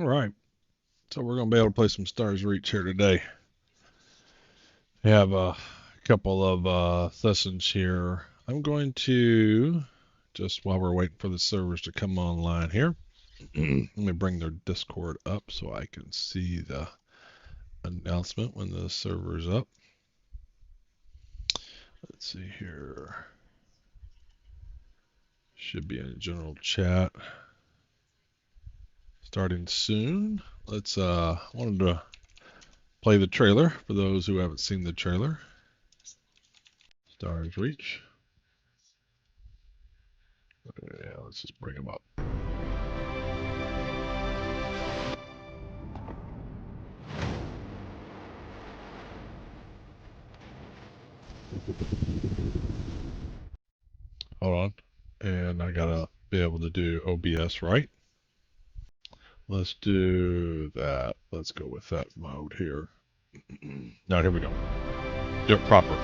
All right, so we're going to be able to play some Stars Reach here today. We have a couple of sessions here. I'm going to, just while we're waiting for the servers to come online here, let me bring their Discord up so I can see the announcement when the server's up. Let's see here. Should be in a general chat. Starting soon. Let's wanted to play the trailer for those who haven't seen the trailer. Stars Reach. Yeah, let's just bring them up. Hold on. And I gotta be able to do OBS, right? Let's do that. Let's go with that mode here. Now, here we go. Do it proper.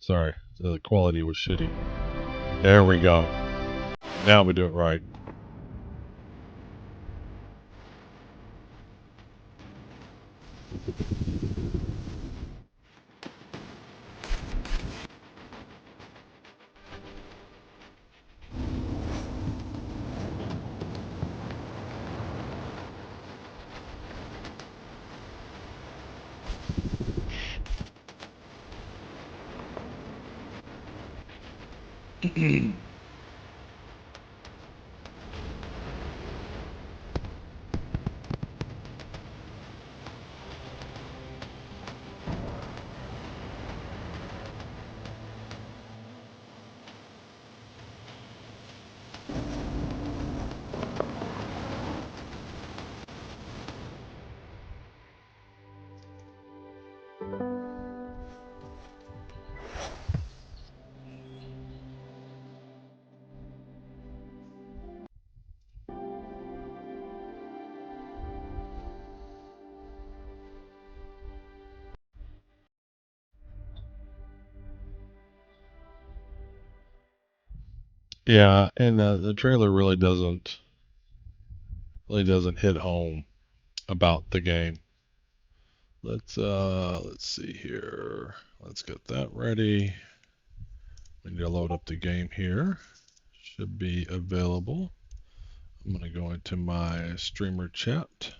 Sorry, the quality was shitty. There we go. Now we do it right. Yeah, and the trailer really doesn't hit home about the game. Let's see here. Let's get that ready. We need to load up the game here. Should be available. I'm gonna go into my streamer chat in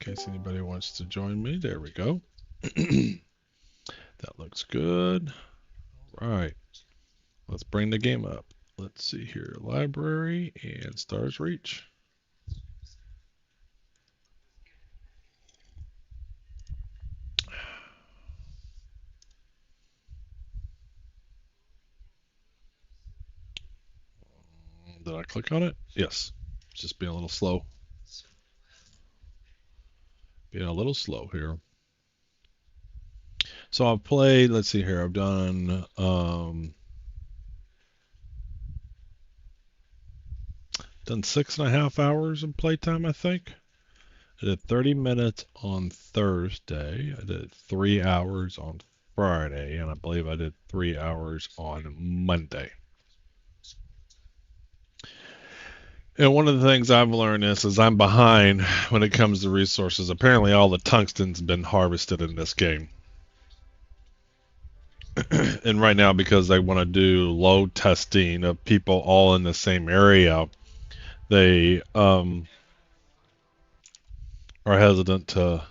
case anybody wants to join me. There we go. That looks good. All right. Let's bring the game up. Let's see here. Library and Stars Reach. Did I click on it? Yes. It's just being a little slow. Being a little slow here. So I've played, let's see here, I've done 6.5 hours of playtime, I think. I did 30 minutes on Thursday. I did 3 hours on Friday, and I believe I did 3 hours on Monday. And one of the things I've learned is I'm behind when it comes to resources. Apparently all the tungsten's been harvested in this game. And right now, because they want to do load testing of people all in the same area, they are hesitant to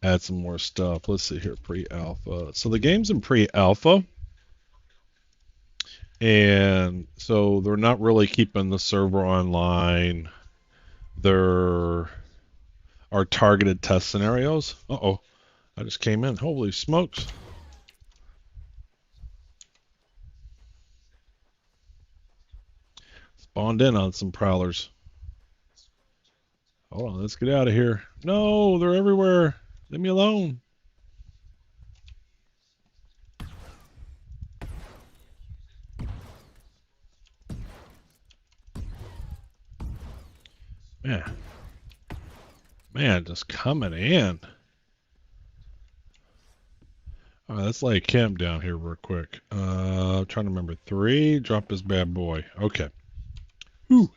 add some more stuff. Let's see here, pre-alpha. So the game's in pre-alpha, and so they're not really keeping the server online. There are targeted test scenarios. Uh-oh, I just came in. Holy smokes. Spawned in on some prowlers. Hold on, let's get out of here. No, they're everywhere. Leave me alone. Man, just coming in. All right, let's lay Kim down here real quick. Trying to remember 3. Drop this bad boy. Okay. Whew.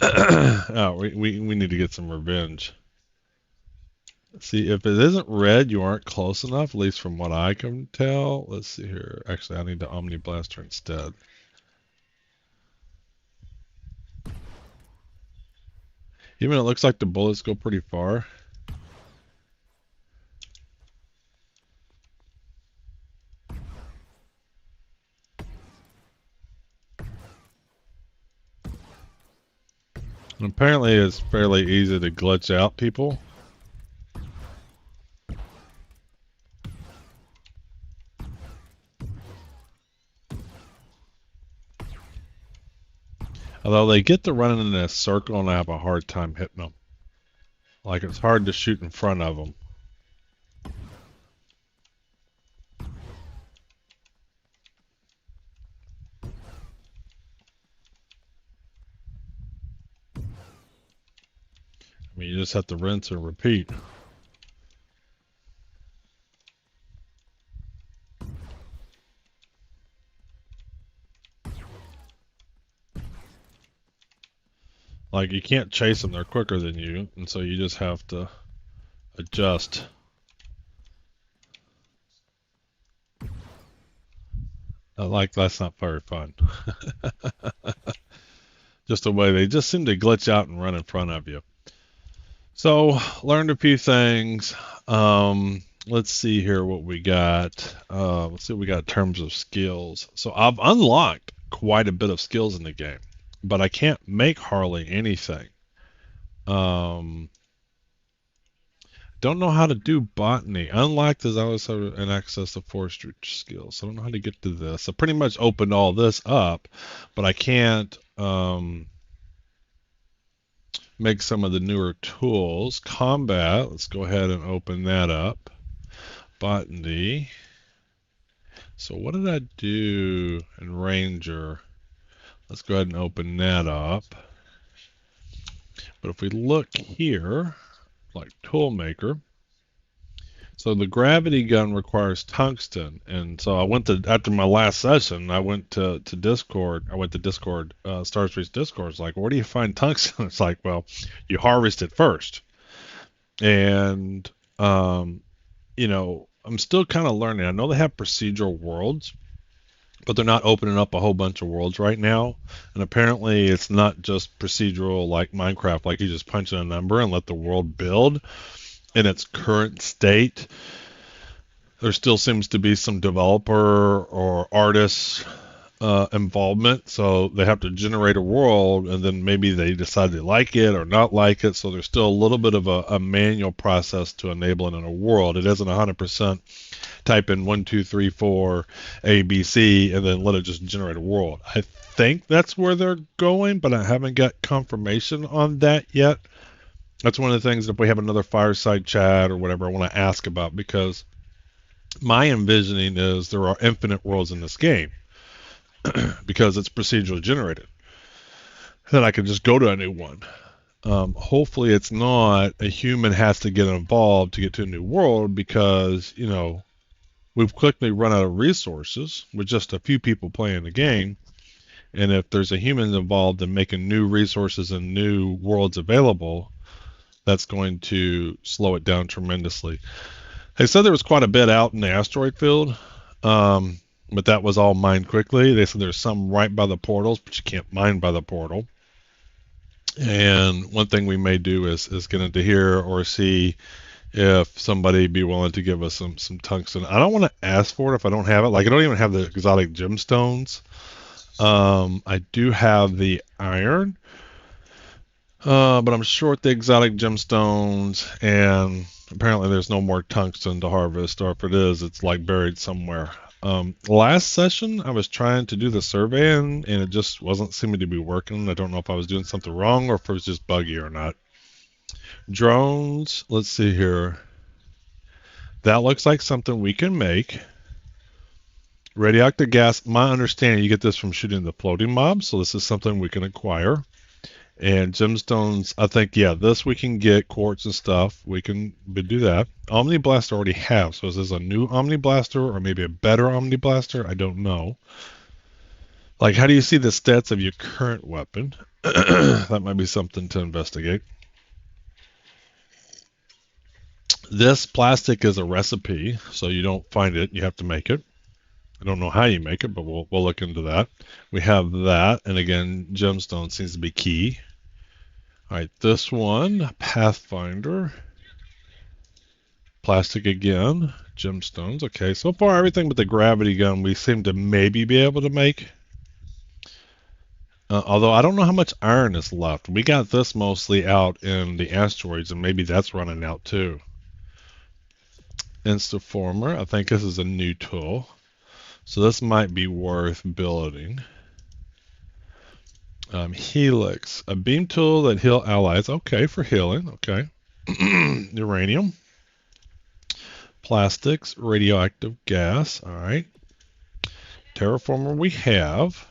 Oh, we need to get some revenge. See, if it isn't red, you aren't close enough, at least from what I can tell. Let's see here. Actually, I need the Omni Blaster instead. Even it looks like the bullets go pretty far. And apparently it's fairly easy to glitch out people. Although they get to running in a circle and I have a hard time hitting them. Like it's hard to shoot in front of them. I mean, you just have to rinse and repeat. Like, you can't chase them, they're quicker than you, and so you just have to adjust. Like, that's not very fun. Just the way they just seem to glitch out and run in front of you. So, learned a few things. Let's see here what we got. Let's see what we got in terms of skills. So, I've unlocked quite a bit of skills in the game, but I can't make hardly anything. Don't know how to do botany. Unlocked as I also have an access to forestry skills. So I don't know how to get to this. I pretty much opened all this up, but I can't make some of the newer tools. Combat, let's go ahead and open that up. Botany. So what did I do in Ranger? Let's go ahead and open that up. But if we look here, like Toolmaker, so the gravity gun requires tungsten, and so I went to, after my last session, I went to Discord. I went to Discord, Starspace Discord. It's like, where do you find tungsten? It's like, well, you harvest it first, and you know, I'm still kind of learning. I know they have procedural worlds, but they're not opening up a whole bunch of worlds right now. And apparently, it's not just procedural like Minecraft, like you just punch in a number and let the world build in its current state. There still seems to be some developer or artist involvement, so they have to generate a world, and then maybe they decide they like it or not like it. So there's still a little bit of a manual process to enable it in a world. It isn't 100% type in 1, 2, 3, 4 A, B, C, and then let it just generate a world. I think that's where they're going, but I haven't got confirmation on that yet. That's one of the things that if we have another fireside chat or whatever I want to ask about, because my envisioning is there are infinite worlds in this game because it's procedurally generated. Then I can just go to a new one. Hopefully it's not a human has to get involved to get to a new world, because, you know, we've quickly run out of resources with just a few people playing the game. And if there's a human involved in making new resources and new worlds available, that's going to slow it down tremendously. They said there was quite a bit out in the asteroid field, but that was all mined quickly. They said there's some right by the portals, but you can't mine by the portal. And one thing we may do is get into here or see if somebody be willing to give us some tungsten. I don't want to ask for it if I don't have it. Like, I don't even have the exotic gemstones. I do have the iron. But I'm short the exotic gemstones, and apparently there's no more tungsten to harvest, or if it is, it's like buried somewhere. Last session, I was trying to do the survey, and it just wasn't seeming to be working. I don't know if I was doing something wrong or if it was just buggy or not. Drones, let's see here. That looks like something we can make. Radioactive gas, my understanding, you get this from shooting the floating mobs, so this is something we can acquire. And gemstones, I think, yeah, this we can get quartz and stuff. We can do that. Omni Blaster already have. So is this a new Omni Blaster or maybe a better Omni Blaster? I don't know. Like, how do you see the stats of your current weapon? That might be something to investigate. This plastic is a recipe, so you don't find it, you have to make it. I don't know how you make it, but we'll look into that. We have that, and again, gemstone seems to be key. All right, this one, Pathfinder. Plastic again, gemstones. Okay, so far everything but the gravity gun we seem to maybe be able to make. Although I don't know how much iron is left. We got this mostly out in the asteroids, and maybe that's running out too. Instaformer, I think this is a new tool. So this might be worth building. Helix, a beam tool that heal allies. Okay, for healing. Okay. Uranium. Plastics, radioactive gas. All right. Terraformer we have.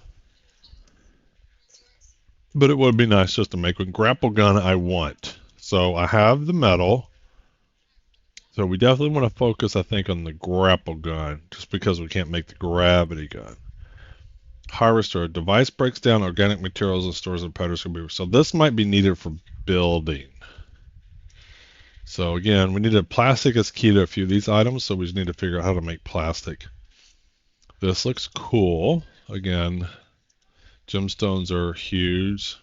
But it would be nice just to make one. Grapple gun I want. So I have the metal. So we definitely want to focus, I think, on the grapple gun, just because we can't make the gravity gun. Harvester, a device breaks down organic materials and stores in powder. So this might be needed for building. So again, we need a plastic is key to a few of these items, so we just need to figure out how to make plastic. This looks cool. Again, gemstones are huge.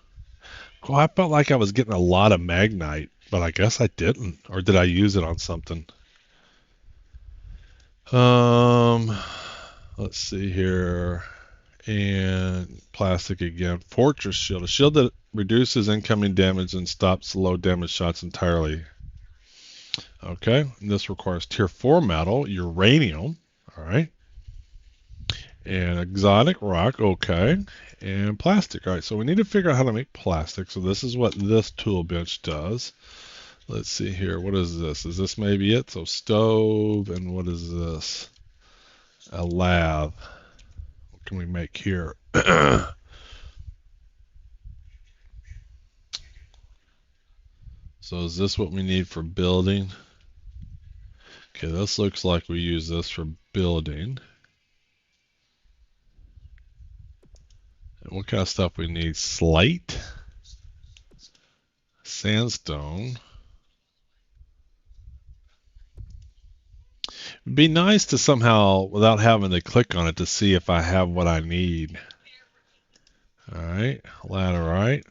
Oh, I felt like I was getting a lot of magnite, but I guess I didn't. Or did I use it on something? Let's see here. And plastic again. Fortress shield. A shield that reduces incoming damage and stops low damage shots entirely. Okay. And this requires tier 4 metal. Uranium. All right. And exotic rock. Okay. And plastic. All right. So we need to figure out how to make plastic. So this is what this tool bench does. Let's see here. What is this? Is this maybe it? So stove. And what is this? A lathe. What can we make here? So is this what we need for building? Okay, this looks like we use this for building. And what kind of stuff we need? Slate, sandstone. It'd be nice to somehow, without having to click on it, to see if I have what I need. All right, laterite.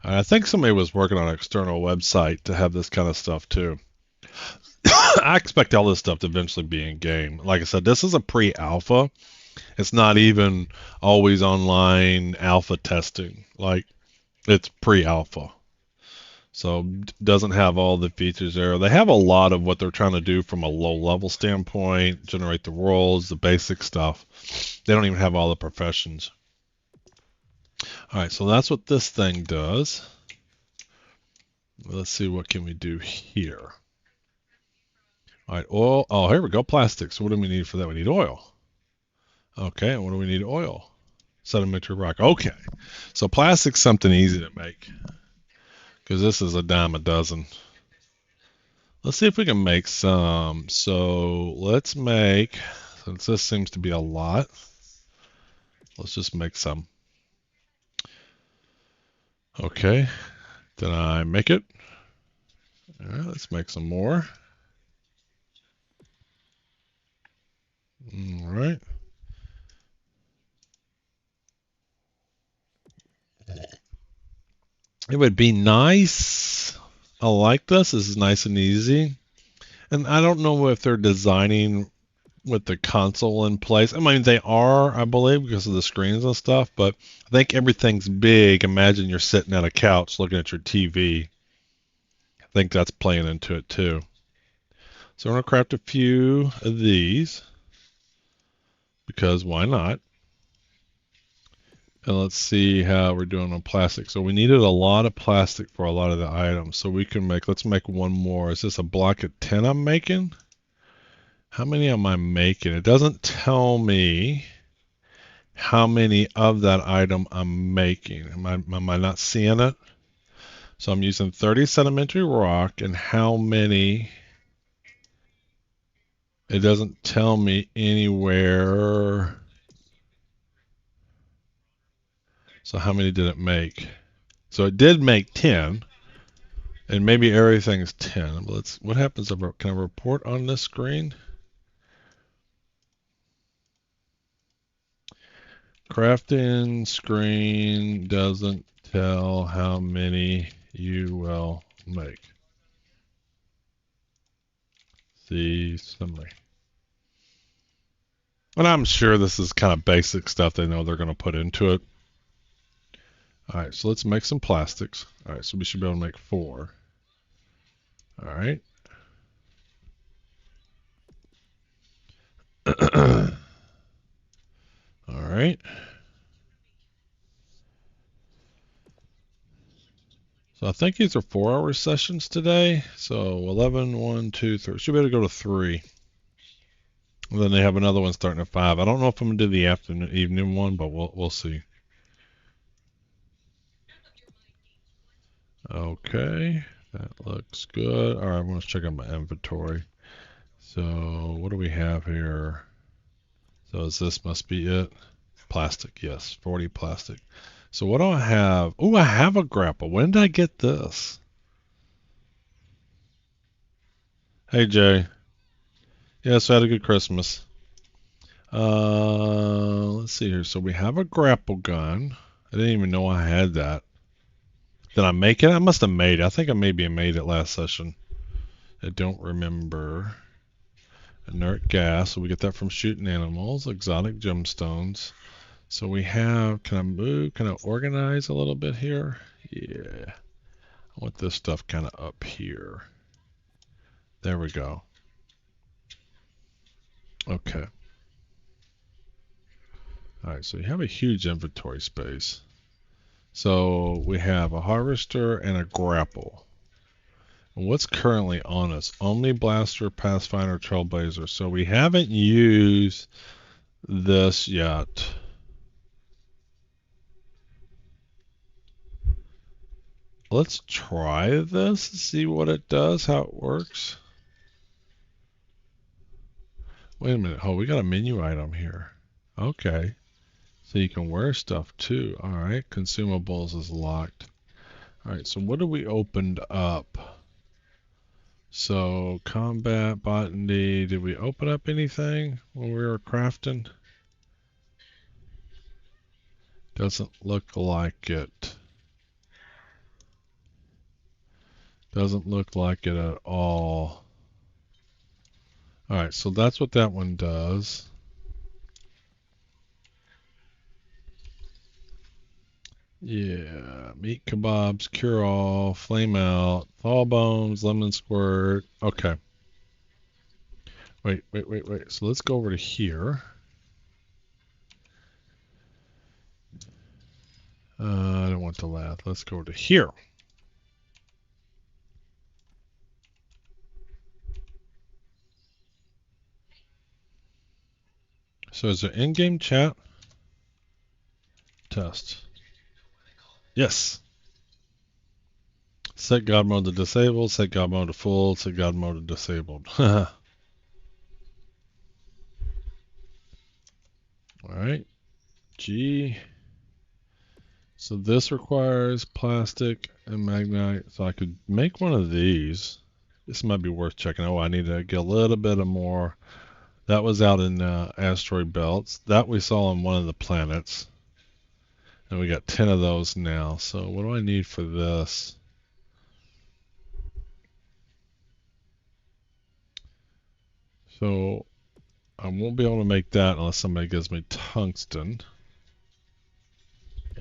I think somebody was working on an external website to have this kind of stuff too. I expect all this stuff to eventually be in game. Like I said, this is a pre-alpha. It's not even always online alpha testing. Like, it's pre-alpha. So doesn't have all the features there. They have a lot of what they're trying to do from a low-level standpoint, generate the roles, the basic stuff. They don't even have all the professions. All right, so that's what this thing does. Let's see, what can we do here? All right, oil. Oh, here we go, plastic. So what do we need for that? We need oil. Okay, and what do we need oil? Sedimentary rock. Okay, so plastic's something easy to make because this is a dime a dozen. Let's see if we can make some. So let's make, since this seems to be a lot, let's just make some. Okay, did I make it? All right, let's make some more. All right. It would be nice. I like this. This is nice and easy. And I don't know if they're designing with the console in place. I mean, they are, I believe, because of the screens and stuff, but I think everything's big. Imagine you're sitting at a couch looking at your TV. I think that's playing into it too. So I'm going to craft a few of these because why not? And let's see how we're doing on plastic. So we needed a lot of plastic for a lot of the items. So we can make, let's make one more. Is this a block of 10 I'm making? How many am I making? It doesn't tell me how many of that item I'm making. Am I not seeing it? So I'm using 30 sedimentary rock, and how many? It doesn't tell me anywhere. So how many did it make? So it did make 10, and maybe everything's 10. What happens? Can I report on this screen? Crafting screen doesn't tell how many you will make. See summary. And I'm sure this is kind of basic stuff they know they're going to put into it. All right, so let's make some plastics. All right, so we should be able to make 4. All right. All right. So I think these are 4-hour sessions today. So 11, 1, 2, 3. Should be able to go to 3. And then they have another one starting at 5. I don't know if I'm gonna do the evening one, but we'll see. Okay, that looks good. All right, I'm gonna check out my inventory. So what do we have here? So this must be it. Plastic, yes, 40 plastic. So what do I have? Oh, I have a grapple. When did I get this? Hey, Jay. Yes, I had a good Christmas. Let's see here. So we have a grapple gun. I didn't even know I had that. Did I make it? I must have made it. I think I maybe made it last session. I don't remember. Inert gas. So we get that from shooting animals. Exotic gemstones. So we have, can I move? Can I organize a little bit here? Yeah. I want this stuff kind of up here. There we go. Okay. All right, so you have a huge inventory space. So we have a harvester and a grapple. And what's currently on us? Omni Blaster, Pathfinder, Trailblazer. So we haven't used this yet. Let's try this, see what it does, how it works. Wait a minute. Oh, we got a menu item here. Okay. So you can wear stuff too. All right. Consumables is locked. All right. So what have we opened up? So combat, botany. Did we open up anything when we were crafting? Doesn't look like it. Doesn't look like it at all. All right. So that's what that one does. Yeah, meat kebabs, cure all, flame out, thaw bones, lemon squirt. Okay. Wait. So let's go over to here. I don't want the lath. Let's go to here. So is there in-game chat? Test. Yes. Set God mode to disabled, set God mode to full, set God mode to disabled. Alright. G. So this requires plastic and magnite. So I could make one of these. This might be worth checking. Oh, I need to get a little bit of more. That was out in asteroid belts. That we saw on one of the planets. And we got 10 of those now. So what do I need for this? So I won't be able to make that unless somebody gives me tungsten.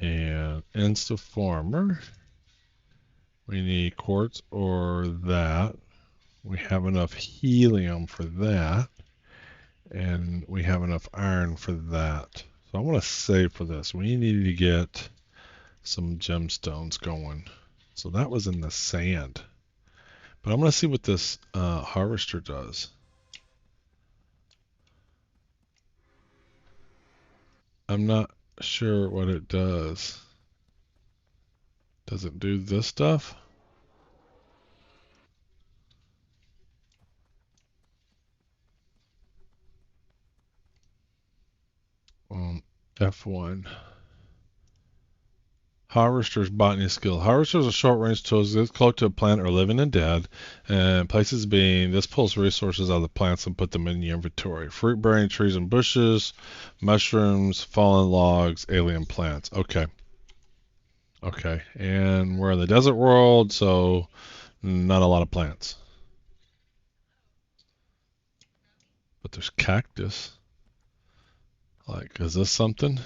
And Insta-Farmer. We need quartz or that. We have enough helium for that. And we have enough iron for that. So I want to save for this. We need to get some gemstones going. So that was in the sand. But I'm going to see what this harvester does. I'm not sure what it does. Does it do this stuff? F1. Harvester's botany skill. Harvester's a short-range tool that close to a plant or living and dead, and places being, this pulls resources out of the plants and put them in your inventory. Fruit-bearing trees and bushes, mushrooms, fallen logs, alien plants. Okay. Okay, and we're in the desert world, so not a lot of plants. But there's cactus. Like, is this something?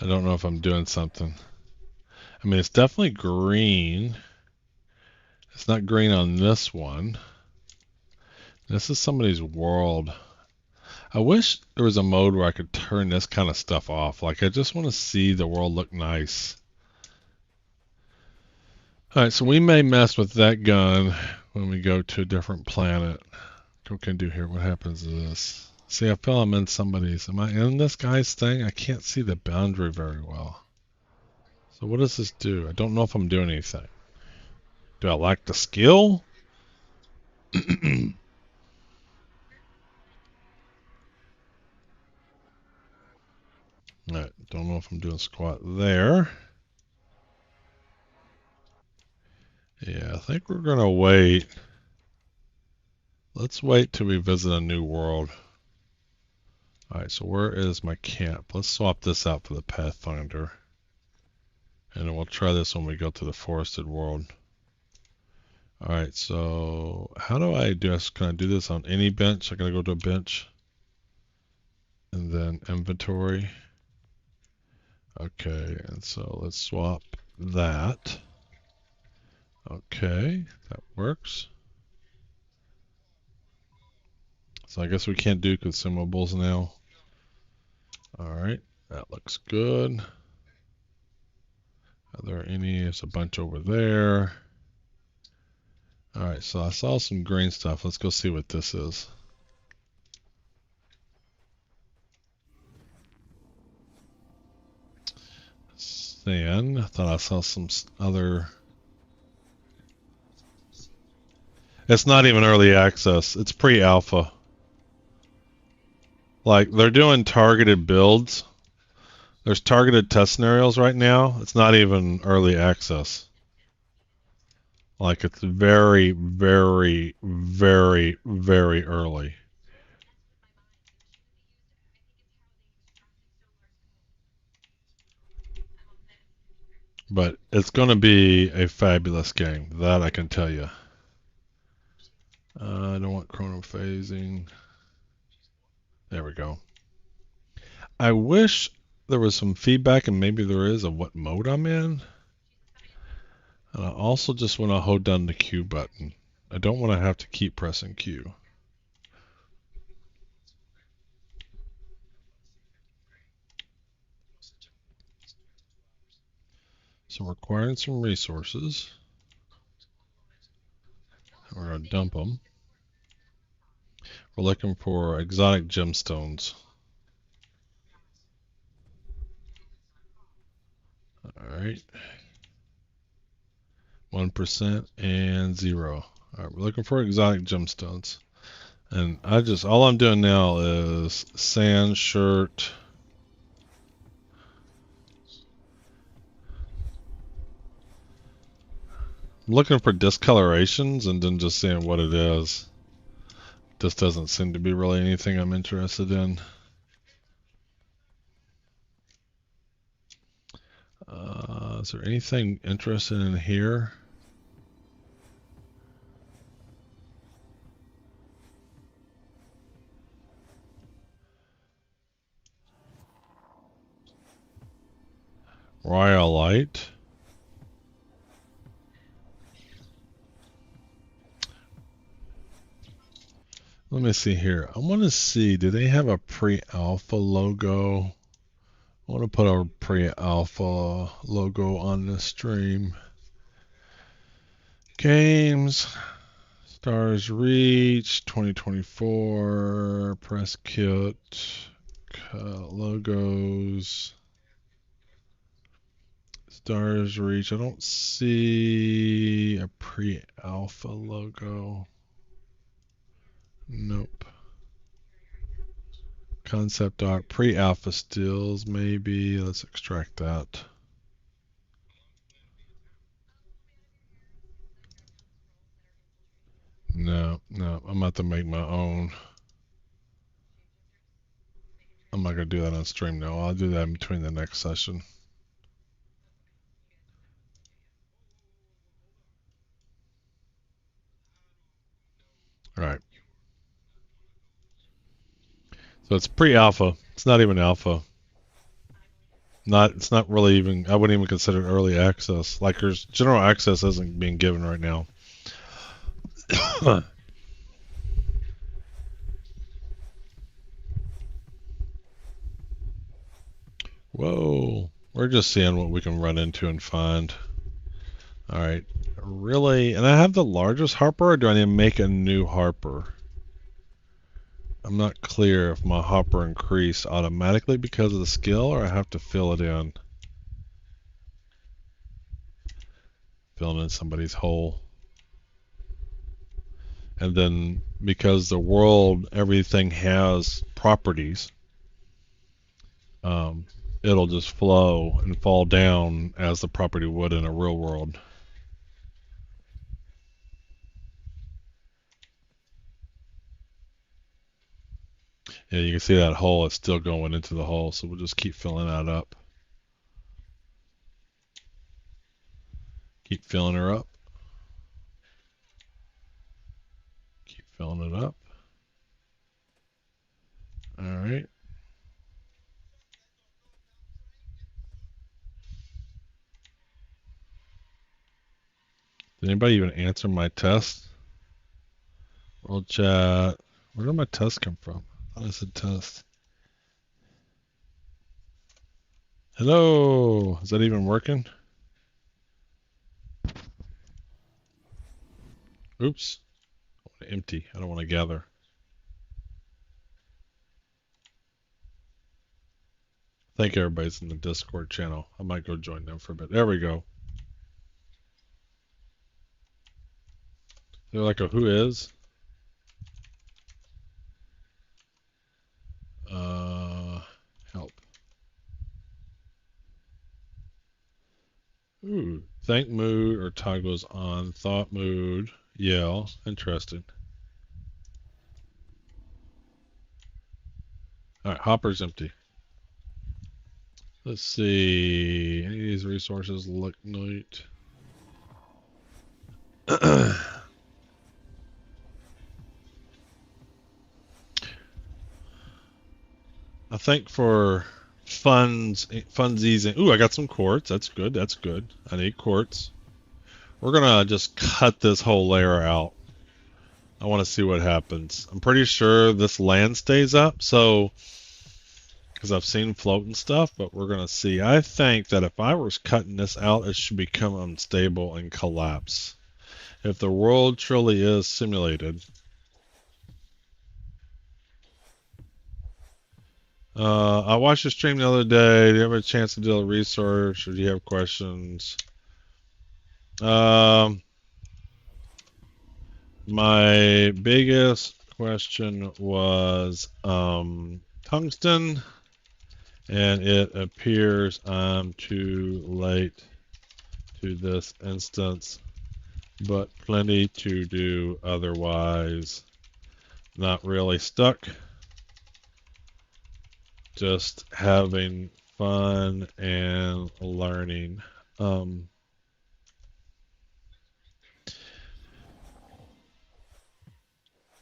I don't know if I'm doing something. I mean, it's definitely green. It's not green on this one. This is somebody's world. I wish there was a mode where I could turn this kind of stuff off. Like, I just want to see the world look nice. Alright, so we may mess with that gun when we go to a different planet. What can I do here? What happens to this? See, I feel I'm in somebody's. Am I in this guy's thing? I can't see the boundary very well. So what does this do? I don't know if I'm doing anything. Do I lack the skill? Alright, don't know if I'm doing squat there. Yeah, I think we're gonna wait. Let's wait till we visit a new world. Alright, so where is my camp? Let's swap this out for the Pathfinder. And then we'll try this when we go to the forested world. Alright, so how do I do this? Can I do this on any bench? I gotta go to a bench. And then inventory. Okay, and so let's swap that. Okay, that works. So I guess we can't do consumables now. Alright, that looks good. Are there any? There's a bunch over there. Alright, so I saw some green stuff. Let's go see what this is. Sand. I thought I saw some other... It's not even early access. It's pre-alpha. Like, they're doing targeted builds. There's targeted test scenarios right now. It's not even early access. Like, it's very, very, very, very early. But it's going to be a fabulous game. That I can tell you. I don't want chrono phasing. There we go. I wish there was some feedback, and maybe there is, of what mode I'm in. And I also just want to hold down the Q button. I don't want to have to keep pressing Q. So we're acquiring some resources. We're going to dump them. We're looking for exotic gemstones. Alright. 1% and 0. Alright, we're looking for exotic gemstones. And all I'm doing now is sand, shirt. I'm looking for discolorations and then just seeing what it is. This doesn't seem to be really anything I'm interested in. Is there anything interesting in here? Rhyolite. Let me see here. I want to see, do they have a pre-alpha logo? I want to put our pre-alpha logo on the stream. Games. Stars Reach 2024 press kit logos. Stars Reach. I don't see a pre-alpha logo. Nope. Concept art, pre-alpha stills, maybe. Let's extract that. No, I'm about to make my own. I'm not going to do that on stream, no. I'll do that in between the next session. All right. So it's pre-alpha. It's not even alpha. It's not really even, I wouldn't even consider it early access. Like there's general access isn't being given right now. Whoa. We're just seeing what we can run into and find. All right. Really? And I have the largest Harper, or do I need to make a new Harper? I'm not clear if my Harper increased automatically because of the skill, or I have to fill it in. Filling in somebody's hole. And then because the world, everything has properties, it'll just flow and fall down as the property would in a real world. Yeah, you can see that hole, it's still going into the hole, so we'll just keep filling that up. Keep filling her up. Keep filling it up. All right. Did anybody even answer my test? World chat. Where did my test come from? I thought I said test. Hello. Is that even working? Oops. I want to empty. I don't want to gather. I think everybody's in the Discord channel. I might go join them for a bit. There we go. They're like a who is? Help. Ooh. Think mood or toggles on thought mood. Yell. Interesting. Alright, Hopper's empty. Let's see. Any of these resources look neat. I think for funsies, and ooh, I got some quartz. That's good. That's good. I need quartz. We're gonna just cut this whole layer out. I want to see what happens. I'm pretty sure this land stays up, so because I've seen floating stuff, but we're gonna see. I think that if I was cutting this out, it should become unstable and collapse. If the world truly is simulated. I watched your stream the other day. Do you have a chance to do a research, or do you have questions? My biggest question was tungsten, and it appears I'm too late to this instance, but plenty to do otherwise. Not really stuck. Just having fun and learning.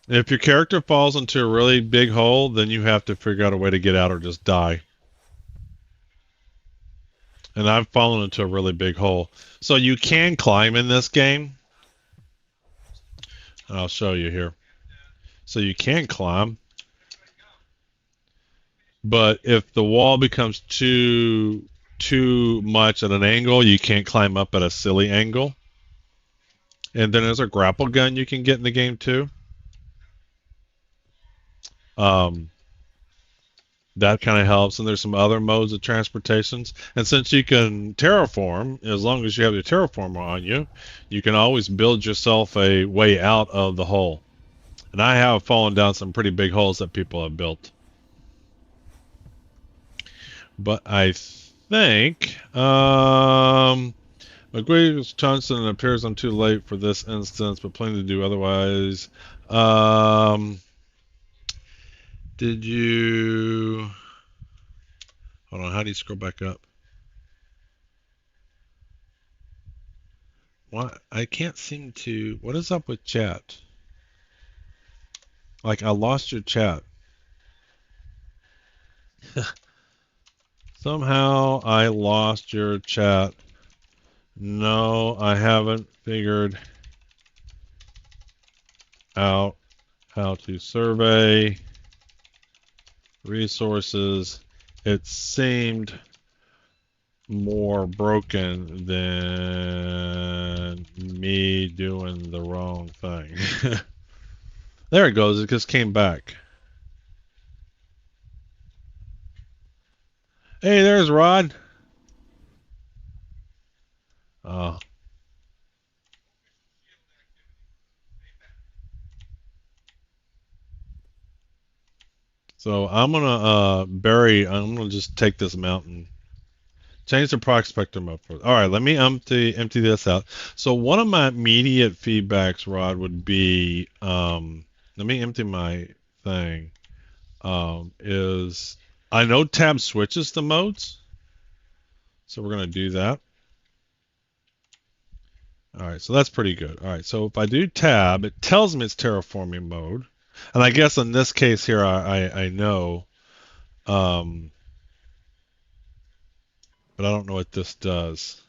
If your character falls into a really big hole, then you have to figure out a way to get out or just die. And I've fallen into a really big hole. So you can climb in this game. And I'll show you here. So you can climb. But if the wall becomes too much at an angle, you can't climb up at a silly angle. And then there's a grapple gun you can get in the game too. That kind of helps. And there's some other modes of transportations. And since you can terraform, as long as you have your terraformer on you, you can always build yourself a way out of the hole. And I have fallen down some pretty big holes that people have built. But I think McGuire's Johnson appears I'm too late for this instance, but planning to do otherwise. Did you... Hold on, how do you scroll back up? What? I can't seem to... What is up with chat? Like, I lost your chat. Somehow I lost your chat. No, I haven't figured out how to survey resources. It seemed more broken than me doing the wrong thing. There it goes. It just came back. Hey, there's Rod. So I'm gonna just take this mountain. Change the prospector mode for. All right, let me empty this out. So one of my immediate feedbacks, Rod, would be let me empty my thing. Is I know tab switches the modes, so we're gonna do that. All right, so that's pretty good. All right, so if I do tab, it tells me it's terraforming mode, and I guess in this case here, I know. But I don't know what this does.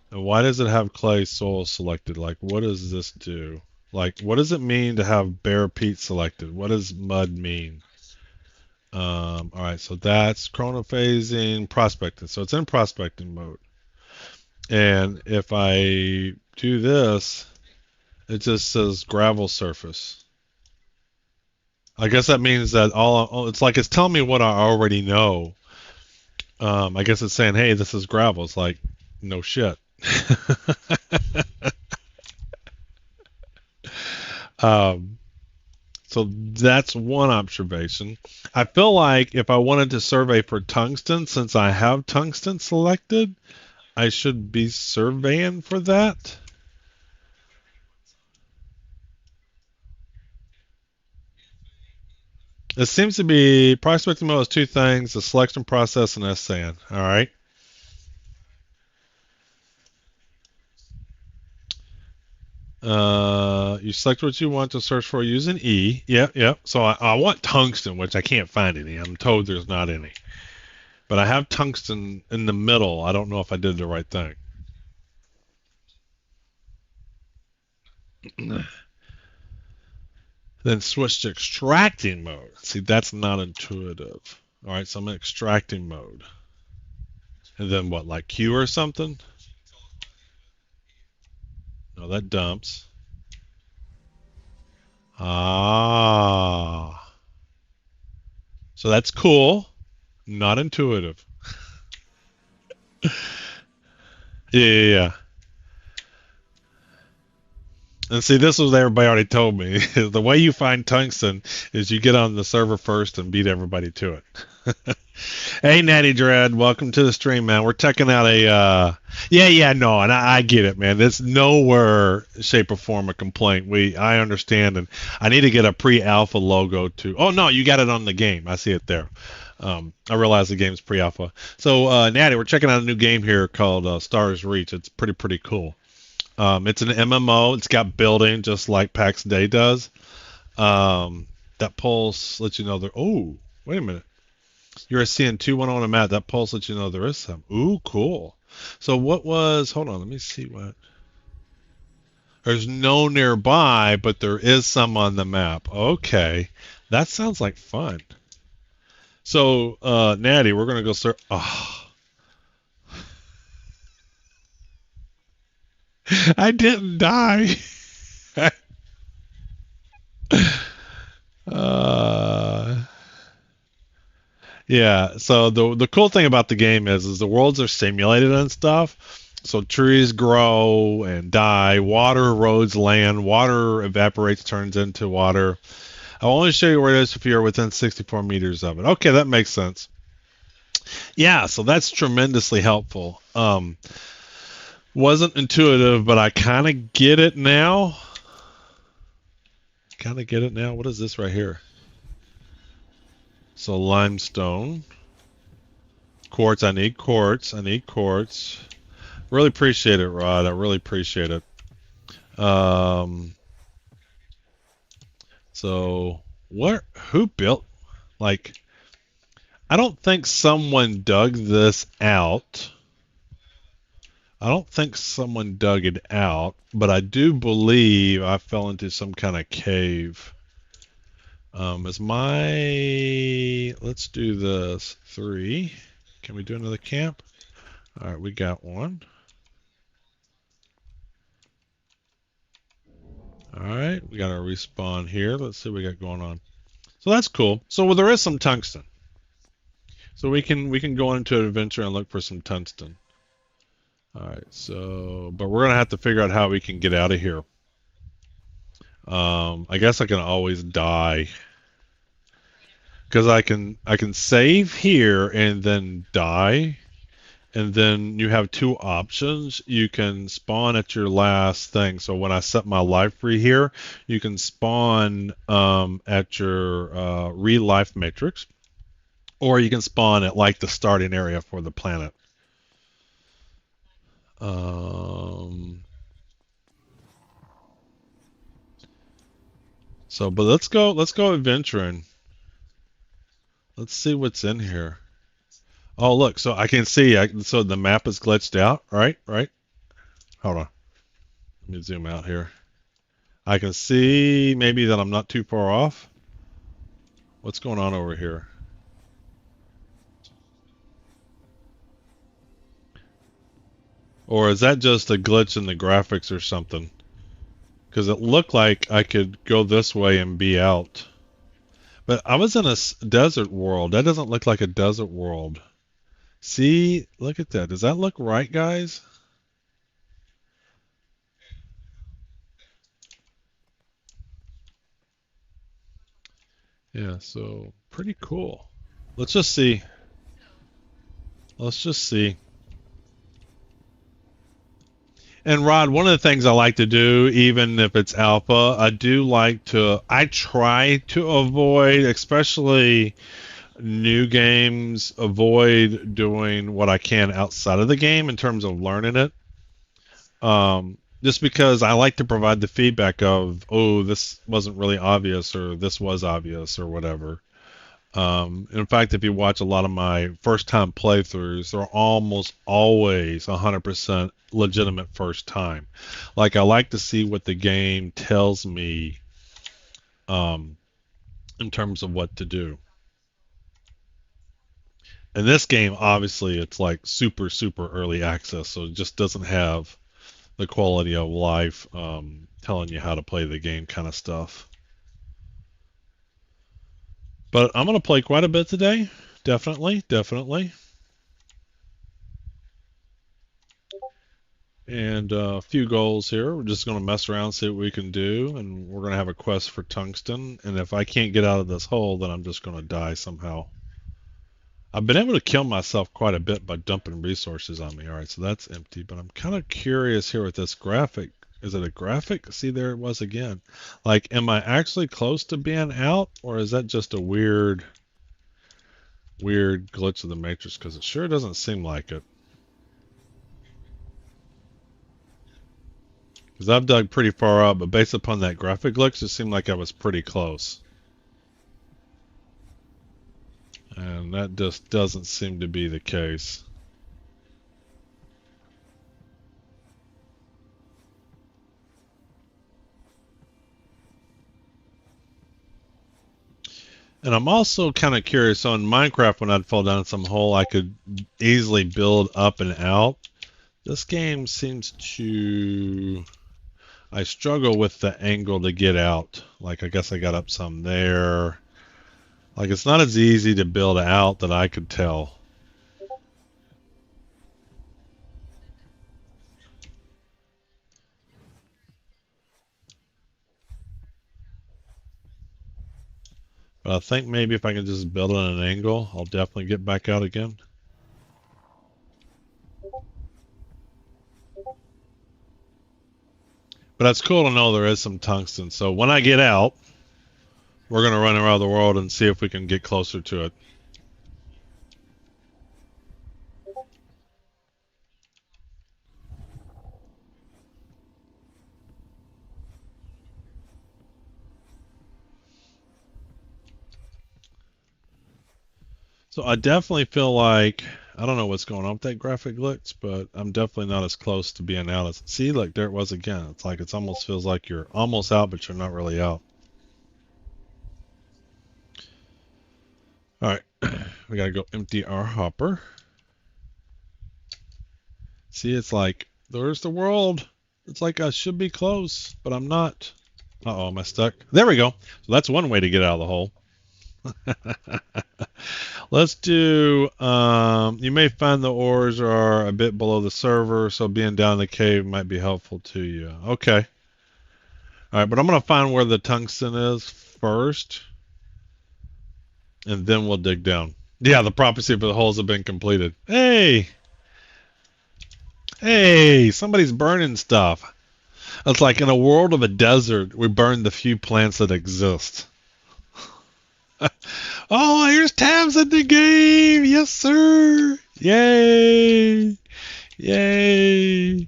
And why does it have clay soil selected? Like, what does this do? Like, what does it mean to have bare peat selected? What does mud mean? All right, so that's chronophasing, prospecting. So it's in prospecting mode. And if I do this, it just says gravel surface. I guess that means that it's like it's telling me what I already know. I guess it's saying, hey, this is gravel. It's like, no shit. So that's one observation. I feel like if I wanted to survey for tungsten, since I have tungsten selected, I should be surveying for that. It seems to be prospecting mode is two things: the selection process and S-sand. All right. You select what you want to search for using E. Yep. So I want tungsten, which I can't find any. I'm told there's not any. But I have tungsten in the middle. I don't know if I did the right thing. Then switch to extracting mode. See, that's not intuitive. All right, so I'm in extracting mode. And then what, like Q or something? No, that dumps. Ah. So that's cool. Not intuitive. Yeah. And see, this was everybody already told me. The way you find tungsten is you get on the server first and beat everybody to it. Hey, Natty Dread, welcome to the stream, man. We're checking out a no, and I get it, man. There's nowhere, shape, or form a complaint. I understand, and I need to get a pre-alpha logo to. Oh no, you got it on the game. I see it there. I realize the game's pre-alpha. So, Natty, we're checking out a new game here called Stars Reach. It's pretty cool. It's an MMO. It's got building just like PAX Day does. That pulse lets you know there. Oh, wait a minute. You're seeing 2-1 on a map. That pulse lets you know there is some. Ooh, cool. So what was? Hold on, let me see what. There's no nearby, but there is some on the map. Okay, that sounds like fun. So, Natty, we're gonna go search. Oh. I didn't die. uh, yeah. So the cool thing about the game is the worlds are simulated and stuff. So trees grow and die. Water erodes land. Water evaporates, turns into water. I'll only show you where it is if you're within 64 meters of it. Okay, that makes sense. Yeah, so that's tremendously helpful. Wasn't intuitive, but I kind of get it now. Kind of get it now. What is this right here? So limestone. Quartz, I need quartz. I need quartz. Really appreciate it, Rod. I really appreciate it. So who built, like, I don't think someone dug this out. I don't think someone dug it out, but I do believe I fell into some kind of cave. Let's do this. 3. Can we do another camp? All right, we got one. All right, we got our respawn here. Let's see what we got going on. So that's cool. So well, there is some tungsten. So we can go into an adventure and look for some tungsten. All right, so but we're gonna have to figure out how we can get out of here. I guess I can always die because I can save here and then die, and then you have two options. You can spawn at your last thing. So when I set my life free here, you can spawn at your re-life matrix, or you can spawn at like the starting area for the planet. So, but let's go adventuring. Let's see what's in here. Oh, look, so I can see, so the map is glitched out, right? Right? Hold on. Let me zoom out here. I can see maybe that I'm not too far off. What's going on over here? Or is that just a glitch in the graphics or something? Because it looked like I could go this way and be out. But I was in a desert world. That doesn't look like a desert world. See, look at that. Does that look right, guys? Yeah, so pretty cool. Let's just see. Let's just see. And Rod, one of the things I like to do, even if it's alpha, I try to avoid, especially new games, avoid doing what I can outside of the game in terms of learning it. Just because I like to provide the feedback of, oh, this wasn't really obvious, or this was obvious, or whatever. In fact, if you watch a lot of my first time playthroughs, they're almost always 100% legitimate first time. Like, I like to see what the game tells me in terms of what to do. In this game, obviously, it's like super, super early access, so it just doesn't have the quality of life telling you how to play the game kind of stuff. But I'm going to play quite a bit today. Definitely, definitely. And a few goals here. We're just going to mess around, see what we can do. And we're going to have a quest for tungsten. And if I can't get out of this hole, then I'm just going to die somehow. I've been able to kill myself quite a bit by dumping resources on me. All right, so that's empty. But I'm kind of curious here with this graphic. Is it a graphic? See, there it was again. Like, am I actually close to being out? Or is that just a weird glitch of the matrix? Because it sure doesn't seem like it. Because I've dug pretty far up, but based upon that graphic glitch, it seemed like I was pretty close. And that just doesn't seem to be the case. And I'm also kind of curious, so in Minecraft, when I'd fall down some hole, I could easily build up and out. This game seems to... I struggle with the angle to get out. Like, I guess I got up some there. Like, it's not as easy to build out that I could tell. But I think maybe if I can just build it at an angle, I'll definitely get back out again. But that's cool to know there is some tungsten. So when I get out, we're going to run around the world and see if we can get closer to it. So I definitely feel like, I don't know what's going on with that graphic glitch, but I'm definitely not as close to being out as, see, look, there it was again. It's like, it almost feels like you're almost out, but you're not really out. All right, we got to go empty our hopper. See, it's like, there's the world. It's like I should be close, but I'm not. Uh-oh, am I stuck? There we go. So that's one way to get out of the hole. Let's do, you may find the ores are a bit below the server, so being down in the cave might be helpful to you. Okay. All right, but I'm going to find where the tungsten is first, and then we'll dig down. Yeah, the prophecy for the holes have been completed. Hey! Hey, somebody's burning stuff. It's like in a world of a desert, we burn the few plants that exist. Oh, here's tabs in the game. Yes, sir. Yay. Yay.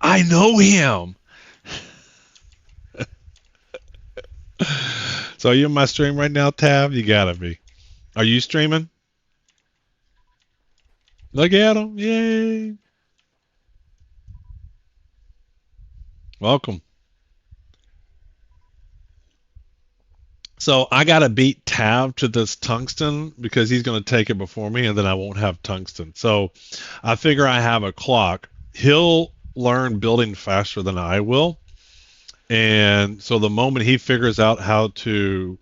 I know him. So are you in my stream right now, Tab? You gotta be. Are you streaming? Look at him. Yay. Welcome. So I gotta beat Tab to this tungsten because he's gonna take it before me, and then I won't have tungsten. So I figure I have a clock. He'll learn building faster than I will, and so the moment he figures out how to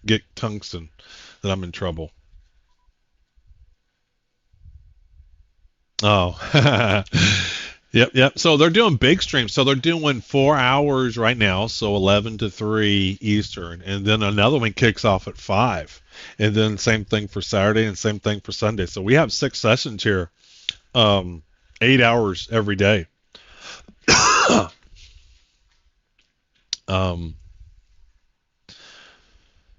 get tungsten, then I'm in trouble. Oh. Yep, yep. So they're doing big streams. So they're doing 4 hours right now, so 11 to 3 Eastern, and then another one kicks off at 5, and then same thing for Saturday and same thing for Sunday. So we have 6 sessions here, 8 hours every day. um,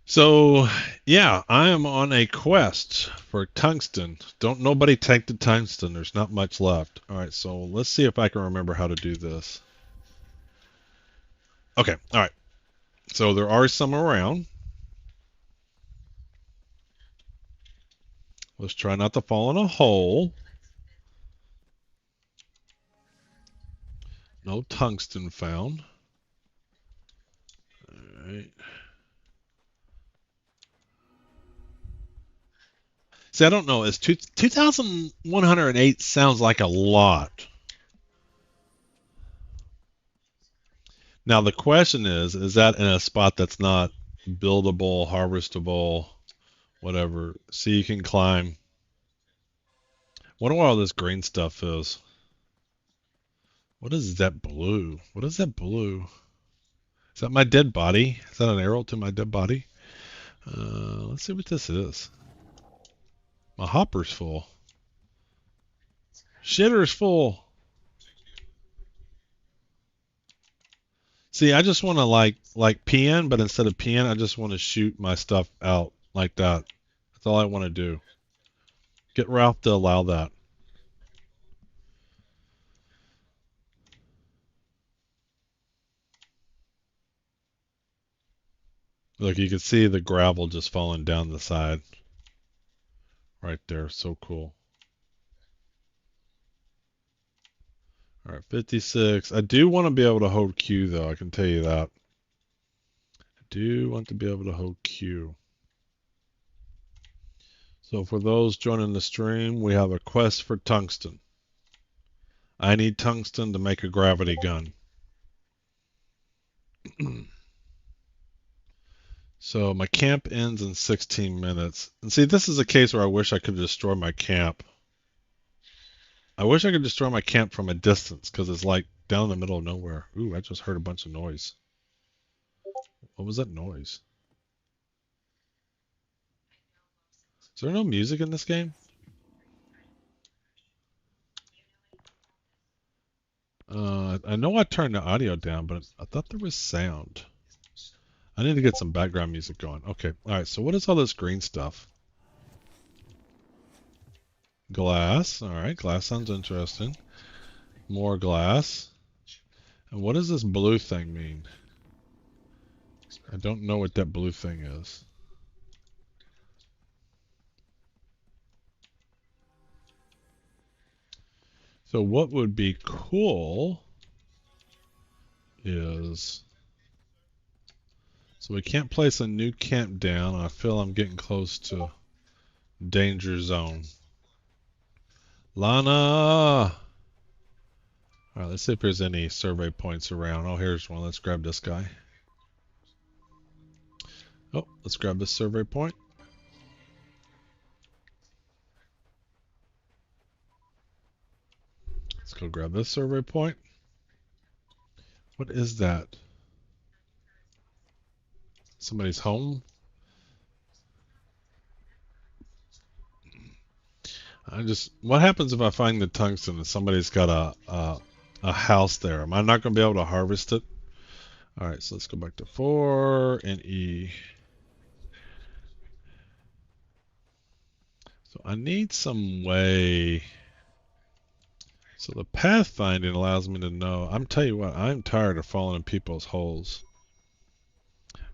so yeah, I am on a quest for tungsten. Don't nobody take the tungsten. There's not much left. All right, so let's see if I can remember how to do this. Okay, all right. So there are some around. Let's try not to fall in a hole. No tungsten found. All right. See, I don't know. Is 2,108 sounds like a lot. Now the question is that in a spot that's not buildable, harvestable, whatever? See, you can climb. Wonder what all this green stuff is. What is that blue? What is that blue? Is that my dead body? Is that an arrow to my dead body? Let's see what this is. My hopper's full. Shitter's full. See, I just want to like PN, but instead of PN, I just want to shoot my stuff out like that. That's all I want to do. Get Ralph to allow that. Look, you can see the gravel just falling down the side. Right there. So cool. All right, 56. I do want to be able to hold Q, though. I can tell you that. I do want to be able to hold Q. So for those joining the stream, we have a quest for tungsten. I need tungsten to make a gravity gun. So my camp ends in 16 minutes. And see, this is a case where I wish I could destroy my camp. I wish I could destroy my camp from a distance, because it's like down in the middle of nowhere. Ooh, I just heard a bunch of noise. What was that noise? Is there no music in this game? I know I turned the audio down, but I thought there was sound. I need to get some background music going. Okay, alright, so what is all this green stuff? Glass. Alright, glass sounds interesting. More glass. And what does this blue thing mean? I don't know what that blue thing is. So what would be cool is... So we can't place a new camp down. I feel I'm getting close to danger zone. Lana! Alright, let's see if there's any survey points around. Oh, here's one. Let's grab this guy. Oh, let's grab this survey point. Let's go grab this survey point. What is that? Somebody's home? What happens if I find the tungsten and somebody's got a house there? Am I not going to be able to harvest it? Alright, so let's go back to 4 and E. So I need some way. So the pathfinding allows me to know. I'm tell you what, I'm tired of falling in people's holes.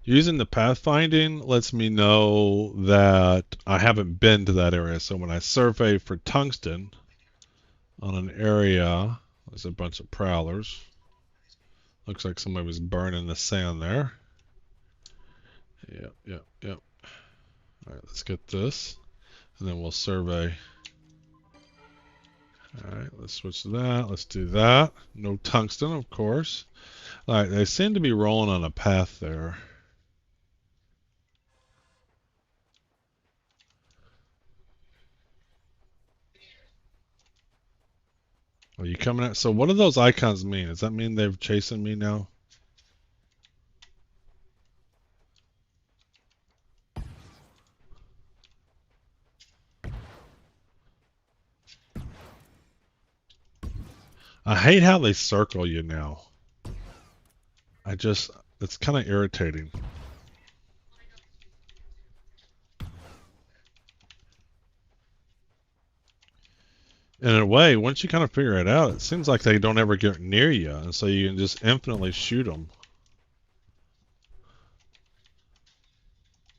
Using the pathfinding lets me know that I haven't been to that area. So when I survey for tungsten on an area, there's a bunch of prowlers. Looks like somebody was burning the sand there. Yep. Alright, let's get this. And then we'll survey. Alright, let's switch to that. Let's do that. No tungsten, of course. Alright, they seem to be rolling on a path there. Are you coming at? So what do those icons mean? Does that mean they're chasing me now? I hate how they circle you now. It's kind of irritating. In a way, once you kind of figure it out, it seems like they don't ever get near you, and so you can just infinitely shoot them.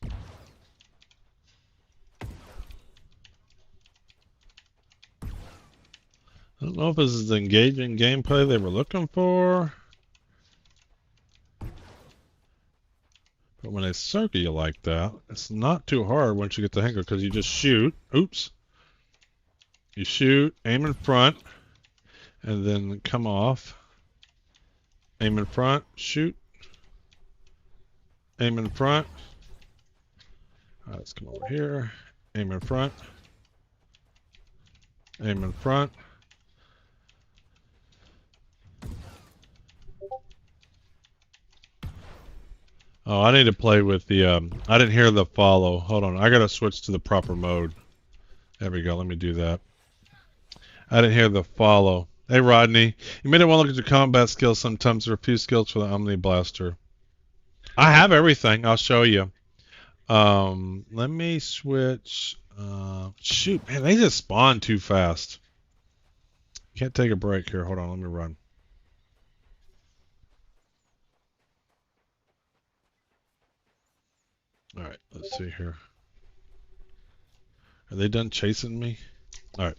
I don't know if this is the engaging gameplay they were looking for. But when they circle you like that, it's not too hard once you get the hang of it, because you just shoot. Oops. You shoot, aim in front, and then come off. Aim in front, shoot. Aim in front. Alright, let's come over here. Aim in front. Aim in front. Oh, I need to play with the, I didn't hear the follow. Hold on, I gotta switch to the proper mode. There we go, let me do that. I didn't hear the follow. Hey, Rodney, you may want to look at your combat skills sometimes. There are a few skills for the Omni Blaster. I have everything, I'll show you. Let me switch. Shoot, man, they just spawn too fast. Can't take a break here. Hold on, let me run. Alright, let's see here. Are they done chasing me? Alright.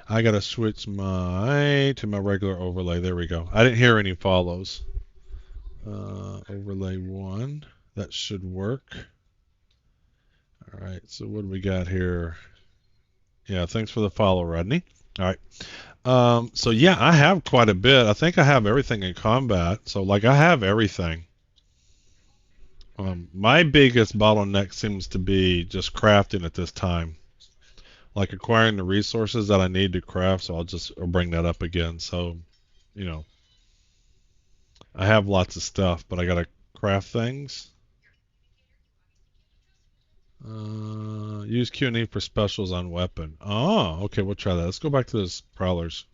I gotta switch to my regular overlay. There we go. I didn't hear any follows. Overlay 1. That should work. Alright, so what do we got here? Yeah, thanks for the follow, Rodney. All right. So yeah, I have quite a bit. I think I have everything in combat. So like I have everything. My biggest bottleneck seems to be just crafting at this time. Like acquiring the resources that I need to craft, so I'll bring that up again. So, you know, I have lots of stuff, but I gotta craft things. Use Q&E for specials on weapon. Oh, okay, we'll try that. Let's go back to those prowlers.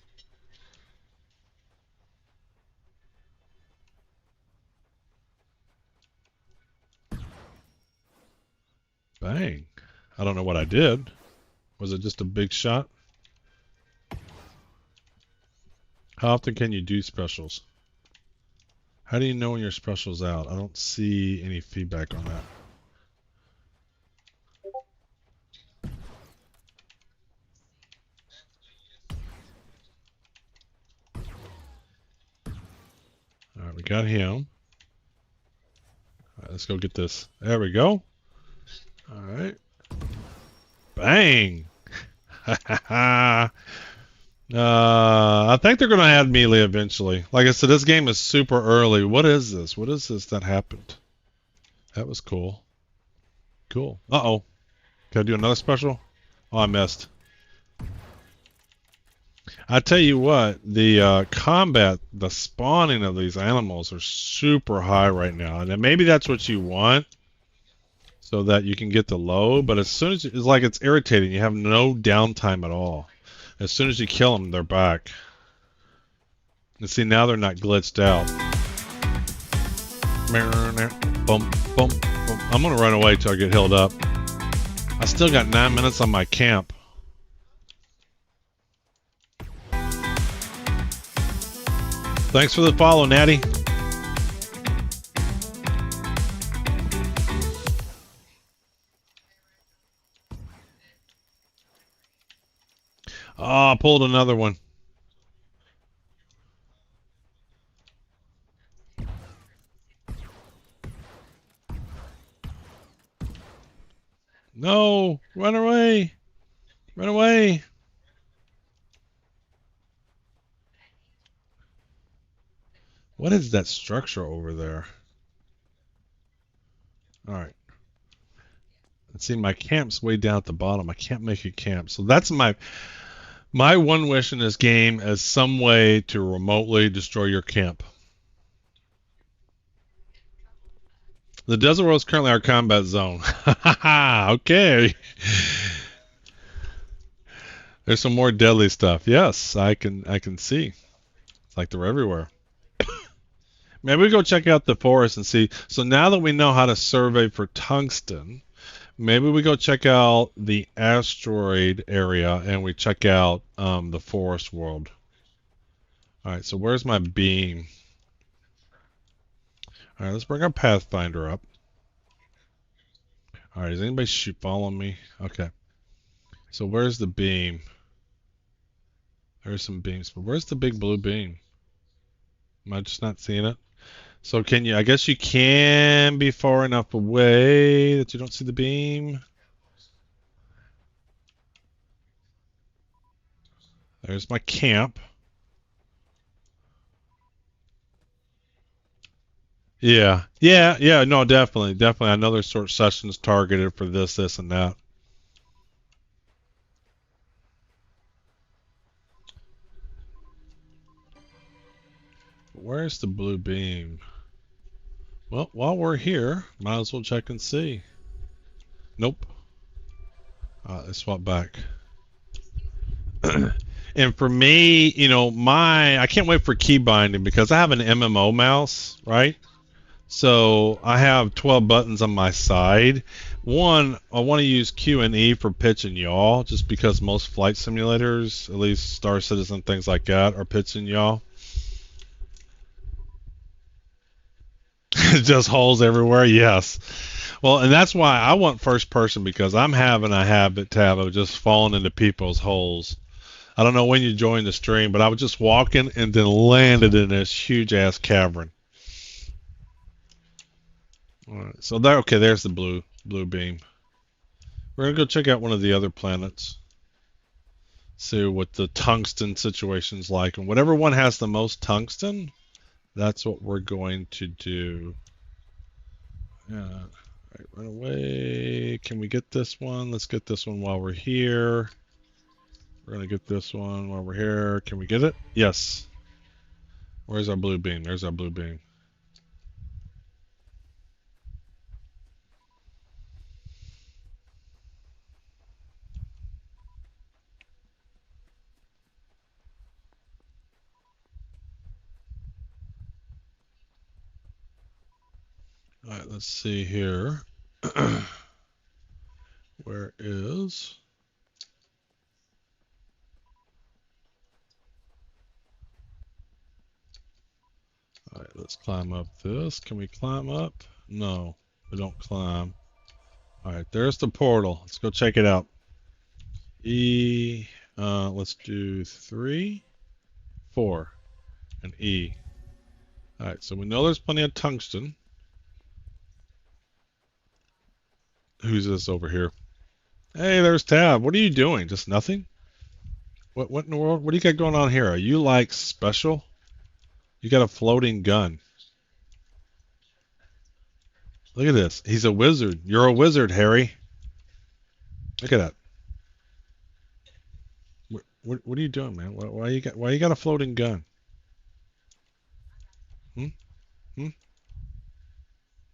Bang. I don't know what I did. Was it just a big shot? How often can you do specials? How do you know when your special's out? I don't see any feedback on that. All right, we got him. All right, let's go get this. There we go. All right. Bang. I think they're going to add melee eventually. Like I said, this game is super early. What is this? What is this that happened? That was cool. Cool. Uh-oh. Can I do another special? Oh, I missed. I tell you what, the combat, the spawning of these animals are super high right now. And then maybe that's what you want so that you can get the low. But as soon as it's like it's irritating, you have no downtime at all. As soon as you kill them, they're back. And see, now they're not glitched out. Bump, bump, bump. I'm going to run away till I get healed up. I still got 9 minutes on my camp. Thanks for the follow, Natty. Oh, I pulled another one. No, run away. Run away. What is that structure over there? All right. Let's see, my camp's way down at the bottom. I can't make a camp. So that's my one wish in this game is some way to remotely destroy your camp. The desert world is currently our combat zone. Okay. There's some more deadly stuff. Yes, I can see. It's like they're everywhere. Maybe we go check out the forest and see. So now that we know how to survey for tungsten, maybe we go check out the asteroid area and we check out the forest world. All right, so where's my beam? All right, let's bring our Pathfinder up. All right, is anybody following me? Okay. So where's the beam? There's some beams, but where's the big blue beam? Am I just not seeing it? So can you, I guess you can be far enough away that you don't see the beam. There's my camp. Yeah, no, definitely. I know there's sort of sessions targeted for this, and that. Where's the blue beam? Well, while we're here, might as well check and see. Nope. Let's swap back. And for me, you know, I can't wait for key binding because I have an MMO mouse, right? So I have 12 buttons on my side. One, I want to use Q and E for pitch and yaw, just because most flight simulators, at least Star Citizen, things like that, are pitch and yaw. Just holes everywhere, yes. Well, and that's why I want first person, because I'm having a habit, Tab, of just falling into people's holes. I don't know when you joined the stream, but I was just walking and then landed in this huge ass cavern. All right, so there, okay, there's the blue beam. We're gonna go check out one of the other planets. See what the tungsten situation's like. And whatever one has the most tungsten, that's what we're going to do. Yeah. All right, run away. Can we get this one? Let's get this one while we're here. We're going to get this one while we're here. Can we get it? Yes. Where's our blue beam? There's our blue beam. All right, let's see here. Where is... All right, let's climb up this. Can we climb up? No, we don't climb. All right, there's the portal. Let's go check it out. E, let's do 3, 4, and E. All right, so we know there's plenty of tungsten. Who's this over here? Hey, there's Tab. What are you doing? Just nothing? What in the world? What do you got going on here? Are you like special? You got a floating gun. Look at this. He's a wizard. You're a wizard, Harry. Look at that. What are you doing, man? Why you got a floating gun? Hmm? Hmm?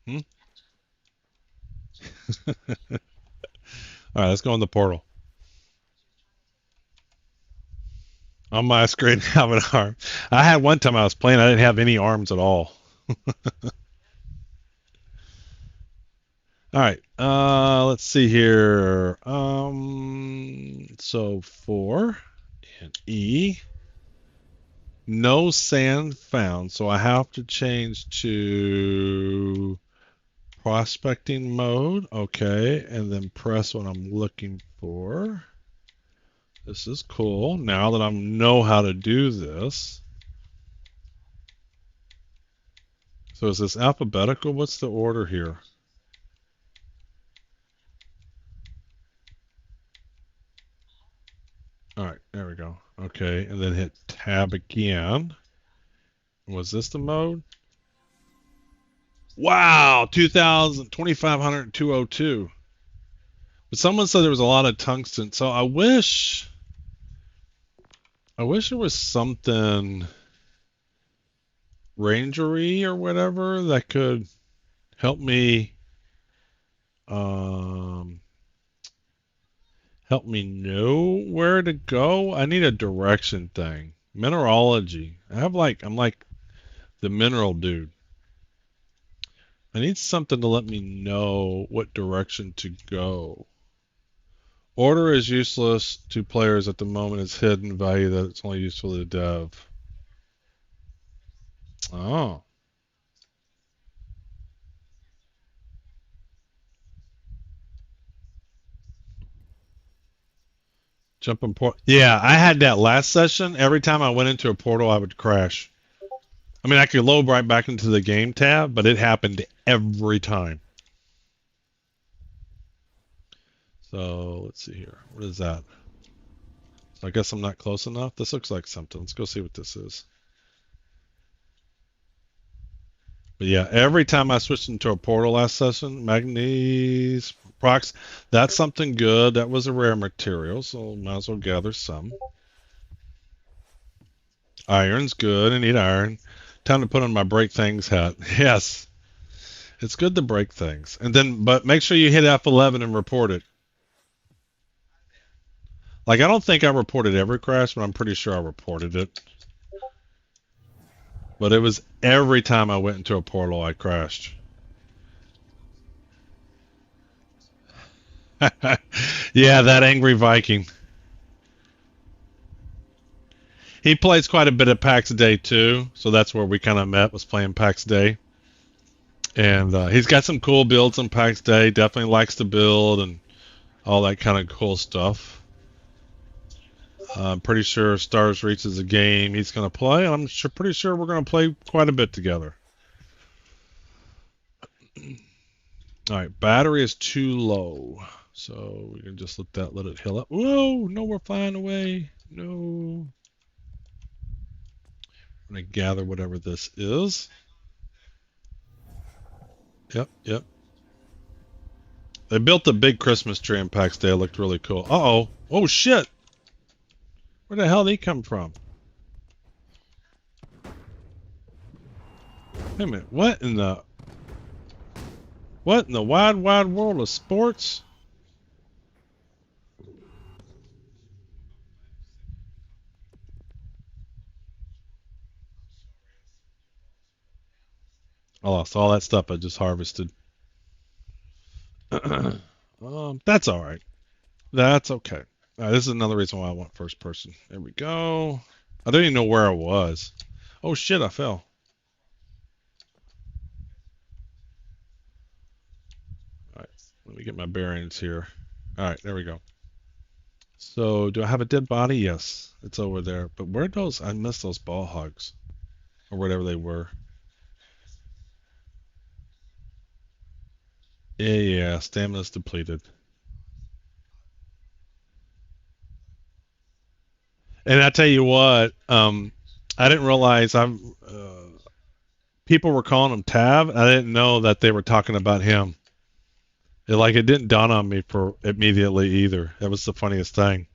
Hmm? All right, let's go in the portal. On my screen, I have an arm. I had one time I was playing, I didn't have any arms at all. All right, let's see here. So 4 and E. No sand found, so I have to change to prospecting mode. Okay, and then press what I'm looking for. This is cool. Now that I know how to do this. So is this alphabetical? What's the order here? All right, there we go. Okay, and then hit tab again. Was this the mode? Wow, 2,000, 2,500, 202. But someone said there was a lot of tungsten, so I wish there was something rangery or whatever that could help me help me know where to go. I need a direction thing. Mineralogy. I'm like the mineral dude. I need something to let me know what direction to go. Order is useless to players at the moment. It's hidden value that it's only useful to dev. Oh. Jumping portal. Yeah, I had that last session. Every time I went into a portal, I would crash. I mean, I could load right back into the game tab, but it happened every time. So let's see here. What is that? So I guess I'm not close enough. This looks like something. Let's go see what this is. But yeah, every time I switched into a portal last session, manganese, prox, that's something good. That was a rare material, so might as well gather some. Iron's good. I need iron. Time to put on my break things hat. Yes. It's good to break things. And then, but make sure you hit F11 and report it. Like, I don't think I reported every crash, but I'm pretty sure I reported it. But it was every time I went into a portal, I crashed. Yeah, that angry Viking. He plays quite a bit of PAX Day too, so that's where we kind of met, was playing PAX Day. And he's got some cool builds on PAX Day. Definitely likes to build and all that kind of cool stuff. I'm pretty sure Stars Reach is a game he's going to play, and I'm pretty sure we're going to play quite a bit together. All right, battery is too low, so we can just let it heal up. Whoa, no, we're flying away. No. I'm going to gather whatever this is. Yep, yep. They built a big Christmas tree in PAX Day. It looked really cool. Uh-oh. Oh, shit. Where the hell did he come from? Wait a minute. What in the wide, wide world of sports? I lost all that stuff I just harvested. That's all right. That's okay. This is another reason why I want first person. There we go. I don't even know where I was. Oh shit, I fell. All right, let me get my bearings here. All right, there we go. So, do I have a dead body? Yes, it's over there. But where are those? I missed those ball hogs, or whatever they were. Yeah, stamina's depleted. And I tell you what, I didn't realize people were calling him Tav. I didn't know that they were talking about him. It didn't dawn on me for immediately either. That was the funniest thing.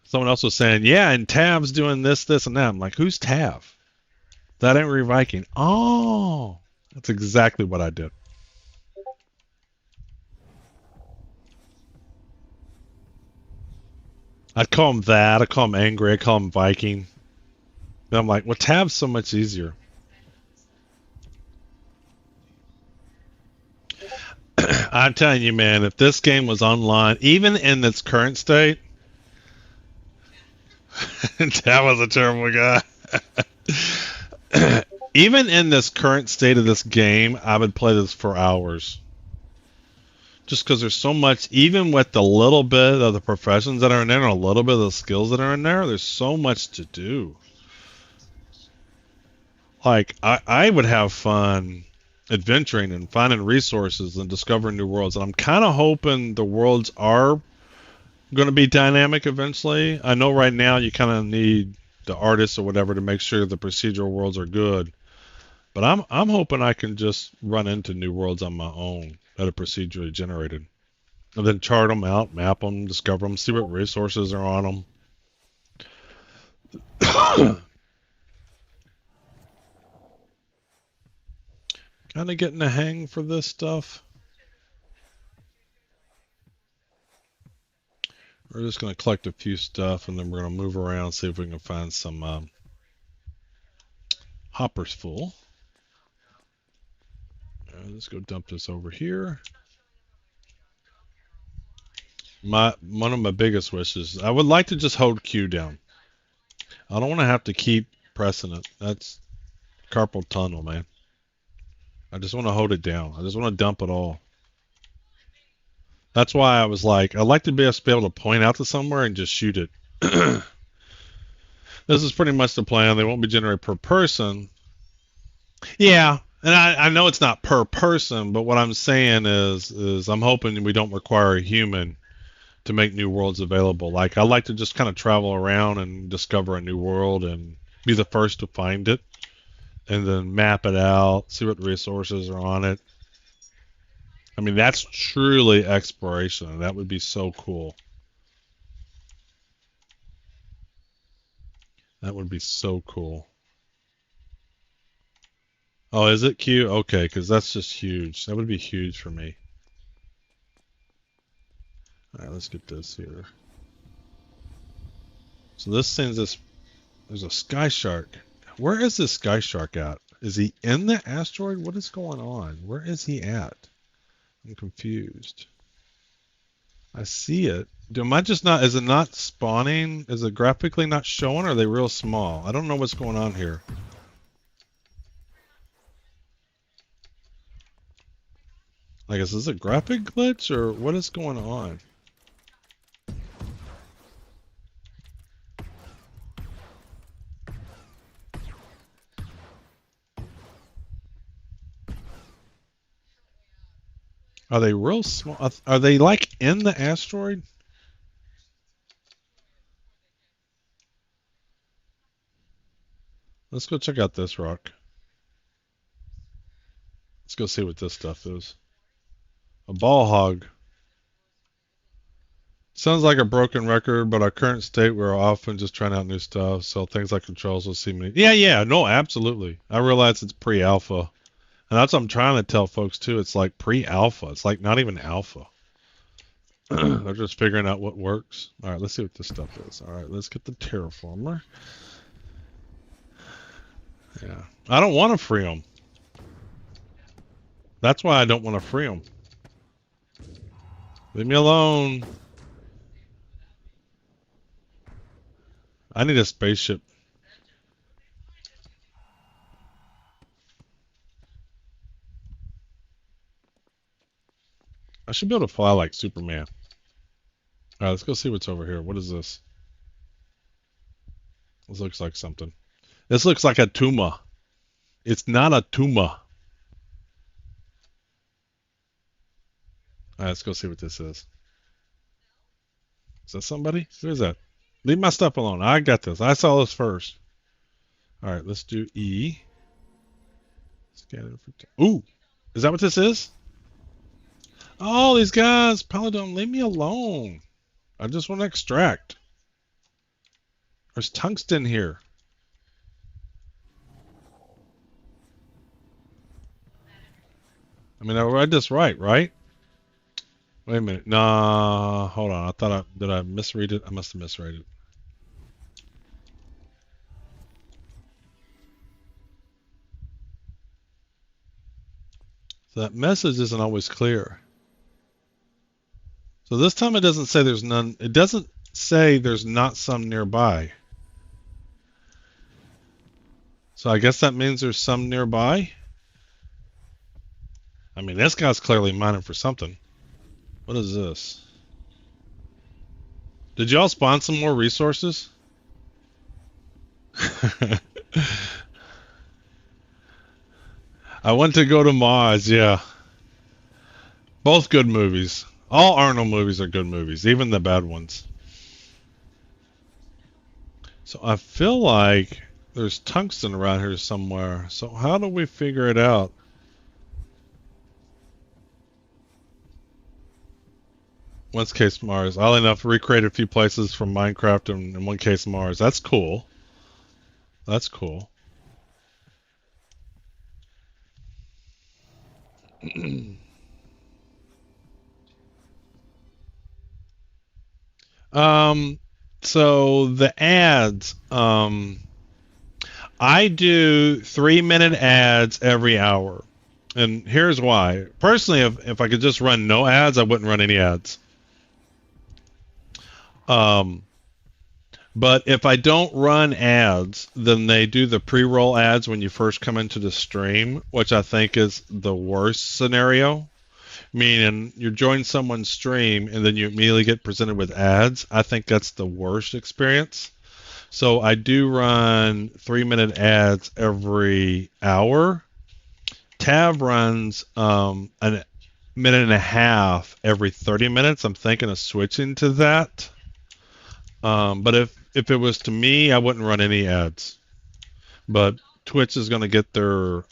Someone else was saying, yeah, and Tav's doing this, this, and that. I'm like, who's Tav? That ain't Reviking. Oh, that's exactly what I did. I'd call him that. I'd call him angry. I'd call him Viking. And I'm like, well, Tav's so much easier. I'm telling you, man, if this game was online, even in its current state, Tav was a terrible guy. Even in this current state of this game, I would play this for hours. Just because there's so much, even with the little bit of the professions that are in there and a little bit of the skills that are in there, there's so much to do. Like, I would have fun adventuring and finding resources and discovering new worlds. And I'm kind of hoping the worlds are going to be dynamic eventually. I know right now you kind of need the artists or whatever to make sure the procedural worlds are good. But I'm hoping I can just run into new worlds on my own that are procedurally generated, and then chart them out, map them, discover them, see what resources are on them. Kind of getting a hang for this stuff. We're just going to collect a few stuff, and then we're going to move around, see if we can find some hoppers full. Let's go dump this over here. One of my biggest wishes, I would like to just hold Q down. I don't want to have to keep pressing it. That's carpal tunnel, man. I just want to hold it down. I just want to dump it all. That's why I was like, I'd like to be able to point out to somewhere and just shoot it. This is pretty much the plan. They won't be generated per person. Yeah, and I know it's not per person, but what I'm saying is I'm hoping we don't require a human to make new worlds available. Like, I like to just kind of travel around and discover a new world and be the first to find it, and then map it out, see what resources are on it. I mean, that's truly exploration, and that would be so cool. That would be so cool. Oh, is it cute? Okay, because that's just huge. That would be huge for me. All right, let's get this here. So this sends us. There's a sky shark. Where is this sky shark at? Is he in the asteroid? What is going on? Where is he at? I'm confused. I see it. Am I just not? Is it not spawning? Is it graphically not showing? Or are they real small? I don't know what's going on here. Like, is this a graphic glitch or what is going on? Are they real small? Are they like in the asteroid? Let's go check out this rock. Let's go see what this stuff is. A ball hog. Sounds like a broken record, but our current state, we're often just trying out new stuff. So things like controls will seem. Yeah, no, absolutely. I realize it's pre-alpha, and that's what I'm trying to tell folks too. It's like pre-alpha. It's like not even alpha. They're just figuring out what works. All right, let's see what this stuff is. All right, let's get the terraformer. Yeah, I don't want to free them. That's why I don't want to free them. Leave me alone. I need a spaceship. I should be able to fly like Superman. All right, let's go see what's over here. What is this? This looks like something. This looks like a Tuma. It's not a Tuma. All right, let's go see what this is. Is that somebody? Who is that? Leave my stuff alone. I got this. I saw this first. All right, let's do E. Scan it for. Ooh, is that what this is? Oh, these guys probably don't leave me alone. I just want to extract. There's tungsten here. I mean, I read this right? Wait a minute. Nah, hold on. Did I misread it? I must have misread it. So that message isn't always clear. So this time it doesn't say there's none. It doesn't say there's not some nearby. So I guess that means there's some nearby. I mean, this guy's clearly mining for something. What is this? Did y'all spawn some more resources? I want to go to Mars, yeah. Both good movies. All Arnold movies are good movies, even the bad ones. So I feel like there's tungsten around here somewhere. So how do we figure it out? One's case Mars. Oddly enough, recreated a few places from Minecraft and in one case Mars. That's cool. That's cool. So the ads, I do 3-minute ads every hour. And here's why. Personally, if I could just run no ads, I wouldn't run any ads. But if I don't run ads, then they do the pre-roll ads when you first come into the stream, which I think is the worst scenario. Meaning you're joining someone's stream and then you immediately get presented with ads. I think that's the worst experience. So I do run 3-minute ads every hour. Tav runs a minute and a half every 30 minutes. I'm thinking of switching to that. But if it was to me, I wouldn't run any ads. But Twitch is going to get their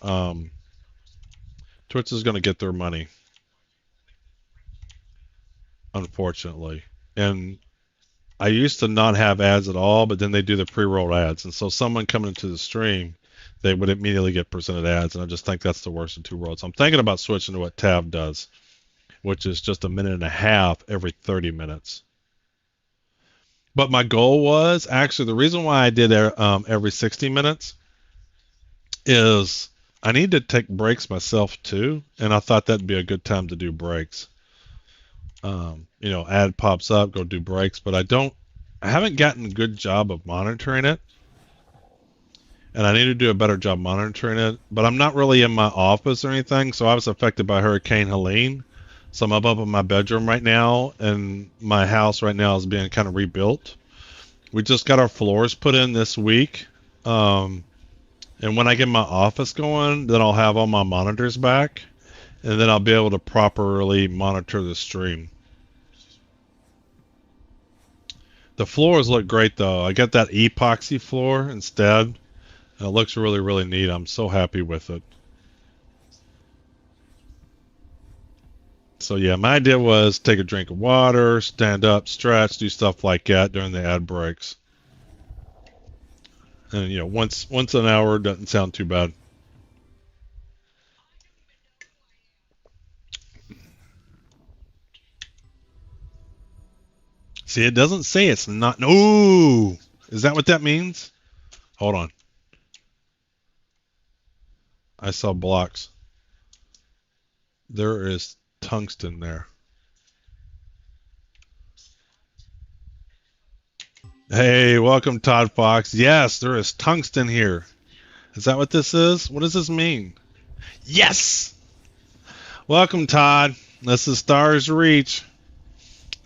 money, unfortunately. And I used to not have ads at all, but then they do the pre-roll ads, and so someone coming into the stream, they would immediately get presented ads, and I just think that's the worst of two worlds. I'm thinking about switching to what Tav does, which is just a minute and a half every 30 minutes. But my goal was actually the reason why I did every 60 minutes is I need to take breaks myself too, and I thought that'd be a good time to do breaks. Ad pops up, go do breaks, but I haven't gotten a good job of monitoring it, and I need to do a better job monitoring it. But I'm not really in my office or anything, so I was affected by Hurricane Helene. So I'm up in my bedroom right now, and my house right now is being kind of rebuilt. We just got our floors put in this week, and when I get my office going, then I'll have all my monitors back, and then I'll be able to properly monitor the stream. The floors look great though. I got that epoxy floor instead. It looks really, really neat. I'm so happy with it. So yeah, my idea was take a drink of water, stand up, stretch, do stuff like that during the ad breaks. And once an hour doesn't sound too bad. See, it doesn't say it's not. No, is that what that means? Hold on. I saw blocks. There is tungsten there. Hey, welcome, Todd Fox. Yes, there is tungsten here. Is that what this is? What does this mean? Yes! Welcome, Todd. This is Stars Reach.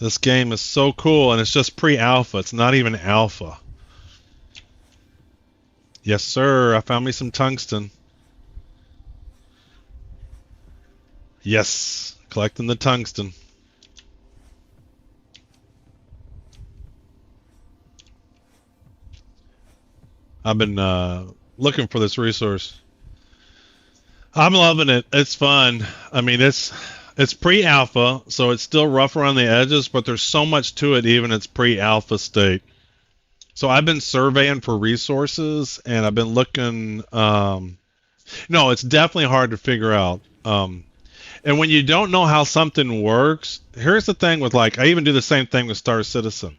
This game is so cool, and it's just pre-alpha. It's not even alpha. Yes, sir. I found me some tungsten. Yes, collecting the tungsten. I've been looking for this resource. I'm loving it. It's fun. I mean, it's pre-alpha, so it's still rough around the edges, but there's so much to it, even its pre-alpha state. So I've been surveying for resources, and I've been looking. No, it's definitely hard to figure out. And when you don't know how something works, here's the thing with I even do the same thing with Star Citizen.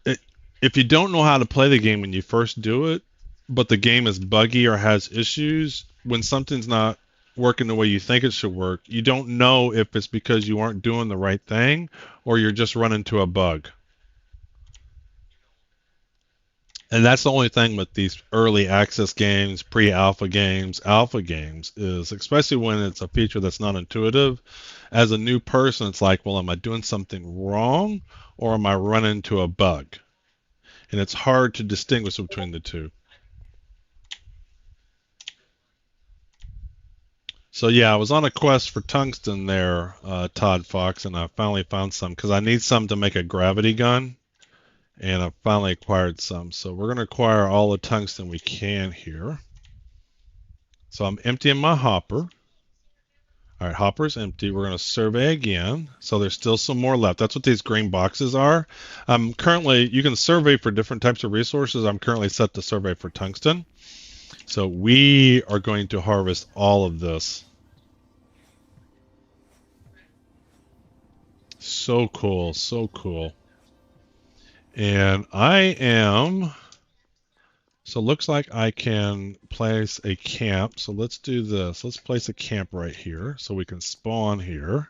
If you don't know how to play the game when you first do it, but the game is buggy or has issues, when something's not working the way you think it should work, you don't know if it's because you aren't doing the right thing or you're just running into a bug. And that's the only thing with these early access games, pre-alpha games, alpha games, is especially when it's a feature that's not intuitive. As a new person, it's like, well, am I doing something wrong or am I running into a bug? And it's hard to distinguish between the two. So yeah, I was on a quest for tungsten there, Todd Fox, and I finally found some because I need some to make a gravity gun, and I finally acquired some. So we're going to acquire all the tungsten we can here. So I'm emptying my hopper. All right, hopper's empty. We're going to survey again. So there's still some more left. That's what these green boxes are. Currently, you can survey for different types of resources. I'm currently set to survey for tungsten. So we are going to harvest all of this. So cool, so cool. And so it looks like I can place a camp. So let's do this. Let's place a camp right here so we can spawn here.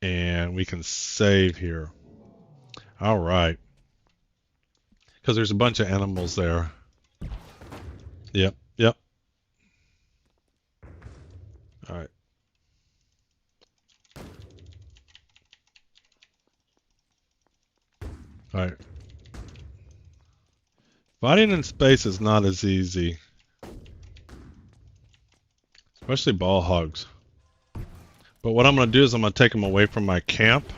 And we can save here. All right. Because there's a bunch of animals there. Yep, yep. All right. All right. Fighting in space is not as easy. Especially ball hogs. But what I'm going to do is I'm going to take them away from my camp.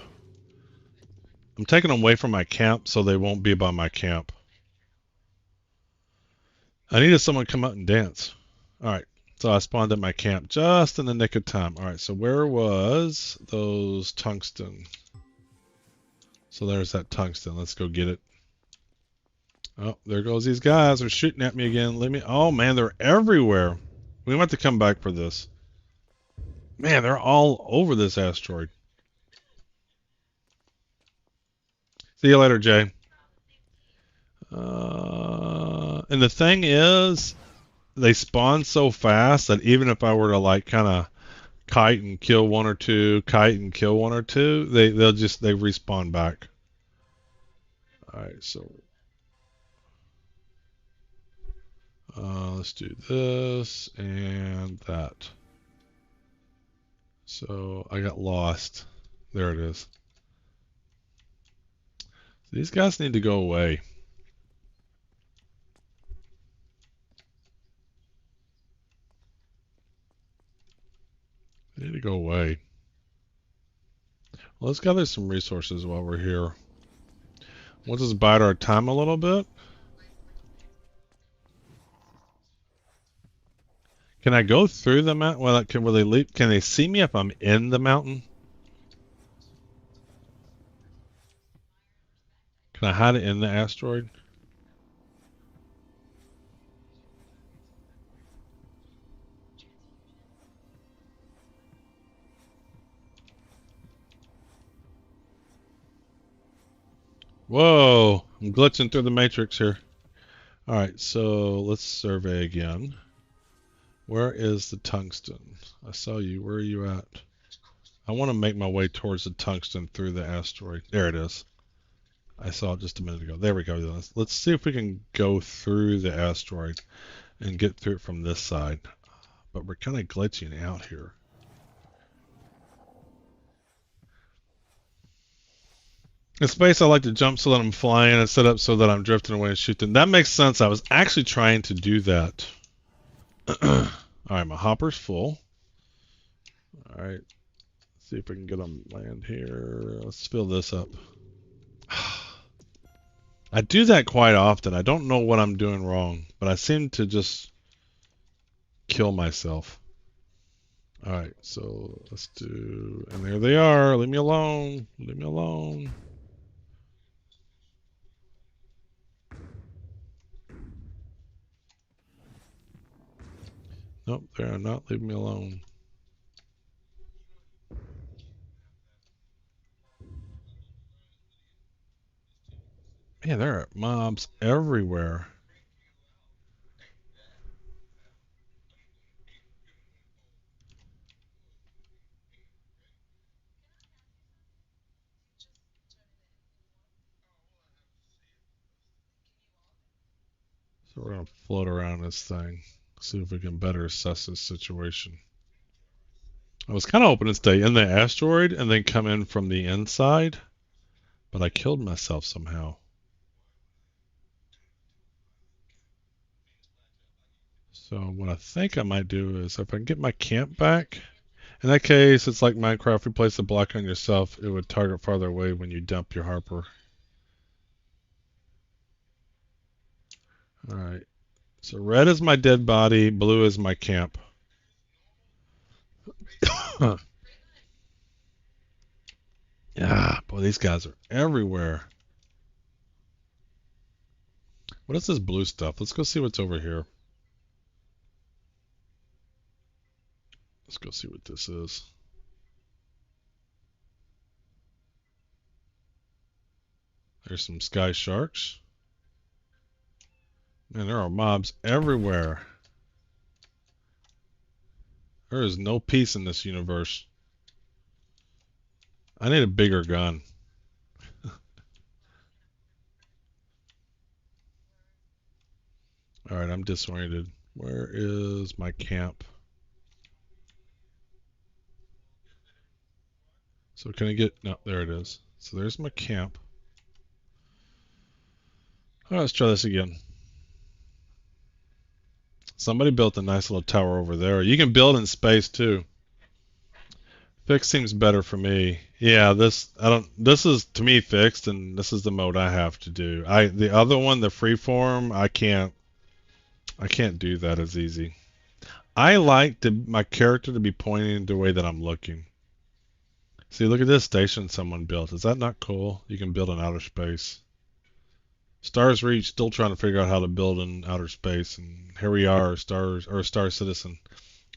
I'm taking them away from my camp so they won't be by my camp. I needed someone to come out and dance. All right. So I spawned at my camp just in the nick of time. All right. So where was those tungsten? So there's that tungsten. Let's go get it. Oh, there goes these guys. They're shooting at me again. Let me. Oh man, they're everywhere. We want to come back for this. Man, they're all over this asteroid. See you later, Jay. And the thing is, they spawn so fast that even if I were to kind of kite and kill one or two, kite and kill one or two, they respawn back. All right, so let's do this and that. So I got lost. There it is. These guys need to go away. They need to go away. Well, let's gather some resources while we're here. We'll just bide our time a little bit. Can I go through the mountain? Well, will they leap? Can they see me if I'm in the mountain? Can I hide it in the asteroid? Whoa! I'm glitching through the matrix here. Alright, so let's survey again. Where is the tungsten? I saw you. Where are you at? I want to make my way towards the tungsten through the asteroid. There it is. I saw it just a minute ago. There we go. Let's see if we can go through the asteroid and get through it from this side. But we're kind of glitching out here. In space, I like to jump so that I'm flying and set up so that I'm drifting away and shooting. That makes sense. I was actually trying to do that. Alright, my hopper's full. Alright, see if we can get on land here. Let's fill this up. I do that quite often. I don't know what I'm doing wrong, but I seem to just kill myself. Alright, so let's do... And there they are. Leave me alone. Leave me alone. Nope, they are not leaving me alone. Man, there are mobs everywhere. So we're going to float around this thing, see if we can better assess this situation. I was kind of hoping to stay in the asteroid and then come in from the inside, but I killed myself somehow. So what I think I might do is if I can get my camp back, in that case, it's like Minecraft, you place a block on yourself, it would target farther away when you dump your Harper. Alright, so red is my dead body, blue is my camp. Yeah, boy, these guys are everywhere. What is this blue stuff? Let's go see what's over here. Let's go see what this is. There's some sky sharks. Man, there are mobs everywhere. There is no peace in this universe. I need a bigger gun. Alright, I'm disoriented. Where is my camp? So can I get... No, there it is. So there's my camp. Alright, let's try this again. Somebody built a nice little tower over there. You can build in space too. Fixed seems better for me. Yeah, this is to me fixed, and this is the mode I have to do. The other one, the freeform, I can't do that as easy. I like my character to be pointing the way that I'm looking. See, look at this station someone built. Is that not cool? You can build in outer space. Stars Reach still trying to figure out how to build in outer space, and here we are, Star Citizen,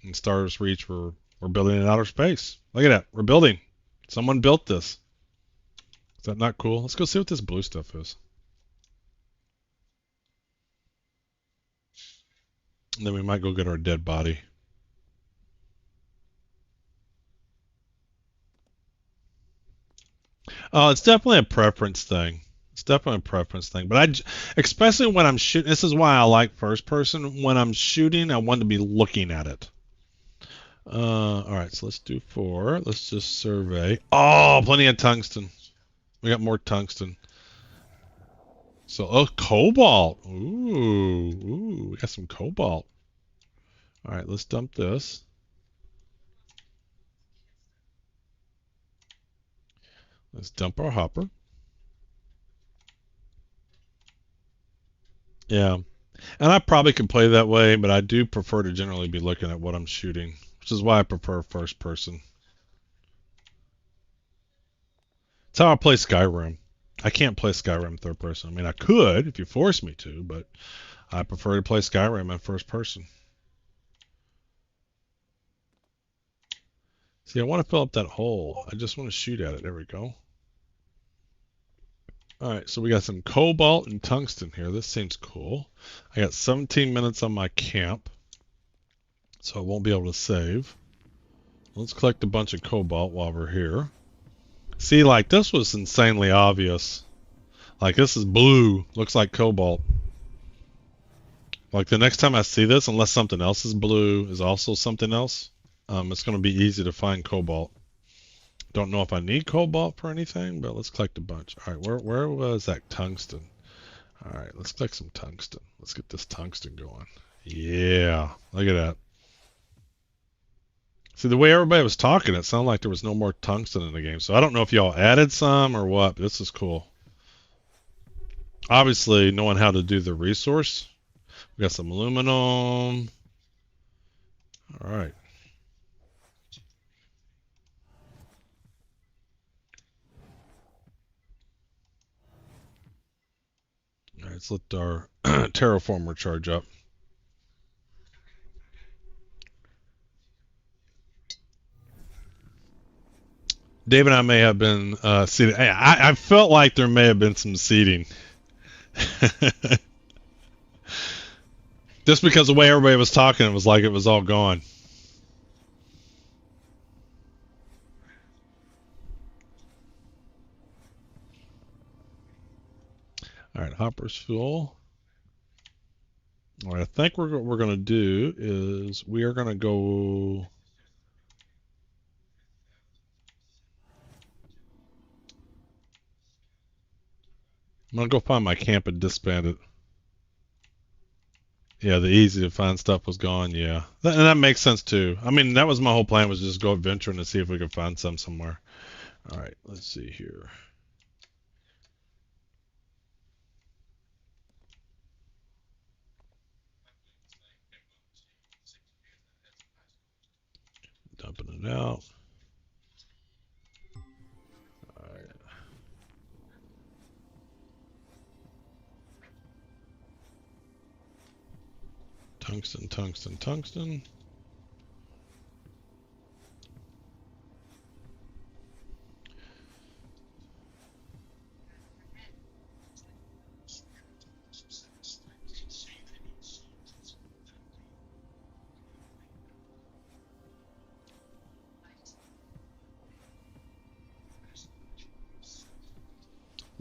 and Stars Reach. We're building in outer space. Look at that. We're building. Someone built this. Is that not cool? Let's go see what this blue stuff is. And then we might go get our dead body. Oh, it's definitely a preference thing. It's definitely a preference thing. But especially when I'm shooting, this is why I like first person. When I'm shooting, I want to be looking at it. All right, so let's do 4. Let's just survey. Oh, plenty of tungsten. We got more tungsten. So, oh, cobalt. Ooh, we got some cobalt. All right, let's dump this. Let's dump our hopper. Yeah. And I probably could play that way, but I do prefer to generally be looking at what I'm shooting, which is why I prefer first person. It's how I play Skyrim. I can't play Skyrim third person. I mean, I could if you force me to, but I prefer to play Skyrim in first person. See, I want to fill up that hole. I just want to shoot at it. There we go. All right, so we got some cobalt and tungsten here. This seems cool. I got 17 minutes on my camp, so I won't be able to save. Let's collect a bunch of cobalt while we're here. See, like, this was insanely obvious. Like, this is blue. Looks like cobalt. Like, the next time I see this, unless something else is blue, is also something else, it's going to be easy to find cobalt. Don't know if I need cobalt for anything, but let's collect a bunch. All right, where was that tungsten? All right, let's collect some tungsten. Let's get this tungsten going. Yeah, look at that. See, the way everybody was talking, it sounded like there was no more tungsten in the game. So I don't know if y'all added some or what, but this is cool. Obviously, knowing how to do the resource. We got some aluminum. All right. All right, let's let our terraformer charge up. Dave and I may have been seated. I felt like there may have been some seating. Just because the way everybody was talking, it was like it was all gone. All right, hopper's full. All right, I think what we're going to do is we are going to go... I'm going to go find my camp and disband it. Yeah, the easy to find stuff was gone, yeah. And that makes sense too. I mean, that was my whole plan, was just go adventuring to see if we could find some somewhere. All right, let's see here. Dumping it out. All right. Tungsten, tungsten, tungsten.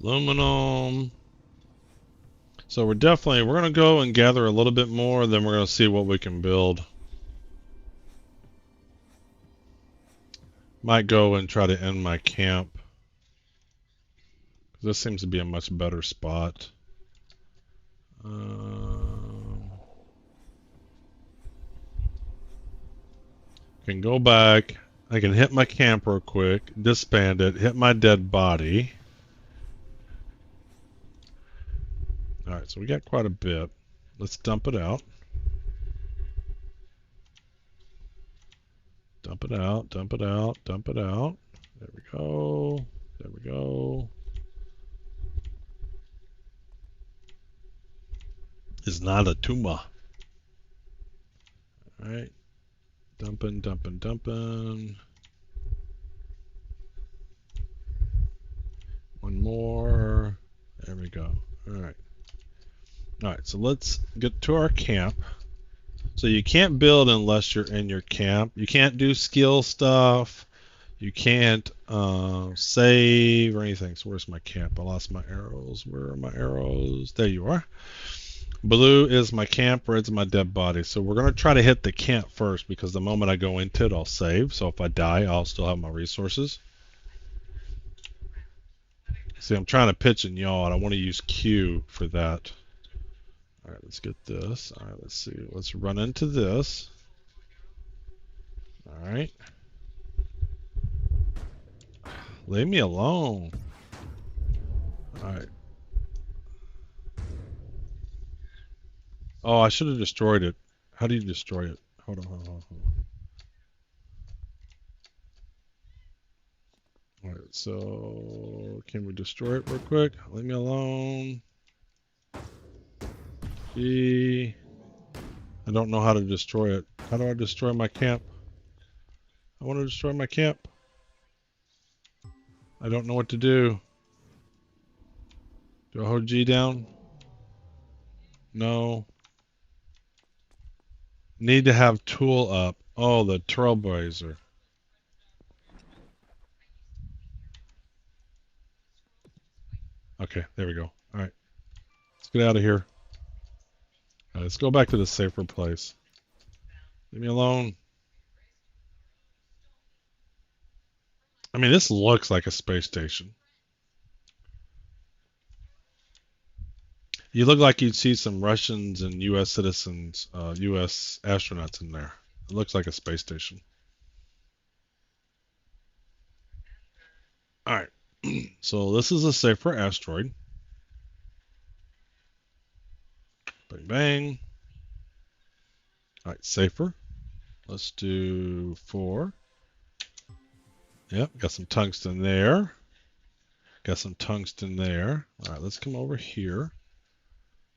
Aluminum. So we're going to go and gather a little bit more, then we're going to see what we can build. Might go and try to end my camp. This seems to be a much better spot. Can go back. I can hit my camp real quick, disband it, hit my dead body. Alright, so we got quite a bit. Let's dump it out. Dump it out, dump it out, dump it out. There we go. There we go. It's not a tumor. Alright. Dumping, dumping, dumping. One more. There we go. Alright. Alright, so let's get to our camp. So you can't build unless you're in your camp. You can't do skill stuff. You can't save or anything. So where's my camp? I lost my arrows. Where are my arrows? There you are. Blue is my camp. Red's my dead body. So we're going to try to hit the camp first, because the moment I go into it, I'll save. So if I die, I'll still have my resources. See, I'm trying to pitch and yaw, and I want to use Q for that. All right, let's get this. All right, let's see. Let's run into this. All right. Leave me alone. All right. Oh, I should have destroyed it. How do you destroy it? Hold on, hold on, hold on. All right, so can we destroy it real quick? Leave me alone. G. I don't know how to destroy it. How do I destroy my camp? I want to destroy my camp. I don't know what to do. Do I hold G down? No. Need to have tool up. Oh, the trailblazer. Okay, there we go. All right, let's get out of here. All right, let's go back to the safer place. Leave me alone. I mean, this looks like a space station. You look like you'd see some Russians and U.S. citizens, U.S. astronauts in there. It looks like a space station. All right, so this is a safer asteroid. Bang, bang. All right, safer. Let's do 4. Yep, got some tungsten there. Got some tungsten there. All right, let's come over here.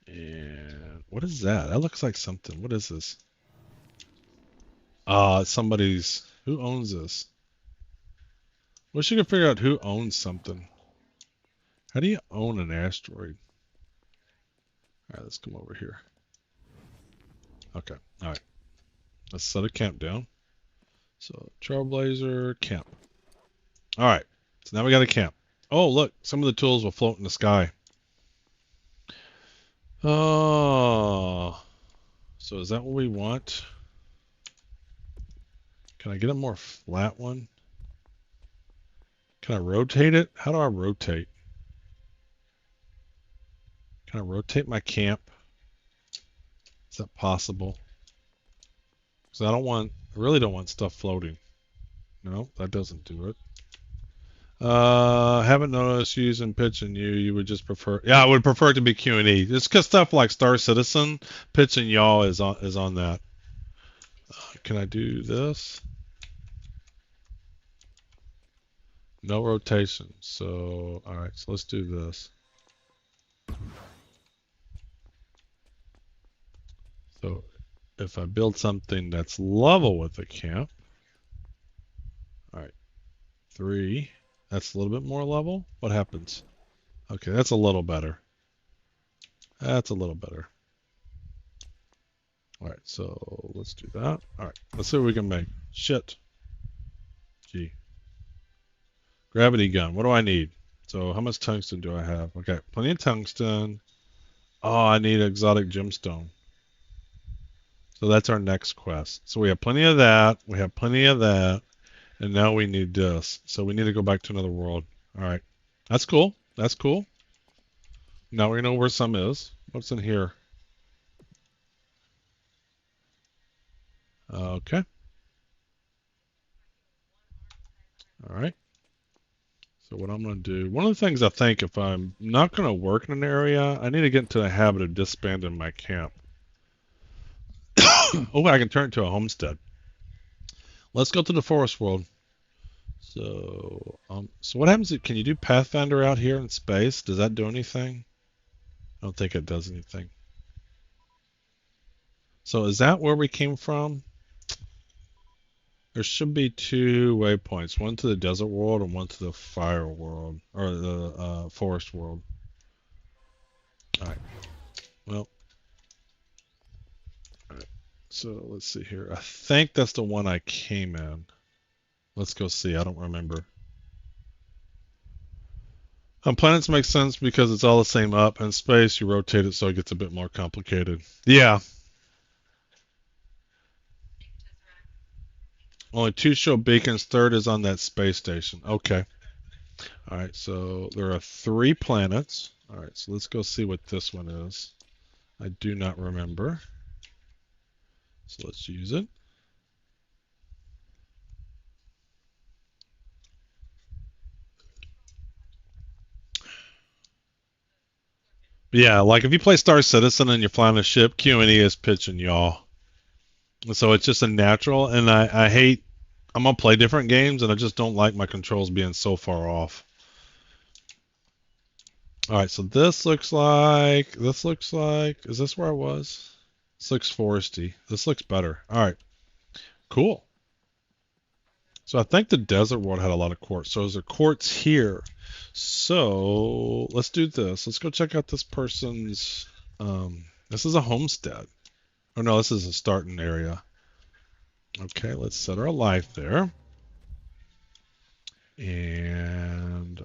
And what is that? That looks like something. What is this? Somebody's. Who owns this? Wish you could figure out who owns something. How do you own an asteroid? All right, let's come over here. Okay, all right. Let's set a camp down. So, Trailblazer, camp. All right, so now we got a camp. Oh, look, some of the tools will float in the sky. Oh, so is that what we want? Can I get a more flat one? Can I rotate it? How do I rotate? Can I rotate my camp? Is that possible? Because I really don't want stuff floating. No, that doesn't do it. Haven't noticed using pitch and yaw. You would just prefer? Yeah, I would prefer it to be Q and E. It's because stuff like Star Citizen, pitch and yaw is on that. Can I do this? No rotation. So all right, so let's do this. So if I build something that's level with the camp, all right, 3. That's a little bit more level. What happens? Okay, that's a little better. That's a little better. All right, so let's do that. All right, let's see what we can make. Shit. Gee. Gravity gun. What do I need? So how much tungsten do I have? Okay, plenty of tungsten. Oh, I need exotic gemstone. So that's our next quest. So we have plenty of that. We have plenty of that. And now we need this. So we need to go back to another world. All right. That's cool. That's cool. Now we know where some is. What's in here? Okay. All right. So what I'm going to do, one of the things I think if I'm not going to work in an area, I need to get into the habit of disbanding my camp. Oh, I can turn it to a homestead. Let's go to the forest world. So what happens? Can you do Pathfinder out here in space? Does that do anything? I don't think it does anything. So is that where we came from? There should be 2 waypoints, one to the desert world and one to the fire world, or the forest world. All right. Well, all right. So let's see here. I think that's the one I came in. Let's go see. I don't remember. Planets make sense because it's all the same up. In space, you rotate it so it gets a bit more complicated. Yeah. Only 2 show beacons. 3rd is on that space station. Okay. All right. So there are 3 planets. All right. So let's go see what this one is. I do not remember. So let's use it. Yeah, like if you play Star Citizen and you're flying a ship, Q&E is pitching y'all. So it's just a natural, and I hate. I'm gonna play different games, and I just don't like my controls being so far off. All right, so this looks like. Is this where I was? This looks foresty. This looks better. All right, cool. So I think the desert world had a lot of quartz. So there's a quartz here. So let's do this. Let's go check out this person's. This is a homestead. Oh no, this is a starting area. Okay, let's set our life there. And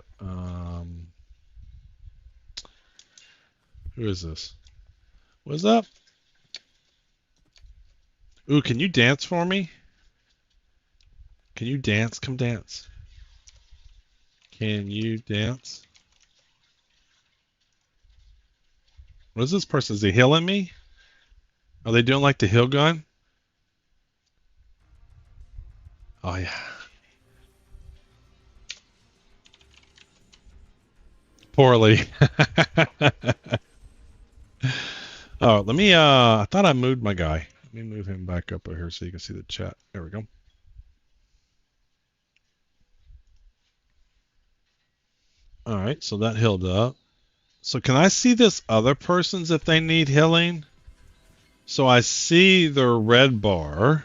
who is this? What's up? Ooh, can you dance for me? Can you dance? Come dance. Can you dance? What is this person? Is he healing me? Are they doing like the heal gun? Oh yeah. Poorly. Oh, let me I thought I moved my guy. Let me move him back up over here so you can see the chat. There we go. All right, so that healed up. So can I see this other person's if they need healing? So I see their red bar.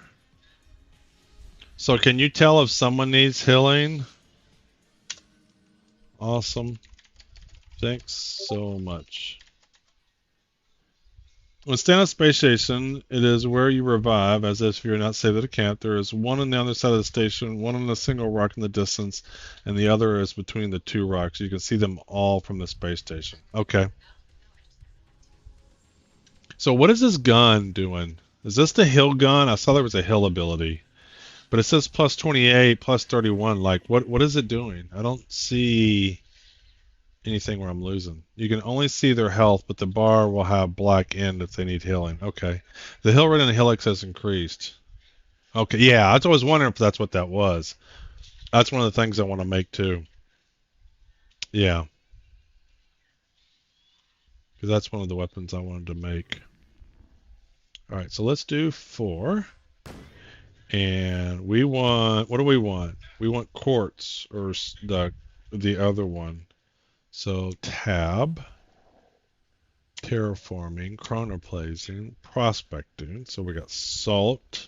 So can you tell if someone needs healing? Awesome. Thanks so much. When stand at space station, it is where you revive, as if you're not saved at a camp. There is one on the other side of the station, one on a single rock in the distance, and the other is between the two rocks. You can see them all from the space station. Okay. So what is this gun doing? Is this the hill gun? I saw there was a hill ability. But it says plus 28, plus 31. Like, what is it doing? I don't see anything where I'm losing. You can only see their health, but the bar will have black end if they need healing. Okay. The heal rate and the helix has increased. Okay, yeah, I was always wondering if that's what that was. That's one of the things I want to make too. Yeah. Because that's one of the weapons I wanted to make. All right, so let's do 4. And we want, what do we want? We want quartz or the other one. So tab, terraforming, chronoplazing, prospecting. So we got salt,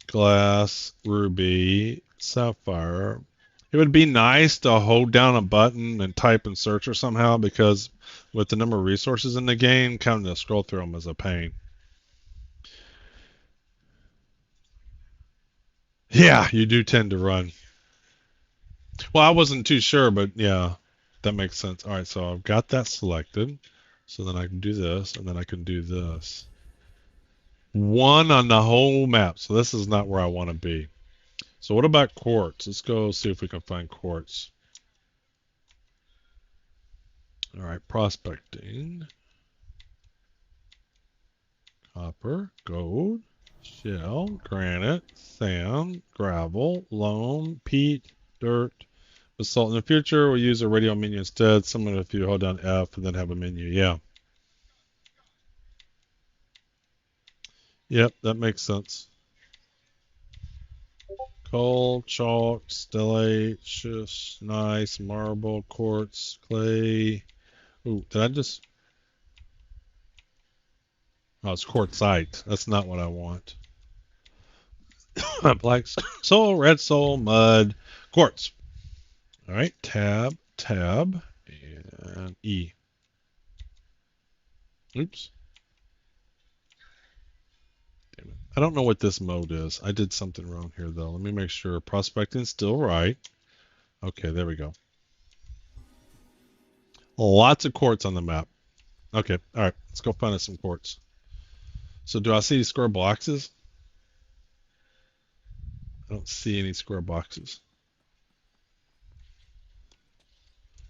glass, ruby, sapphire. It would be nice to hold down a button and type and search or somehow, because with the number of resources in the game, counting to scroll through them is a pain. Yeah, you do tend to run. Well, I wasn't too sure, but yeah, that makes sense. All right, so I've got that selected. So then I can do this, and then I can do this. 1 on the whole map. So this is not where I want to be. So what about quartz? Let's go see if we can find quartz. All right, prospecting. Copper, gold, shell, granite, sand, gravel, loam, peat, dirt, basalt. In the future, we'll use a radio menu instead. Similar if you hold down F and then have a menu. Yeah. Yep, that makes sense. Coal, chalk, stellate, schist, gneiss, marble, quartz, clay. Ooh, did I just... Oh, it's quartzite. That's not what I want. Black soul, red soul, mud, quartz. All right, tab, and E. Oops. Damn it. I don't know what this mode is. I did something wrong here, though. Let me make sure. Prospecting's still right. Okay, there we go. Lots of quartz on the map. Okay, all right. Let's go find us some quartz. So do I see these square boxes? I don't see any square boxes.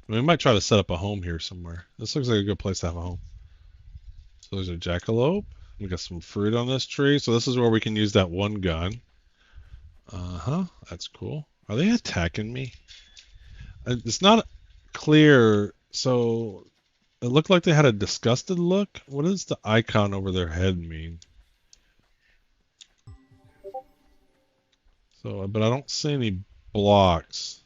We might try to set up a home here somewhere. This looks like a good place to have a home. So there's a jackalope. We got some fruit on this tree. So this is where we can use that one gun. Uh-huh. That's cool. Are they attacking me? It's not clear. So It looked like they had a disgusted look. What does the icon over their head mean? So, but I don't see any blocks.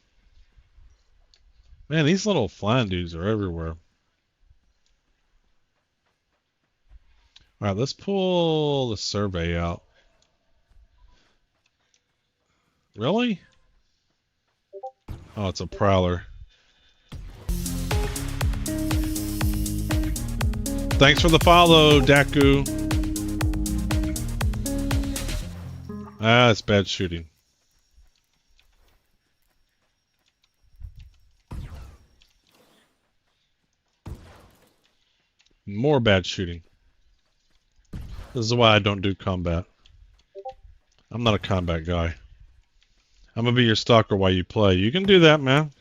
Man, these little flying dudes are everywhere. All right, let's pull the survey out. Really? Oh, it's a prowler. Thanks for the follow, Daku. Ah, it's bad shooting. More bad shooting. This is why I don't do combat. I'm not a combat guy. I'm gonna be your stalker while you play. You can do that, man.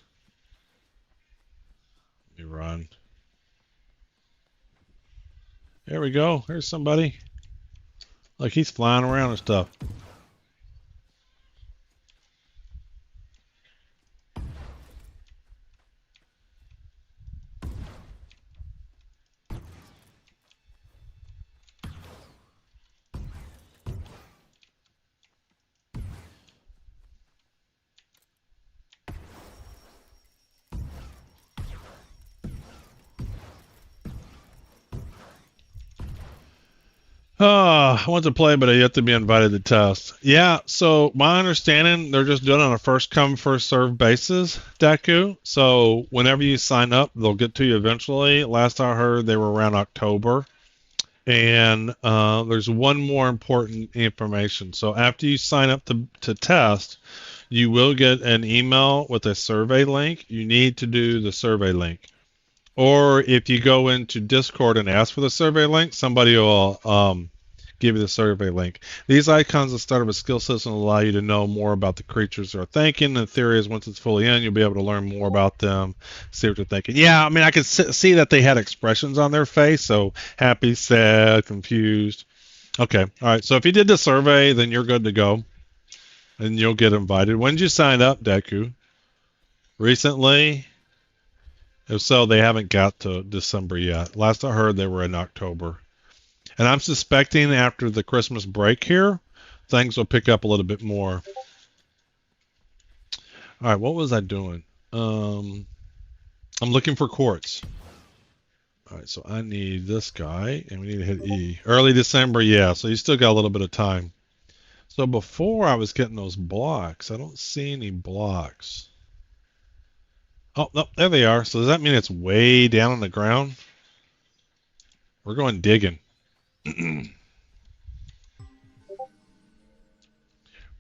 Let me run. There we go. There's somebody. Like he's flying around and stuff. I want to play, but I yet to be invited to test. Yeah, so my understanding, they're just doing it on a first come, first serve basis, Deku. So whenever you sign up, they'll get to you eventually. Last I heard, they were around October. And there's one more important information. So after you sign up to test, you will get an email with a survey link. You need to do the survey link. Or if you go into Discord and ask for the survey link, somebody will give you the survey link. These icons at the start of a skill system allow you to know more about the creatures they're thinking. The theory is once it's fully in, you'll be able to learn more about them, see what they're thinking. Yeah, I mean, I could see that they had expressions on their face, so happy, sad, confused. Okay, all right. So if you did the survey, then you're good to go, and you'll get invited. When did you sign up, Deku? Recently? If so, they haven't got to December yet. Last I heard, they were in October. And I'm suspecting after the Christmas break here, things will pick up a little bit more. All right, what was I doing? I'm looking for quartz. All right, so I need this guy, and we need to hit E. Early December, yeah, so you still got a little bit of time. So before I was getting those blocks, I don't see any blocks. Oh, no, there they are. So does that mean it's way down on the ground? We're going digging.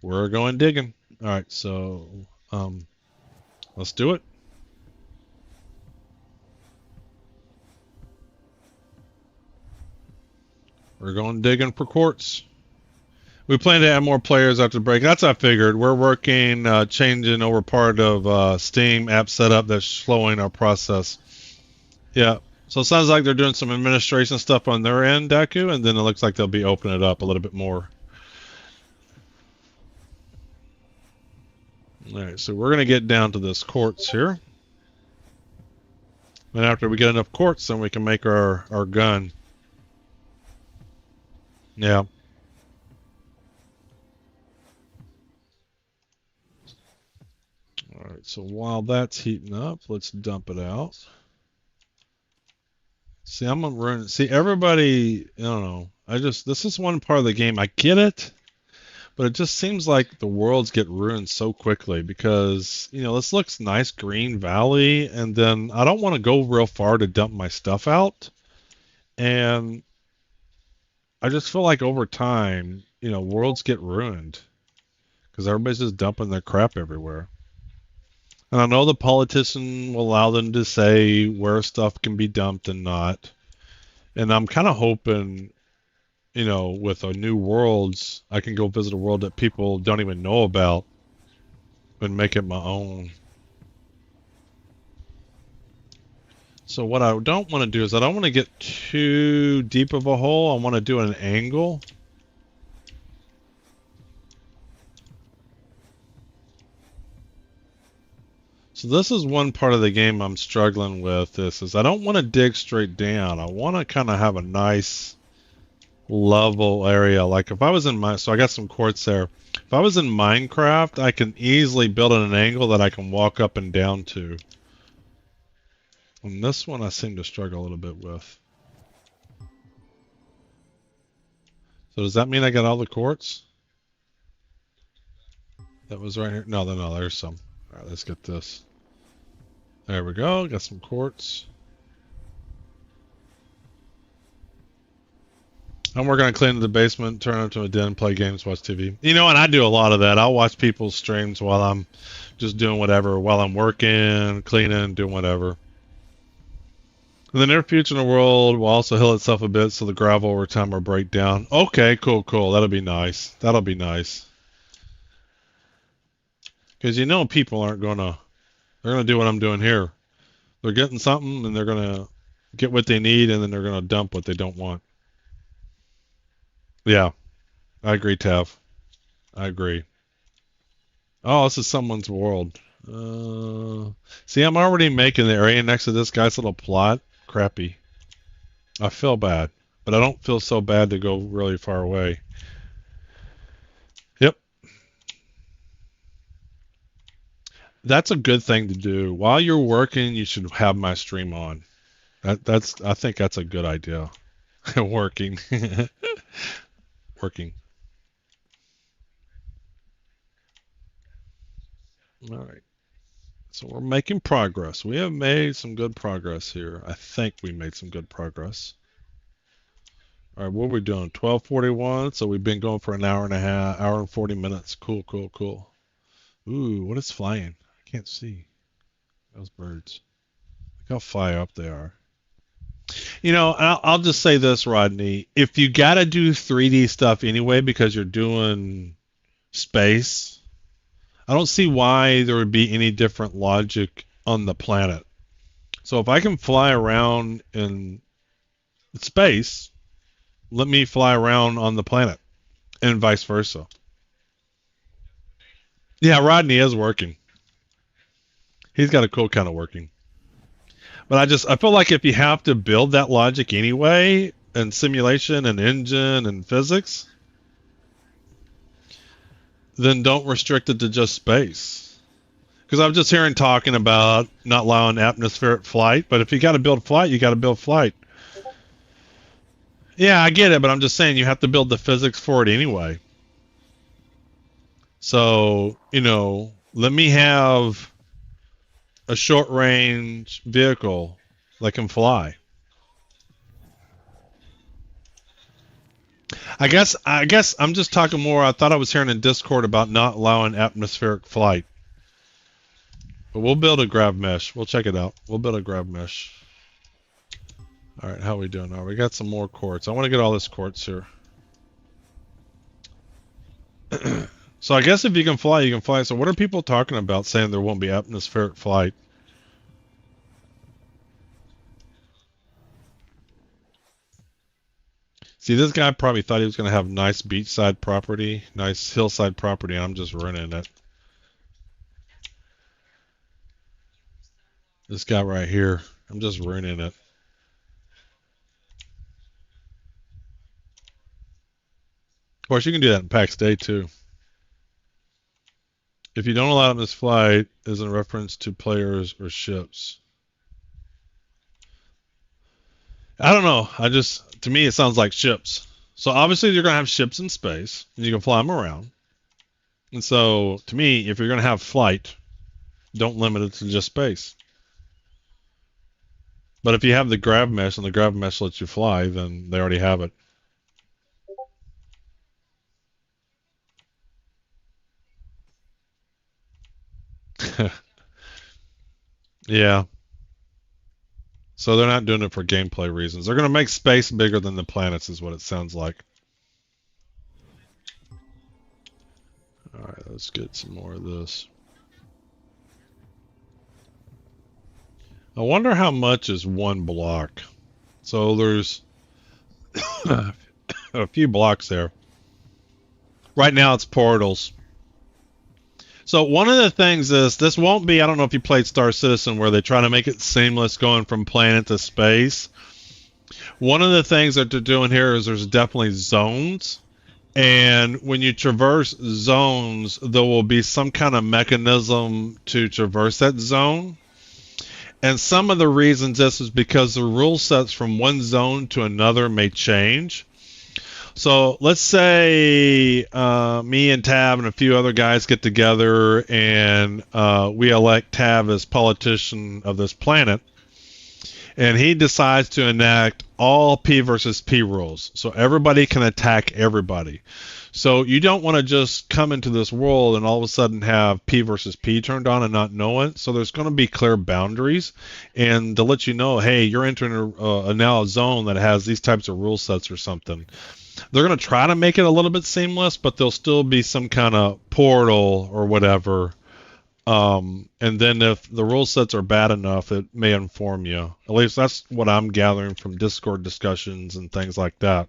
We're going digging. All right, so let's do it. We're going digging for quartz. We plan to add more players after the break. That's what I figured. We're working, changing over part of Steam app setup that's slowing our process. Yeah. So it sounds like they're doing some administration stuff on their end, Deku, and then it looks like they'll be opening it up a little bit more. All right, so we're going to get down to this quartz here. And after we get enough quartz, then we can make our gun. Yeah. All right, so while that's heating up, let's dump it out. See, I'm gonna run. See, everybody, I don't know. This is one part of the game. I get it, but it just seems like the worlds get ruined so quickly because, this looks nice, green valley, and then I don't want to go real far to dump my stuff out. And I just feel like over time, worlds get ruined because everybody's just dumping their crap everywhere. And I know the politician will allow them to say where stuff can be dumped and not. And I'm kind of hoping, with a new worlds, I can go visit a world that people don't even know about and make it my own. So what I don't want to do is I don't want to get too deep of a hole. I want to do an angle. So this is one part of the game I'm struggling with. This is I don't want to dig straight down. I want to kind of have a nice level area. Like if I was in so I got some quartz there. If I was in Minecraft, I can easily build at an angle that I can walk up and down to. And this one I seem to struggle a little bit with. So does that mean I got all the quartz? That was right here. No, there's some. All right, let's get this. There we go. Got some quartz. And we're going to clean the basement, turn it into a den, play games, watch TV. You know, and I do a lot of that. I'll watch people's streams while I'm just doing whatever, while I'm working, cleaning, doing whatever. In the near future, the world will also heal itself a bit so the gravel over time will break down. Okay, cool. That'll be nice. That'll be nice. Because you know people aren't going to... They're going to do what I'm doing here. They're getting something, and they're going to get what they need, and then they're going to dump what they don't want. Yeah, I agree, Tav. I agree. Oh, this is someone's world. See, I'm already making the area next to this guy's little plot crappy. I feel bad, but I don't feel so bad to go really far away. Yep. That's a good thing to do. While you're working, you should have my stream on. I think that's a good idea. Working. Working. All right. So we're making progress. We have made some good progress here. I think we made some good progress. All right, what are we doing? 12:41. So we've been going for an hour and a half, hour and 40 minutes. Cool. Ooh, what is flying? I can't see. Those birds. Look how fly up they are. You know, I'll just say this, Rodney. If you got to do 3D stuff anyway because you're doing space, I don't see why there would be any different logic on the planet. So if I can fly around in space, let me fly around on the planet, and vice versa. Yeah, Rodney is working. He's got a cool kind of working. But I feel like if you have to build that logic anyway, and simulation and engine and physics, then don't restrict it to just space. Because I'm just hearing talking about not allowing atmospheric flight, but if you got to build flight, you got to build flight. Yeah, I get it, but I'm just saying you have to build the physics for it anyway. So, you know, let me have a short-range vehicle that can fly. I guess I'm just talking more. I thought I was hearing in Discord about not allowing atmospheric flight. But we'll build a grav mesh. We'll check it out. We'll build a grav mesh. All right, how are we doing now? We got some more quartz. I want to get all this quartz here. So I guess if you can fly, you can fly. So what are people talking about saying there won't be atmospheric flight? See, this guy probably thought he was going to have nice beachside property, nice hillside property, and I'm just ruining it. This guy right here, I'm just ruining it. Of course, you can do that in PAX Day, too. If you don't allow this flight, is in reference to players or ships. I don't know. To me, it sounds like ships. So obviously, you're going to have ships in space, and you can fly them around. And so, to me, if you're going to have flight, don't limit it to just space. But if you have the grav mesh, and the grav mesh lets you fly, then they already have it. Yeah. So they're not doing it for gameplay reasons. They're going to make space bigger than the planets is what it sounds like. Alright, let's get some more of this. I wonder how much is one block. So there's a few blocks there. Right now it's portals. So one of the things is this won't be, I don't know if you played Star Citizen where they try to make it seamless going from planet to space. One of the things that they're doing here is there's definitely zones. And when you traverse zones, there will be some kind of mechanism to traverse that zone. And some of the reasons this is because the rule sets from one zone to another may change. So let's say me and Tav and a few other guys get together and we elect Tav as politician of this planet. And he decides to enact all P versus P rules. So everybody can attack everybody. So you don't want to just come into this world and all of a sudden have P versus P turned on and not know it. So there's going to be clear boundaries, and to let you know, hey, you're entering now a zone that has these types of rule sets or something. They're going to try to make it a little bit seamless, but there'll still be some kind of portal or whatever. And then if the rule sets are bad enough, it may inform you. At least that's what I'm gathering from Discord discussions and things like that.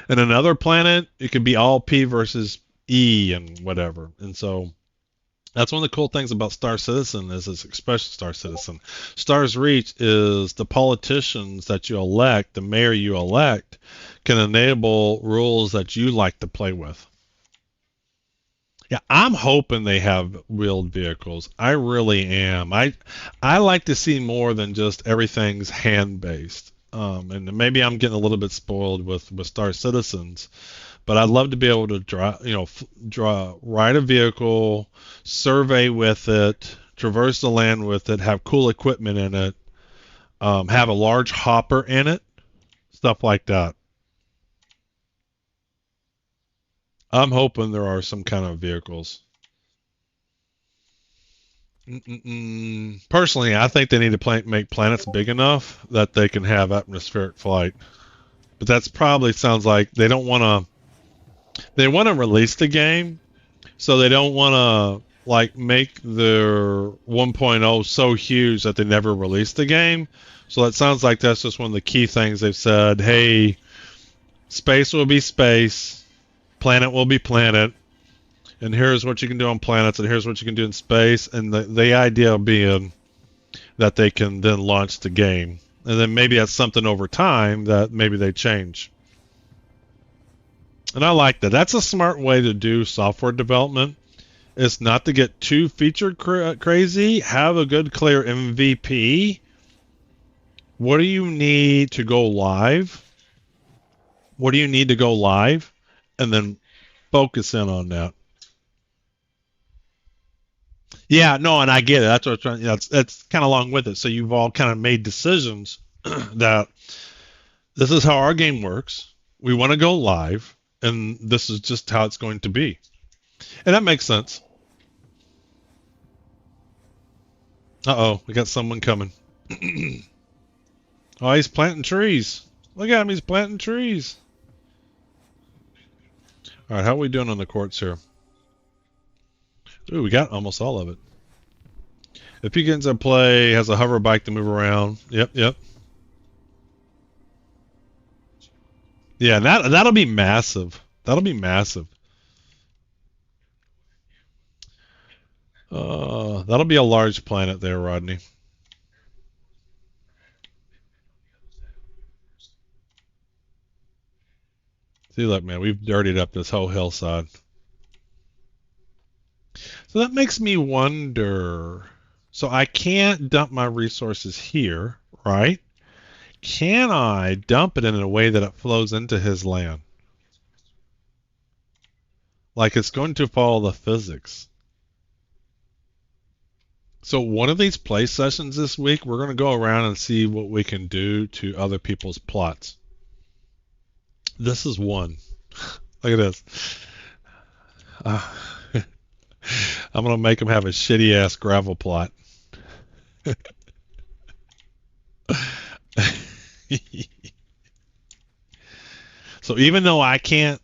And another planet, it could be all P versus E and whatever. And so that's one of the cool things about Star Citizen is especially Star Citizen. Stars Reach is the politicians that you elect, the mayor you elect, can enable rules that you like to play with. Yeah, I'm hoping they have wheeled vehicles. I really am. I like to see more than just everything's hand-based. And maybe I'm getting a little bit spoiled with Star Citizens, but I'd love to be able to ride a vehicle, survey with it, traverse the land with it, have cool equipment in it, have a large hopper in it, stuff like that. I'm hoping there are some kind of vehicles. Personally, I think they need to make planets big enough that they can have atmospheric flight. But that's probably sounds like they don't want to. They want to release the game, so they don't want to like make their 1.0 so huge that they never release the game. So that sounds like that's just one of the key things they've said. Hey, space will be space, planet will be planet, and here's what you can do on planets, and here's what you can do in space. And the idea being that they can then launch the game. And then maybe that's something over time that maybe they change. And I like that. That's a smart way to do software development. It's not to get too feature crazy. Have a good, clear MVP. What do you need to go live? What do you need to go live? And then focus in on that. Yeah, no, and I get it. That's what I'm trying. That's kind of along with it. So you've all kind of made decisions that this is how our game works. We want to go live, and this is just how it's going to be. And that makes sense. Uh-oh, we got someone coming. Oh, he's planting trees. Look at him, he's planting trees. All right, how are we doing on the courts here? Ooh, we got almost all of it. If he gets to play, has a hover bike to move around. Yep. Yeah, that'll be massive. That'll be massive. That'll be a large planet there, Rodney. See, look, man, we've dirtied up this whole hillside. So that makes me wonder. So I can't dump my resources here, right? Can I dump it in a way that it flows into his land? Like it's going to follow the physics. So one of these play sessions this week, we're going to go around and see what we can do to other people's plots. This is one. Look at this. I'm going to make him have a shitty-ass gravel plot. So even though I can't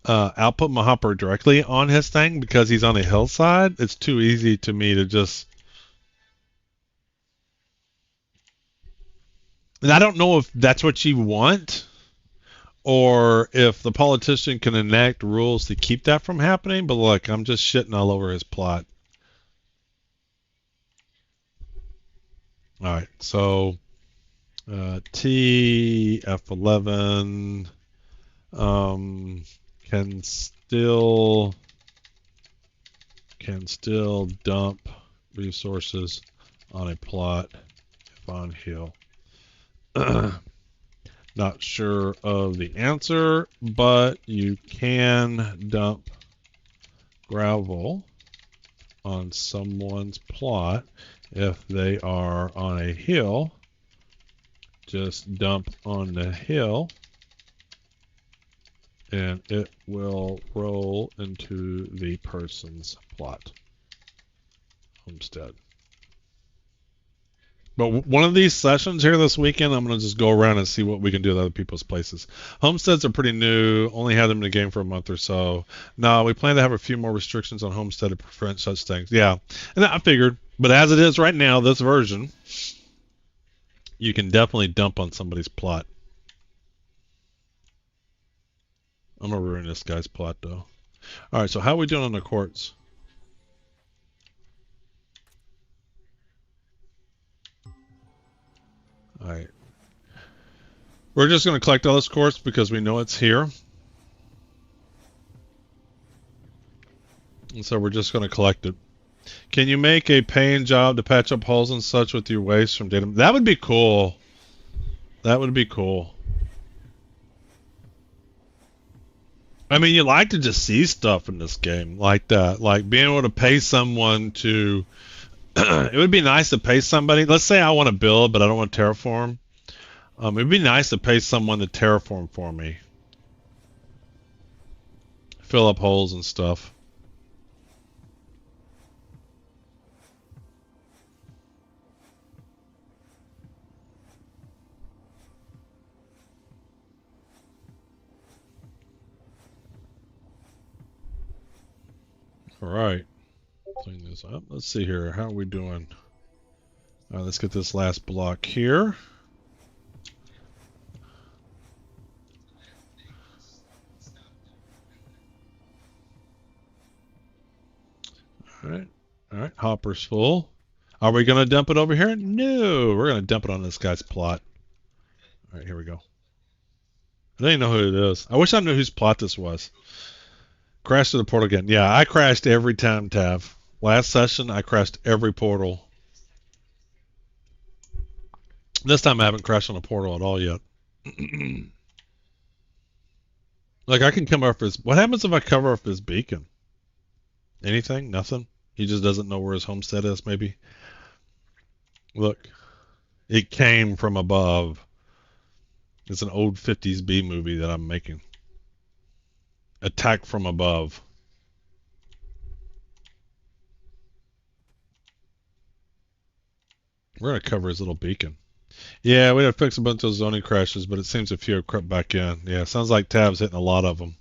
output my hopper directly on his thing because he's on a hillside, it's too easy to me to just... And I don't know if that's what you want or if the politician can enact rules to keep that from happening, but look, I'm just shitting all over his plot. All right, so T F11 can still dump resources on a plot if on hill. Not sure of the answer, but you can dump gravel on someone's plot if they are on a hill. Just dump on the hill and it will roll into the person's plot. Homestead. But one of these sessions here this weekend, I'm going to just go around and see what we can do with other people's places. Homesteads are pretty new. Only had them in the game for a month or so. No, we plan to have a few more restrictions on Homestead to prevent such things. Yeah, and I figured. But as it is right now, this version, you can definitely dump on somebody's plot. I'm going to ruin this guy's plot, though. All right, so how are we doing on the quartz? All right. We're just going to collect all this quartz because we know it's here. And so we're just going to collect it. Can you make a paying job to patch up holes and such with your waste from data? That would be cool. That would be cool. I mean, you like to just see stuff in this game like that. Like being able to pay someone to... it would be nice to pay somebody. Let's say I want to build, but I don't want to terraform. It'd be nice to pay someone to terraform for me. Fill up holes and stuff. All right. Clean this up. Let's see here. How are we doing? All right, let's get this last block here. All right. All right. Hopper's full. Are we going to dump it over here? No. We're going to dump it on this guy's plot. All right, here we go. I don't even know who it is. I wish I knew whose plot this was. Crash to the portal again. Yeah, I crashed every time, Tav. Last session, I crashed every portal. This time I haven't crashed on a portal at all yet. Like, I can come up his... What happens if I cover up his beacon? Anything? Nothing? He just doesn't know where his homestead is, maybe? Look. It came from above. It's an old 50s B movie that I'm making. Attack from above. We're going to cover his little beacon. Yeah, we had to fix a bunch of zoning crashes, but it seems a few have crept back in. Yeah, sounds like Tav's hitting a lot of them.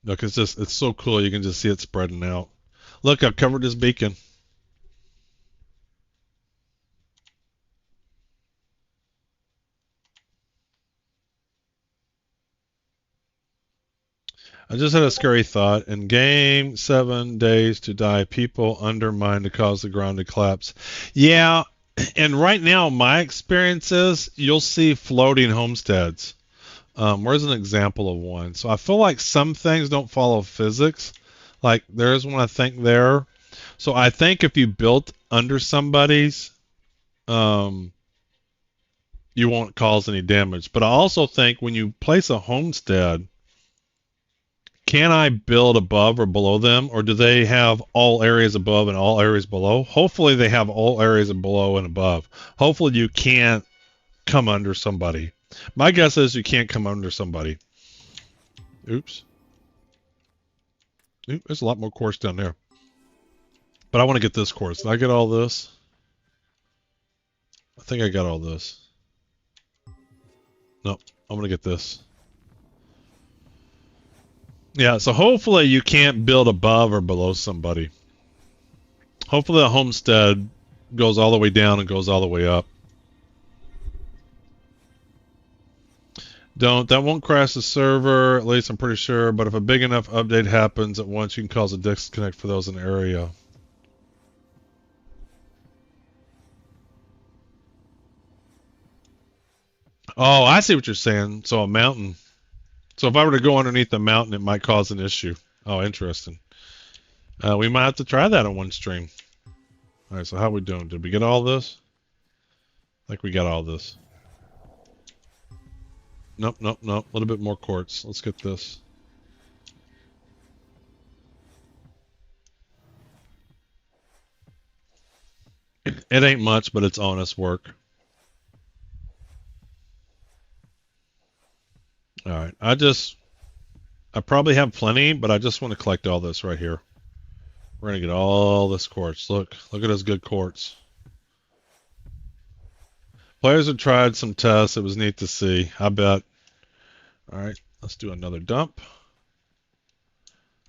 Look, it's so cool. You can just see it spreading out. Look, I've covered his beacon. I just had a scary thought. In game 7 days to die, people undermine to cause the ground to collapse. Yeah, and right now my experience is you'll see floating homesteads. Where's an example of one? So I feel like some things don't follow physics. Like there's one I think there. So I think if you built under somebody's, you won't cause any damage. But I also think when you place a homestead, can I build above or below them, or do they have all areas above and all areas below? Hopefully they have all areas below and above. Hopefully you can't come under somebody. My guess is you can't come under somebody. Oops. Oop, there's a lot more quartz down there. But I want to get this quartz. Did I get all this? I think I got all this. Nope. I'm going to get this. Yeah, so hopefully you can't build above or below somebody. Hopefully the homestead goes all the way down and goes all the way up. That won't crash the server, at least I'm pretty sure, but if a big enough update happens at once, you can cause a disconnect for those in the area. Oh, I see what you're saying. So a mountain. So if I were to go underneath the mountain, it might cause an issue. Oh, interesting. We might have to try that on one stream. All right, so how we doing? Did we get all this? I think we got all this. Nope, nope, nope. A little bit more quartz. Let's get this. It ain't much, but it's honest work. All right. I probably have plenty, but I just want to collect all this right here. We're gonna get all this quartz. Look at this good quartz. Players have tried some tests. It was neat to see. I bet. All right, let's do another dump.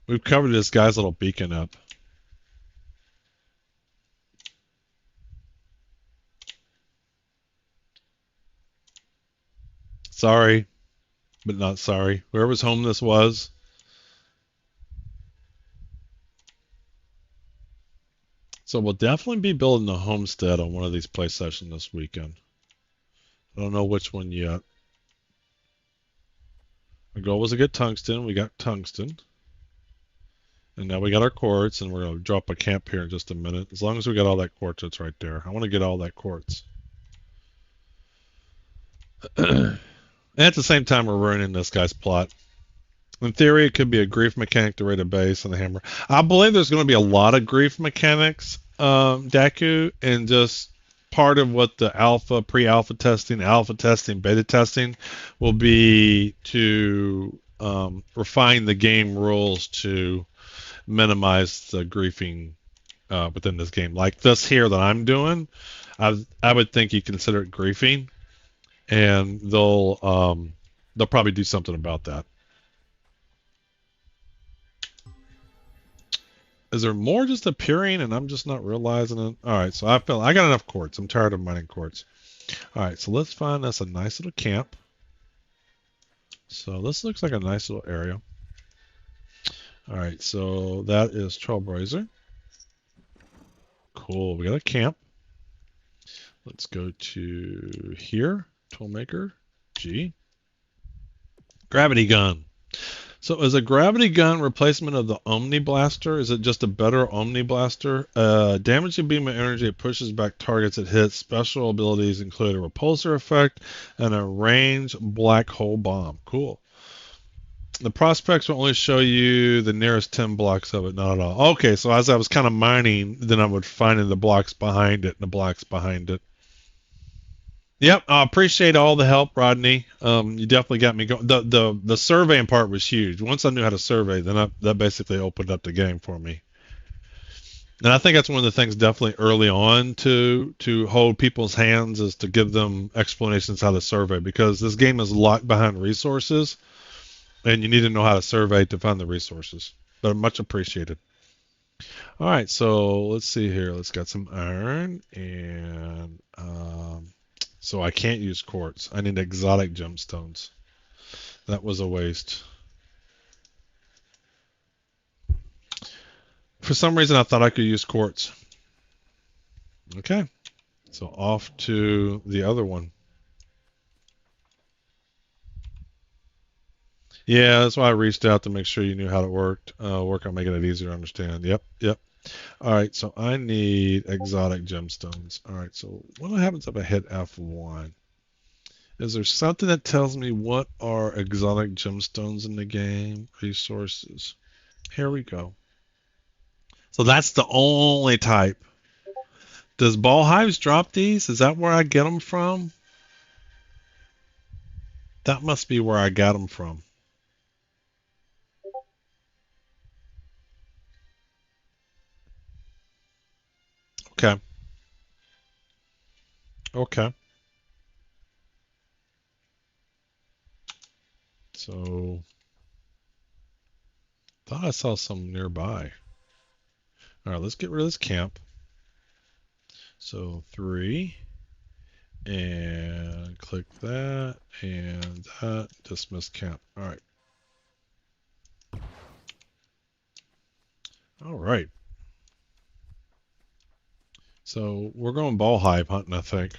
We've covered this guy's little beacon up. Sorry, but not sorry. Whoever's home this was. So we'll definitely be building a homestead on one of these play sessions this weekend. I don't know which one yet. Our goal was to get tungsten. We got tungsten. And now we got our quartz, and we're going to drop a camp here in just a minute. As long as we got all that quartz that's right there. I want to get all that quartz. And at the same time, we're ruining this guy's plot. In theory, it could be a grief mechanic to raid a base and the hammer. I believe there's going to be a lot of grief mechanics, Daku, and just part of what the pre-alpha testing, beta testing will be to refine the game rules to minimize the griefing within this game. Like this here that I'm doing, I would think you consider it griefing, and they'll probably do something about that. Is there more just appearing and I'm just not realizing it? All right, so I got enough quartz. I'm tired of mining quartz. All right, so let's find us a nice little camp. So this looks like a nice little area. All right, so that is Trailblazer. Cool, we got a camp. Let's go to here, Toolmaker, G. Gravity gun. So is a gravity gun replacement of the Omni Blaster? Is it just a better Omni Blaster? Damaging beam of energy, it pushes back targets it hits. Special abilities include a repulsor effect and a range black hole bomb. Cool. The prospects will only show you the nearest 10 blocks of it, not at all. Okay, so as I was kind of mining, then I would find in the blocks behind it and the blocks behind it. Yep, I appreciate all the help, Rodney. You definitely got me going. The surveying part was huge. Once I knew how to survey, then that basically opened up the game for me. And I think that's one of the things definitely early on to hold people's hands is to give them explanations how to survey, because this game is locked behind resources, and you need to know how to survey to find the resources. But much appreciated. All right, so let's see here. Let's got some iron, and so I can't use quartz. I need exotic gemstones. That was a waste. For some reason, I thought I could use quartz. Okay, so off to the other one. Yeah, that's why I reached out to make sure you knew how it worked. Work on making it easier to understand. Yep, yep. All right, so I need exotic gemstones. All right, so what happens if I hit F1? Is there something that tells me what are exotic gemstones in the game? Resources. Here we go. So that's the only type. Does Ball Hives drop these? Is that where I get them from? That must be where I got them from. Okay. Okay. So, thought I saw some nearby. All right, let's get rid of this camp. So 3, And click that and that. Dismiss camp. All right. All right. So we're going ball hive hunting, I think.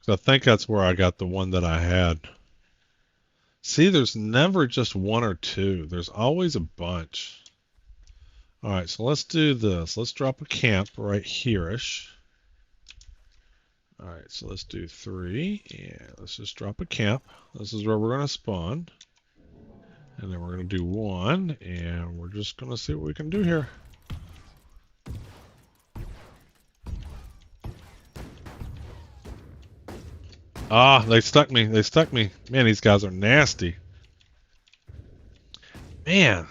So I think that's where I got the one that I had. See, there's never just one or two. There's always a bunch. All right, so let's do this. Let's drop a camp right here-ish. All right, so let's do 3, and let's just drop a camp. This is where we're going to spawn. And then we're going to do 1, and we're just going to see what we can do here. Ah, they stuck me. They stuck me. Man, these guys are nasty. Man.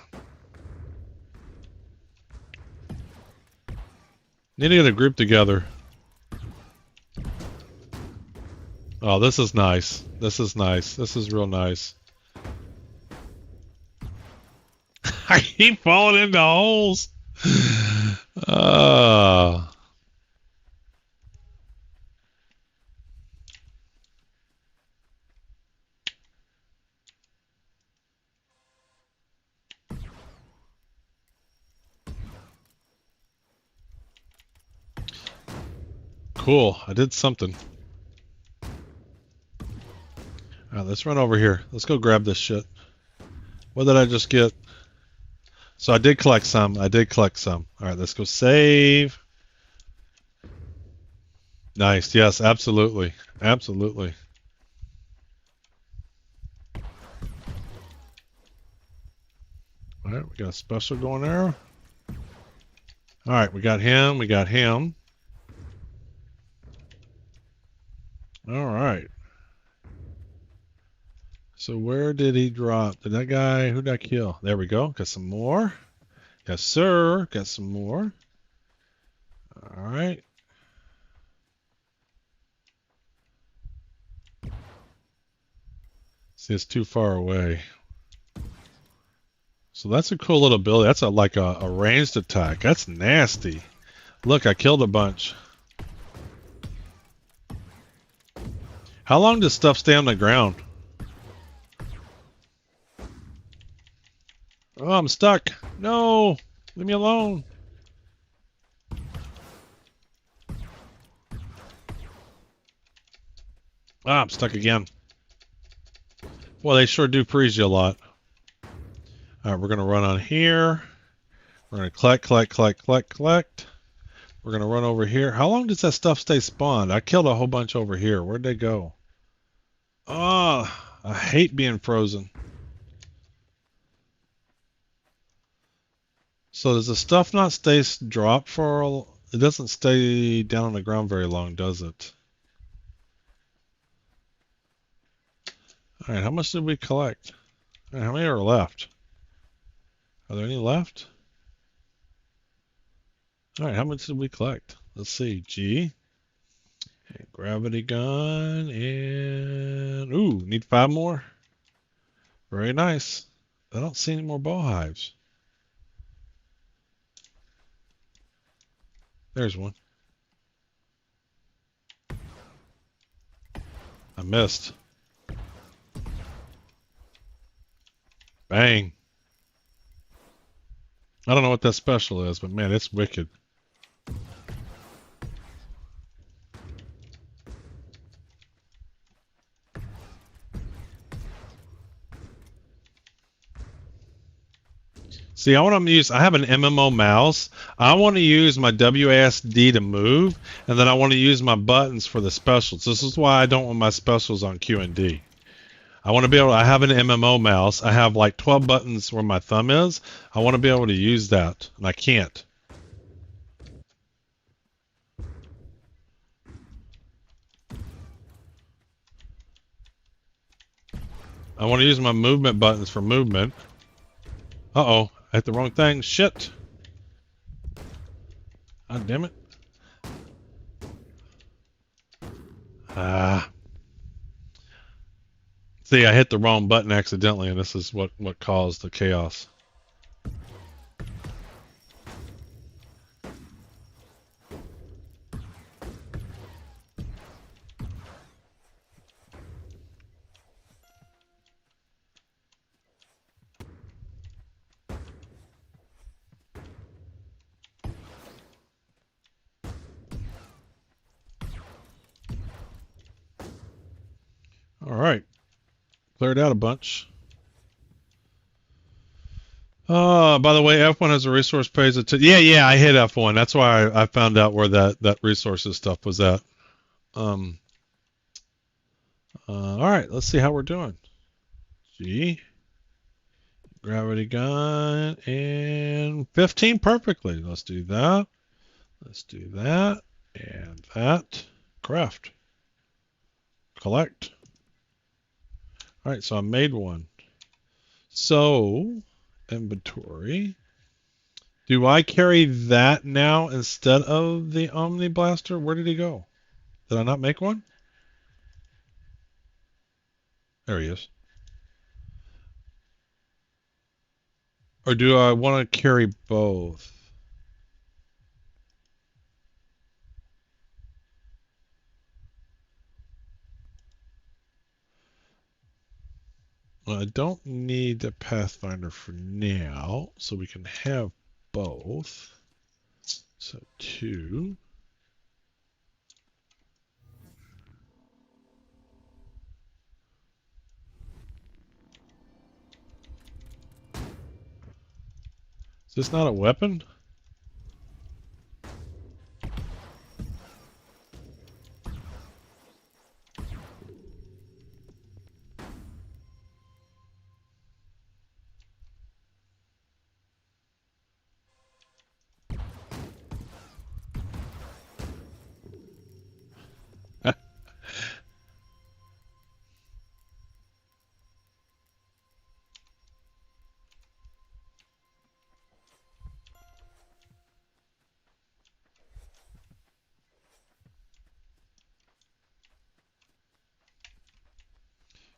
Need to get a group together. Oh, this is nice. This is nice. This is real nice. I keep falling into holes. Cool. I did something. All right, let's run over here. Let's go grab this shit. What did I just get? So I did collect some. I did collect some. All right, let's go save. Nice. Yes, absolutely. Absolutely. All right, we got a special going there. All right, we got him. We got him. All right. So where did he drop? Did that guy, who'd I kill? There we go. Got some more. Yes, sir. Got some more. All right. See, it's too far away. So that's a cool little ability. That's like a ranged attack. That's nasty. Look, I killed a bunch. How long does stuff stay on the ground? Oh, I'm stuck. No, leave me alone. Ah, I'm stuck again. Well, they sure do freeze you a lot. All right, we're going to run on here. We're going to collect. We're going to run over here. How long does that stuff stay spawned? I killed a whole bunch over here. Where'd they go? Oh, I hate being frozen. So does the stuff not stay dropped for... It doesn't stay down on the ground very long, does it? All right, how much did we collect? All right, how many are left? Are there any left? All right, how much did we collect? Let's see. G. And gravity gun. And... Ooh, need 5 more? Very nice. I don't see any more ball hives. There's one. I missed. Bang. I don't know what that special is, but man, it's wicked. See, I want to use, I have an MMO mouse. I want to use my WASD to move, and then I want to use my buttons for the specials. This is why I don't want my specials on Q&D. I want to be able, I have an MMO mouse. I have like 12 buttons where my thumb is. I want to be able to use that, and I can't. I want to use my movement buttons for movement. Uh-oh, I hit the wrong thing. Shit. God damn it. See, I hit the wrong button accidentally, and this is what caused the chaos. Cleared out a bunch. By the way, F1 has a resource page. Yeah, I hit F1. That's why I found out where that resources stuff was at. All right, let's see how we're doing. G, gravity gun, and 15 perfectly. Let's do that. Let's do that, and that. Craft. Collect. All right, so I made one. So, inventory. Do I carry that now instead of the Omni Blaster? Where did he go? Did I not make one? There he is. Or do I want to carry both? Well, I don't need the Pathfinder for now, so we can have both. So 2. Is this not a weapon?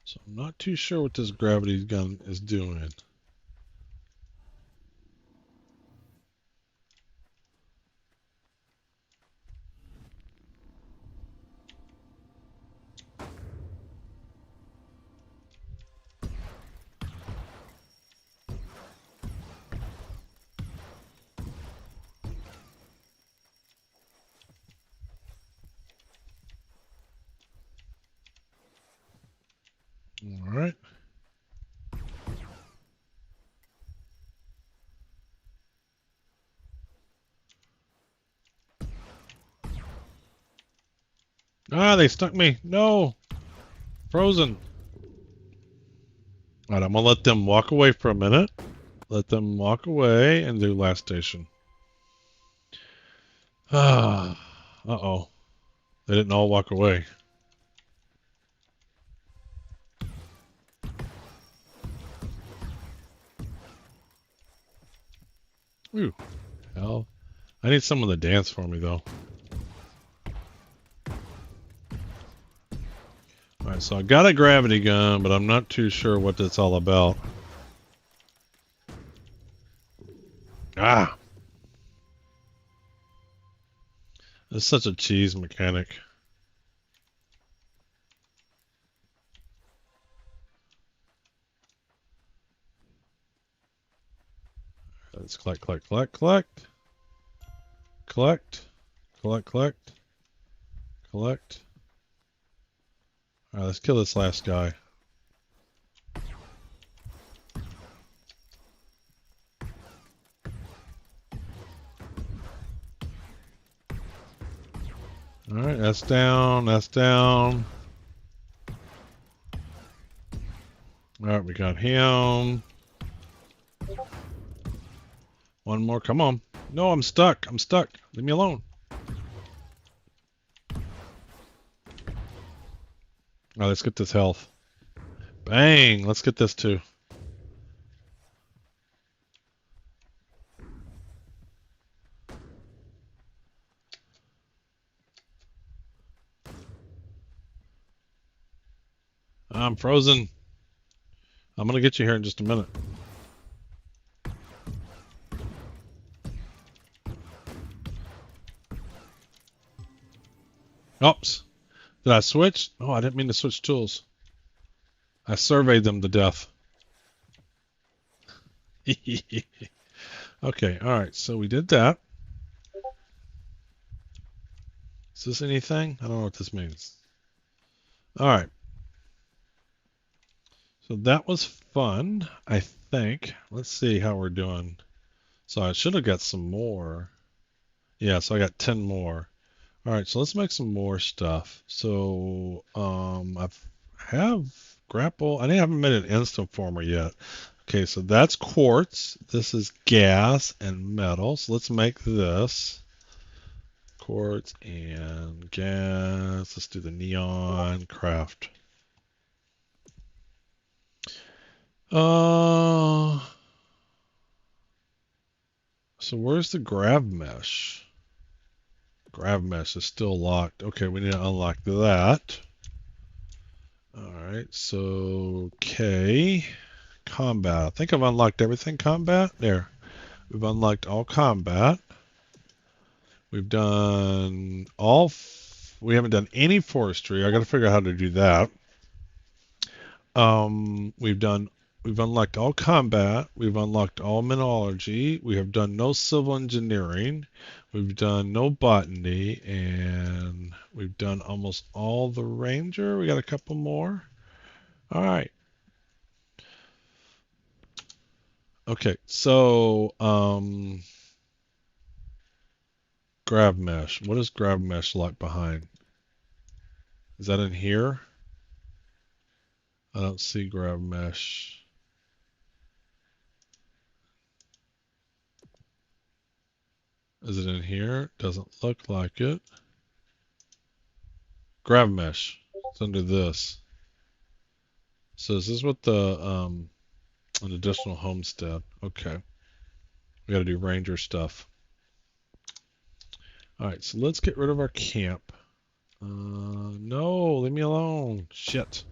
So I'm not too sure what this gravity gun is doing. All right. Ah, they stuck me. No. Frozen. All right, I'm going to let them walk away for a minute. Let them walk away and do last station. Ah. Uh-oh. They didn't all walk away. Ooh. Hell. I need someone to dance for me, though. Alright, so I got a gravity gun, but I'm not too sure what that's all about. Ah! It's such a cheese mechanic. Let's collect. Collect. Alright, let's kill this last guy. Alright, that's down. Alright, we got him. One more, come on. No, I'm stuck. Leave me alone. Alright, let's get this health. Bang! Let's get this too. I'm frozen. I'm gonna get you here in just a minute. Oops. Did I switch? Oh, I didn't mean to switch tools. I surveyed them to death. Okay, alright, so we did that. Is this anything? I don't know what this means. Alright. So that was fun, I think. Let's see how we're doing. So I should have got some more. Yeah, so I got 10 more. All right, so let's make some more stuff. So have grapple. I haven't made an instant former yet. Okay, so that's quartz. This is gas and metal. So let's make this quartz and gas. Let's do the neon craft. So where's the grav mesh? Grav mesh is still locked. Okay, we need to unlock that. All right, so K. Combat. I think I've unlocked everything combat. There. We've unlocked all combat. We've done all... we haven't done any forestry. I got to figure out how to do that. We've unlocked all combat. We've unlocked all mineralogy. We have done no civil engineering. We've done no botany, and we've done almost all the ranger. We got a couple more. All right. Okay, so grav mesh. What is grav mesh like behind? Is that in here? I don't see grav mesh. Is it in here? Doesn't look like it. Grav mesh. It's under this. So is this what the an additional homestead? Okay. We got to do ranger stuff. All right, so let's get rid of our camp. No, leave me alone. Shit.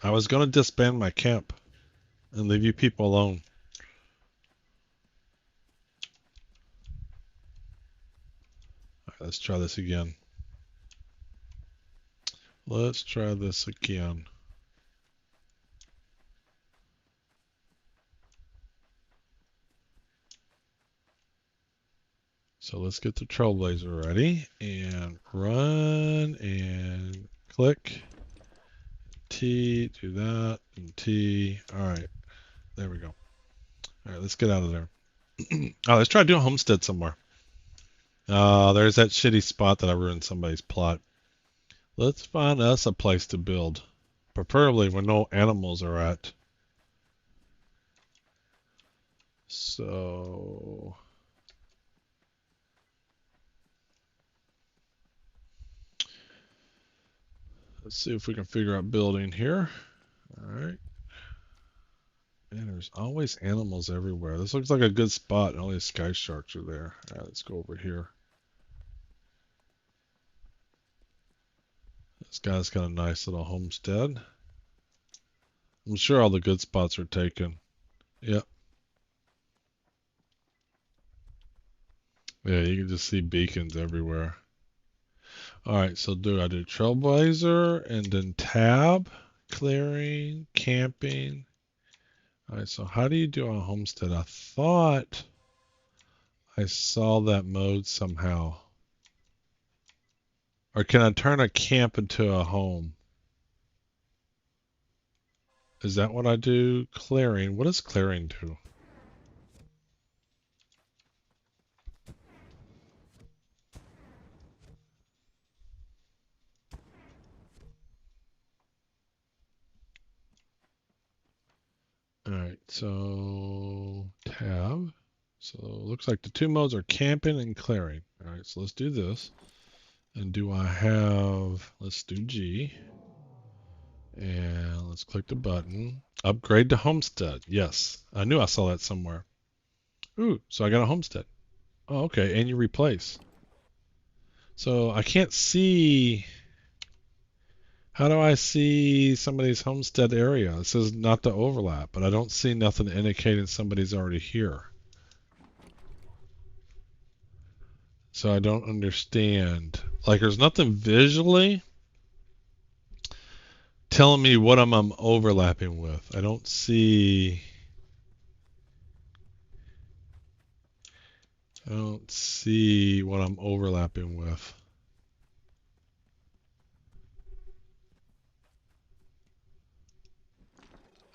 I was gonna disband my camp and leave you people alone. All right, let's try this again. Let's try this again. So let's get the Trailblazer ready and run and click. T, do that, and T. All right, there we go. All right, let's get out of there. Oh, let's try to do a homestead somewhere. There's that shitty spot that I ruined somebody's plot. Let's find us a place to build, preferably where no animals are at. So... let's see if we can figure out building here. All right. And there's always animals everywhere. This looks like a good spot. All these sky sharks are there. All right, let's go over here. This guy's got a nice little homestead. I'm sure all the good spots are taken. Yep. Yeah, you can just see beacons everywhere. All right, so I do Trailblazer and then tab, clearing, camping. All right, so how do you do a homestead? I thought I saw that mode somehow. Or can I turn a camp into a home? Is that what I do? Clearing. What does clearing do? All right, so tab. So looks like the two modes are camping and clearing. All right, so let's do this. And do I have, let's do G. And let's click the button. Upgrade to homestead. Yes, I knew I saw that somewhere. Ooh, so I got a homestead. Oh, okay, and you replace. So I can't see. How do I see somebody's homestead area? It says not to overlap, but I don't see nothing indicating somebody's already here. So I don't understand. Like there's nothing visually telling me what I'm overlapping with. I don't see. I don't see what I'm overlapping with.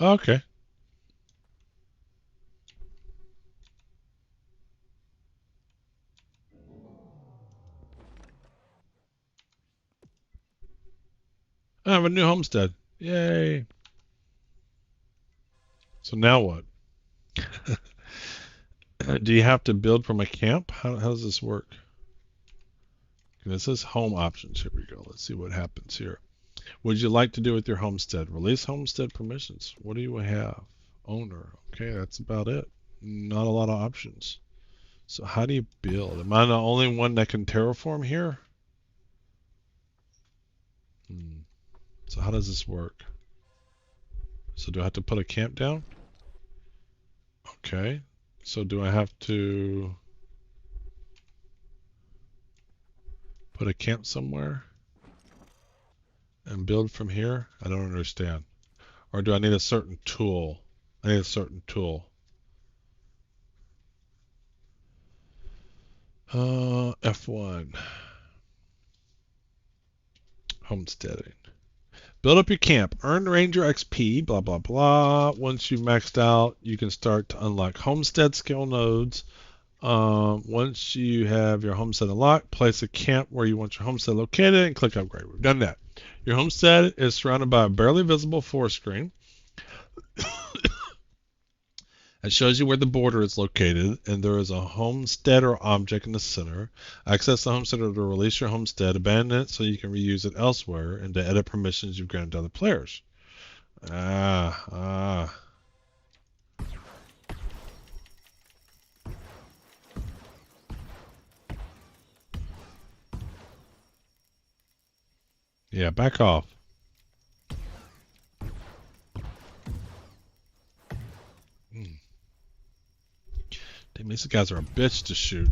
Okay. I have a new homestead. Yay. So now what? Do you have to build from a camp? How does this work? This is home options. Here we go. Let's see what happens here. Would you like to do with your homestead? Release homestead permissions. What do you have? Owner. Okay, that's about it. Not a lot of options. So how do you build? Am I the only one that can terraform here? So how does this work? So do I have to put a camp down? Okay. So do I have to put a camp somewhere and build from here? I don't understand. Or do I need a certain tool? I need a certain tool. F1. Homesteading. Build up your camp. Earn Ranger XP, blah, blah, blah. Once you've maxed out, you can start to unlock homestead skill nodes. Once you have your homestead unlocked, place a camp where you want your homestead located and click upgrade. We've done that. Your homestead is surrounded by a barely visible forest screen. It shows you where the border is located, and there is a homesteader object in the center. Access the homesteader to release your homestead, abandon it so you can reuse it elsewhere, and to edit permissions you've granted to other players. Yeah, back off. Damn, these guys are a bitch to shoot.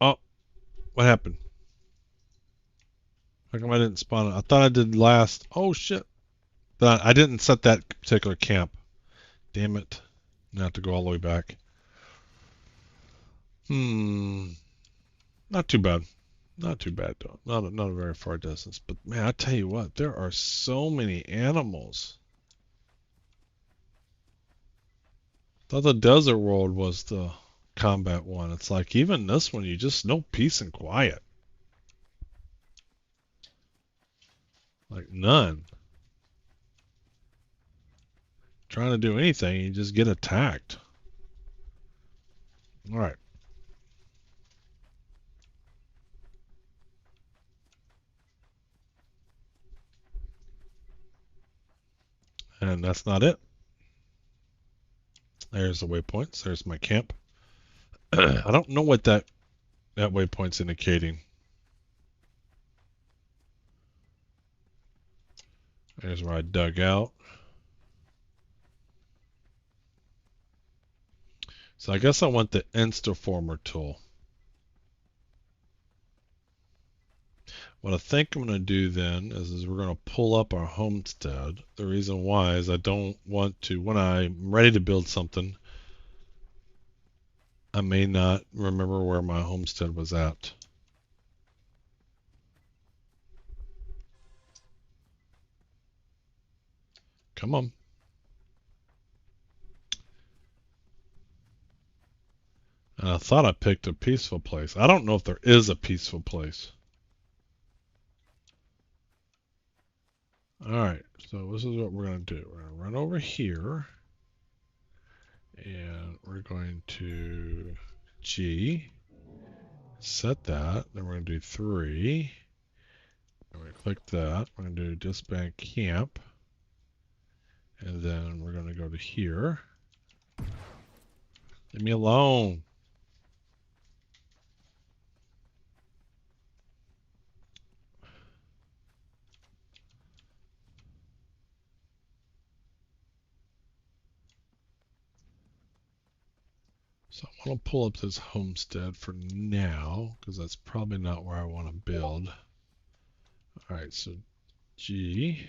Oh, what happened? How come I didn't spawn it? I thought I did last. Oh shit. But I didn't set that particular camp. Damn it. I have to go all the way back. Not too bad. Not too bad though. Not a very far distance. But man, I tell you what, there are so many animals. Thought the desert world was the combat one. It's like even this one, you just no peace and quiet. Like none. Trying to do anything, you just get attacked. All right. And that's not it. There's the waypoints. There's my camp. I don't know what that waypoint's indicating. There's where I dug out. So I guess I want the Instaformer tool. What I think I'm going to do then is we're going to pull up our homestead. The reason why is I don't want to, when I'm ready to build something, I may not remember where my homestead was at. Come on. And I thought I picked a peaceful place. I don't know if there is a peaceful place. Alright, so this is what we're going to do. We're going to run over here. And we're going to G. Set that. Then we're going to do 3. And we're going to click that. We're going to do disband camp. And then we're going to go to here. Leave me alone. So I want to pull up this homestead for now, because that's probably not where I want to build. Alright, so G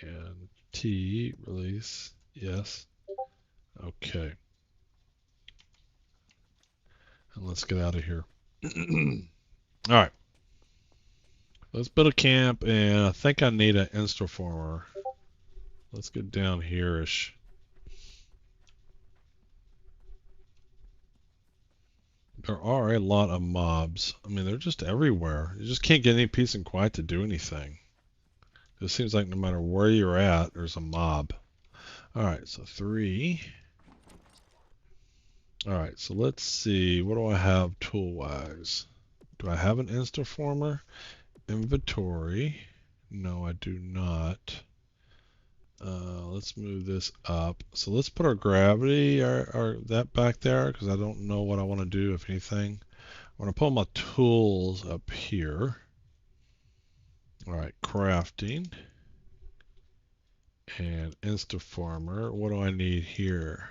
and T, release, yes. Okay. And let's get out of here. All right. Let's build a camp, and I think I need an Instaformer. Let's get down here-ish. There are a lot of mobs. I mean, they're just everywhere. You just can't get any peace and quiet to do anything. It seems like no matter where you're at, there's a mob. Alright, so 3. Alright, so let's see. What do I have tool-wise? Do I have an Instaformer? Inventory. No, I do not. Let's move this up. So let's put our gravity or that back there because I don't know what I want to do, if anything. I want to pull my tools up here. All right, crafting and Instaformer. What do I need here?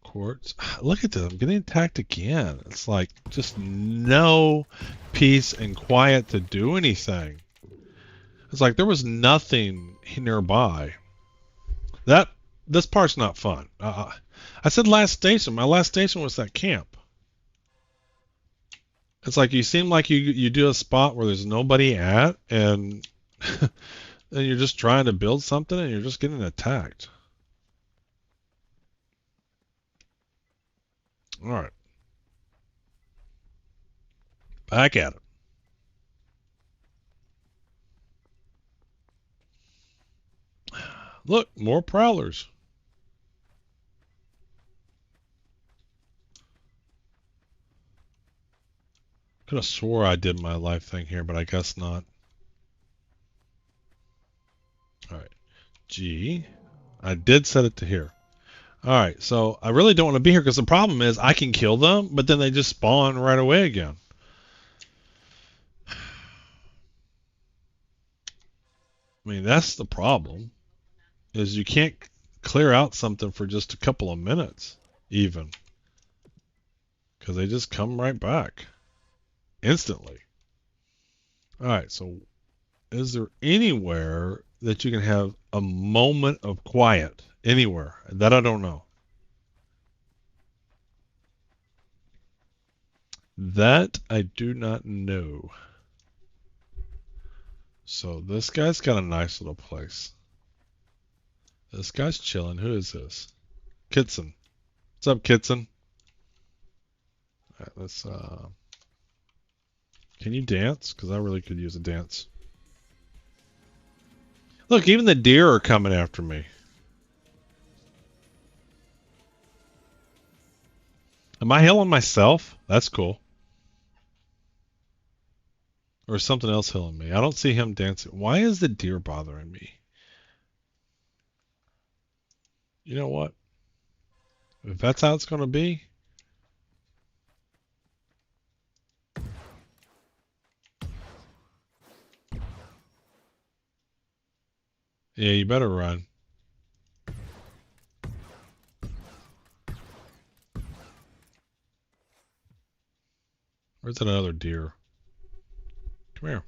Quartz. Look at this. I'm getting attacked again. It's like just no peace and quiet to do anything. It's like there was nothing nearby. This part's not fun. I said last station. My last station was that camp. It's like you seem like you do a spot where there's nobody at, and and you're just trying to build something, and you're just getting attacked. All right, back at it. Look, more prowlers. Could have swore I did my life thing here, but I guess not. All right, G. I did set it to here. All right, so I really don't want to be here because the problem is I can kill them, but then they just spawn right away again. I mean, that's the problem, is you can't clear out something for just a couple of minutes, even. Because they just come right back. Instantly. Alright, so is there anywhere that you can have a moment of quiet? Anywhere? That I don't know. That I do not know. So this guy's got a nice little place. This guy's chilling. Who is this? Kitson. What's up, Kitson? Alright, let's can you dance? Because I really could use a dance. Look, even the deer are coming after me. Am I healing myself? That's cool. Or is something else healing me? I don't see him dancing. Why is the deer bothering me? You know what? If that's how it's going to be. Yeah, you better run. Where's that other deer? Come here.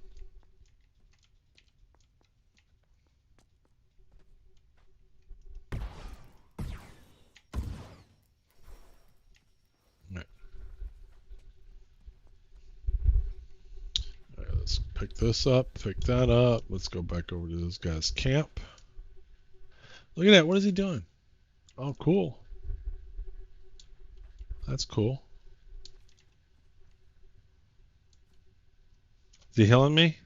Alright, let's pick this up, pick that up. Let's go back over to this guy's camp. Look at that. What is he doing? Oh, cool. That's cool. Is he healing me?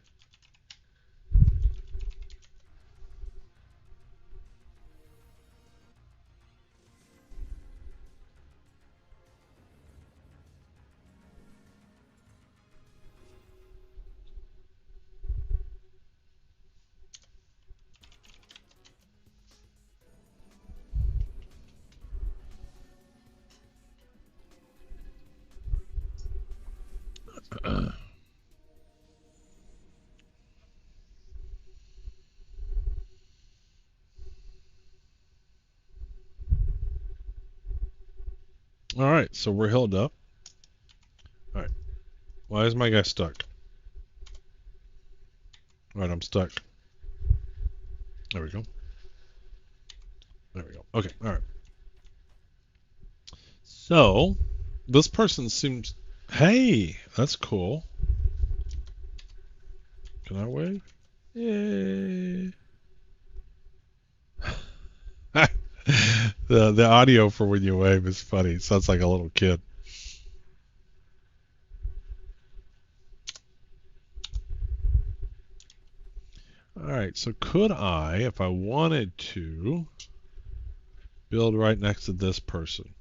Alright, so we're healed up. Alright. Why is my guy stuck? Alright, I'm stuck. There we go. There we go. Okay, all right. So, this person seems... Hey, that's cool. Can I wave? Yay. The audio for when you wave is funny. It sounds like a little kid. All right, so could I, if I wanted to, build right next to this person?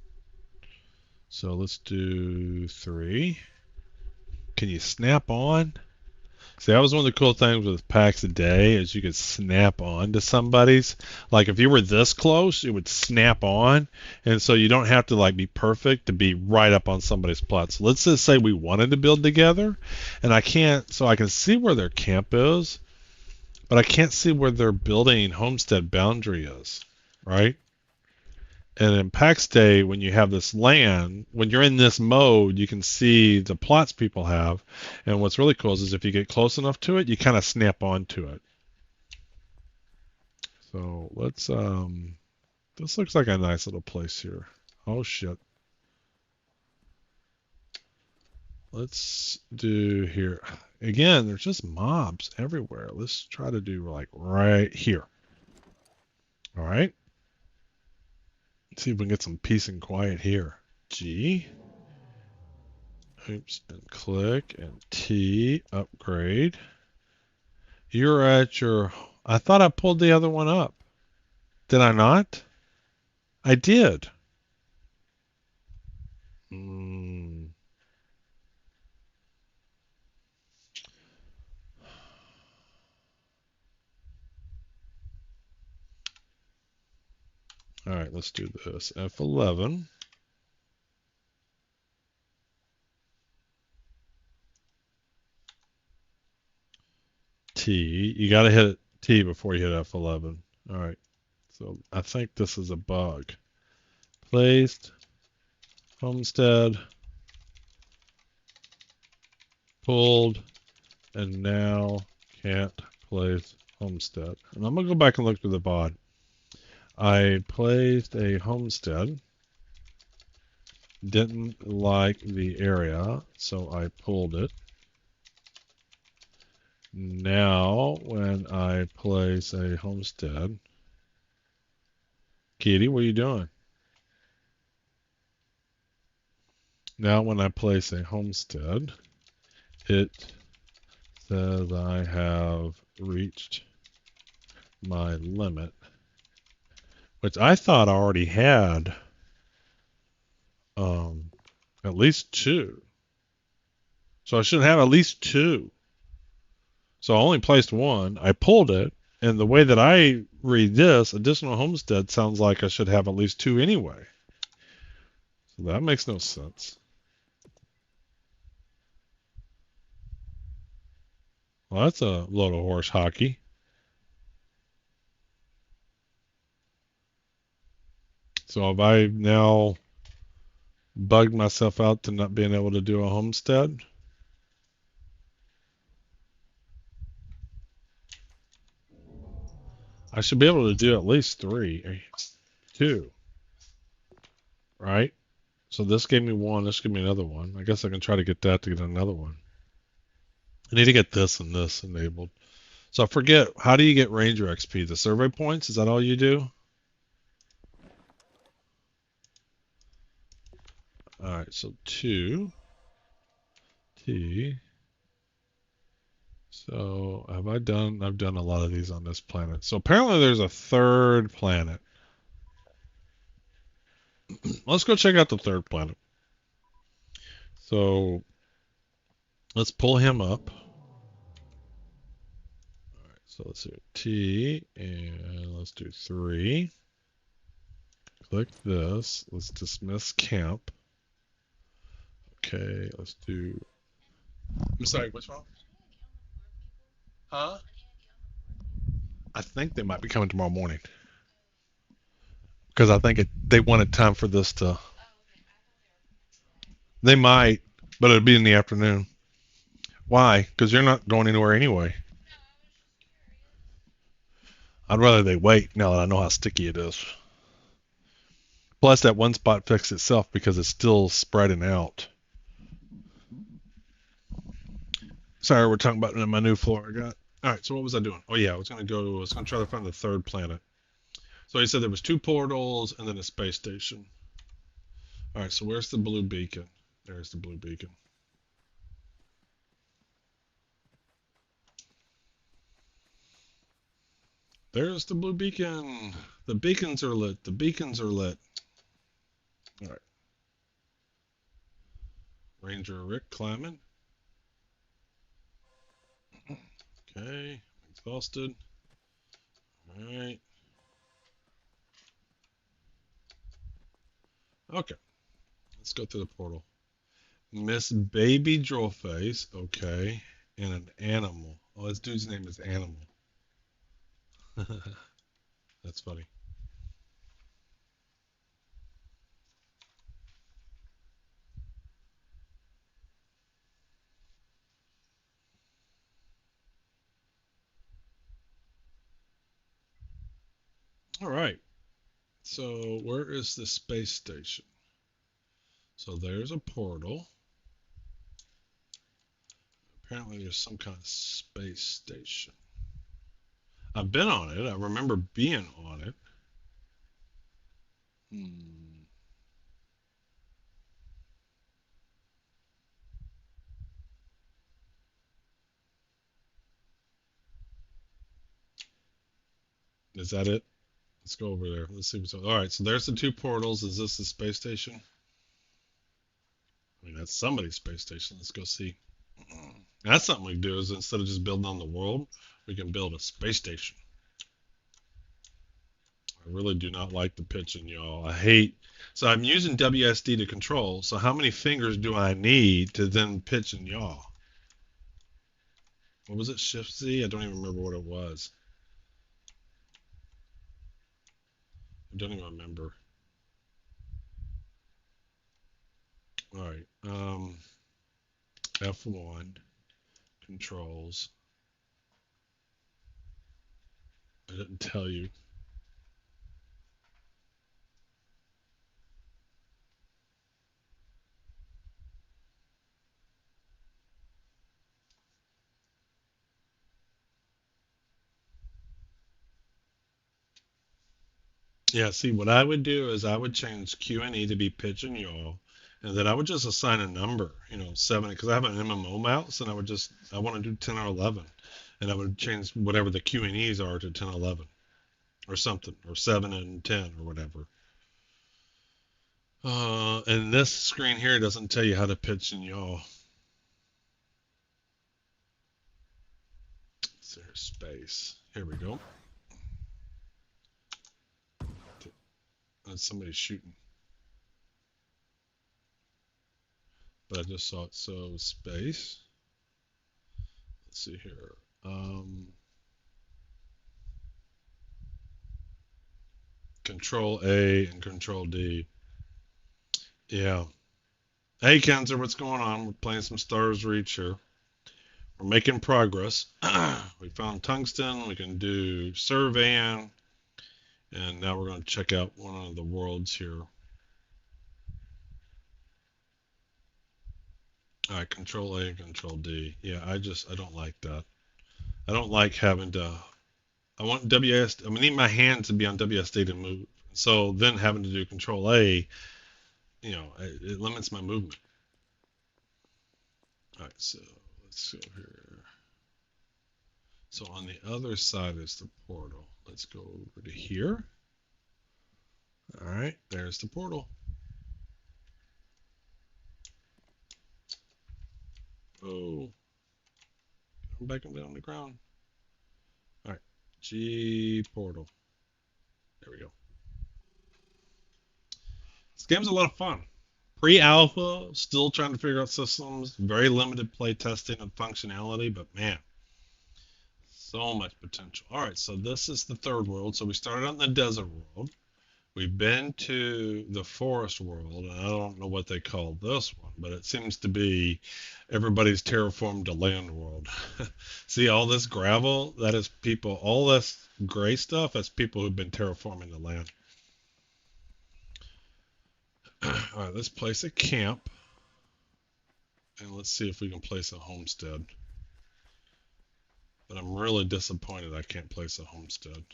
So let's do 3. Can you snap on? See, that was one of the cool things with packs a day is you could snap on to somebody's. Like if you were this close, it would snap on, and so you don't have to like be perfect to be right up on somebody's plot. So let's just say we wanted to build together, and I can't, so I can see where their camp is, but I can't see where their building homestead boundary is, right? And in PAX Day, when you have this land, when you're in this mode, you can see the plots people have. And what's really cool is if you get close enough to it, you kind of snap onto it. So let's, this looks like a nice little place here. Oh shit. Let's do here. Again, there's just mobs everywhere. Let's try to do like right here. All right. Let's see if we can get some peace and quiet here. G. Oops, and click, and T, upgrade. You're at your... I thought I pulled the other one up. Did I not? I did. All right, let's do this. F11. T. You got to hit T before you hit F11. All right. So I think this is a bug. Placed. Homestead. Pulled. And now can't place homestead. And I'm going to go back and look through the VOD. I placed a homestead. Didn't like the area, so I pulled it. Now, when I place a homestead, Kitty, what are you doing? Now, when I place a homestead, it says I have reached my limit, which I thought I already had at least 2. So I should have at least 2. So I only placed 1. I pulled it, and the way that I read this, additional homestead sounds like I should have at least 2 anyway. So that makes no sense. Well, that's a load of horse hockey. So have I now bugged myself out to not being able to do a homestead? I should be able to do at least 3. 2. Right? So this gave me 1, this gave me another 1. I guess I can try to get that to get another one. I need to get this and this enabled. So I forget, how do you get Ranger XP? The survey points? Is that all you do? Alright, so 2. T. So have I done... I've done a lot of these on this planet. So apparently there's a 3rd planet. Let's go check out the 3rd planet. So let's pull him up. All right, so let's do T, and let's do 3. Click this. Let's dismiss camp. Okay, let's do... I'm sorry, which one? Huh? I think they might be coming tomorrow morning. Because I think they wanted time for this to... They might, but it'll be in the afternoon. Why? Because you're not going anywhere anyway. I'd rather they wait now that I know how sticky it is. Plus, that one spot fixed itself because it's still spreading out. Sorry, we're talking about my new floor I got. All right, so what was I doing? Oh yeah, I was gonna try to find the third planet. So he said there was 2 portals and then a space station. All right, so where's the blue beacon? There's the blue beacon. There's the blue beacon. The beacons are lit. The beacons are lit. All right. Ranger Rick climbing. Okay, exhausted. All right. Okay, let's go through the portal. Miss Baby Drollface. Okay, and an animal. Oh, this dude's name is Animal. That's funny. All right. So where is the space station? So there's a portal. Apparently there's some kind of space station. I've been on it. I remember being on it. Is that it? Let's go over there. Let's see what's. All right, so there's the 2 portals. Is this the space station? I mean, that's somebody's space station. Let's go see. That's something we can do is instead of just building on the world, we can build a space station. I really do not like the pitching, y'all. I hate. So I'm using WSD to control. So how many fingers do I need to then pitch and yaw? What was it? Shift Z? I don't even remember what it was. I don't even remember. All right. F1 controls. I didn't tell you. Yeah, see, what I would do is I would change Q and E to be pitch and yaw, and then I would just assign a number, 7, because I have an MMO mouse, and I want to do 10 or 11, and I would change whatever the Q and E's are to 10, 11, or something, or 7 and 10, or whatever. And this screen here doesn't tell you how to pitch and yaw. Is there space? Here we go. Somebody's shooting. But I just saw it. So space. Let's see here. Control A and Control D. Yeah. Hey, Kenzer, what's going on? We're playing some Stars Reach here. We're making progress. We found tungsten. We can do surveying. And now we're going to check out one of the worlds here. All right, Control A, Control D. Yeah, I don't like that. I don't like having to. I want I need my hand to be on WSD to move. So then having to do Control A, it limits my movement. All right, so let's go here. So on the other side is the portal. Let's go over to here. All right, there's the portal. Oh, I'm back down on the ground. All right, G portal. There we go. This game's a lot of fun. Pre-alpha, still trying to figure out systems, very limited play testing and functionality, but man, so much potential. All right, so this is the third world. So we started on the desert world. We've been to the forest world, and I don't know what they call this one, but it seems to be everybody's terraformed the land world. See all this gravel? That is people, all this gray stuff, that's people who've been terraforming the land. Alright, let's place a camp. And let's see if we can place a homestead. But I'm really disappointed I can't place a homestead.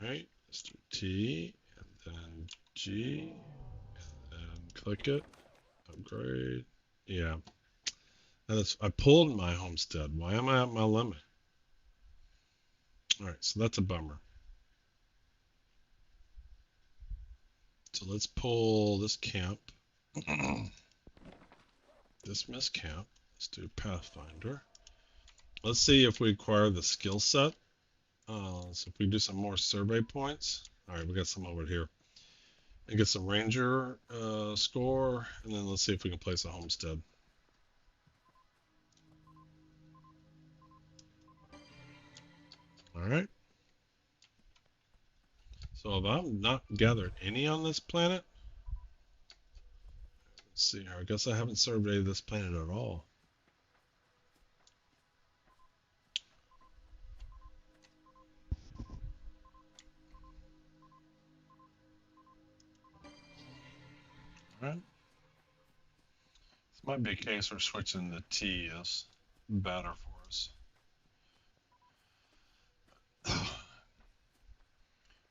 Alright, let's do T, and then G, and then click it, upgrade. Yeah. I pulled my homestead. Why am I at my limit? Alright, so that's a bummer. So let's pull this camp. Dismiss camp. Let's do Pathfinder. Let's see if we acquire the skill set. So if we do some more survey points. Alright, we got some over here. And get some ranger score, and then let's see if we can place a homestead. Alright. So if I've not gathered any on this planet, let's see here. I guess I haven't surveyed this planet at all. Alright. This might be a case where switching the T is better for us.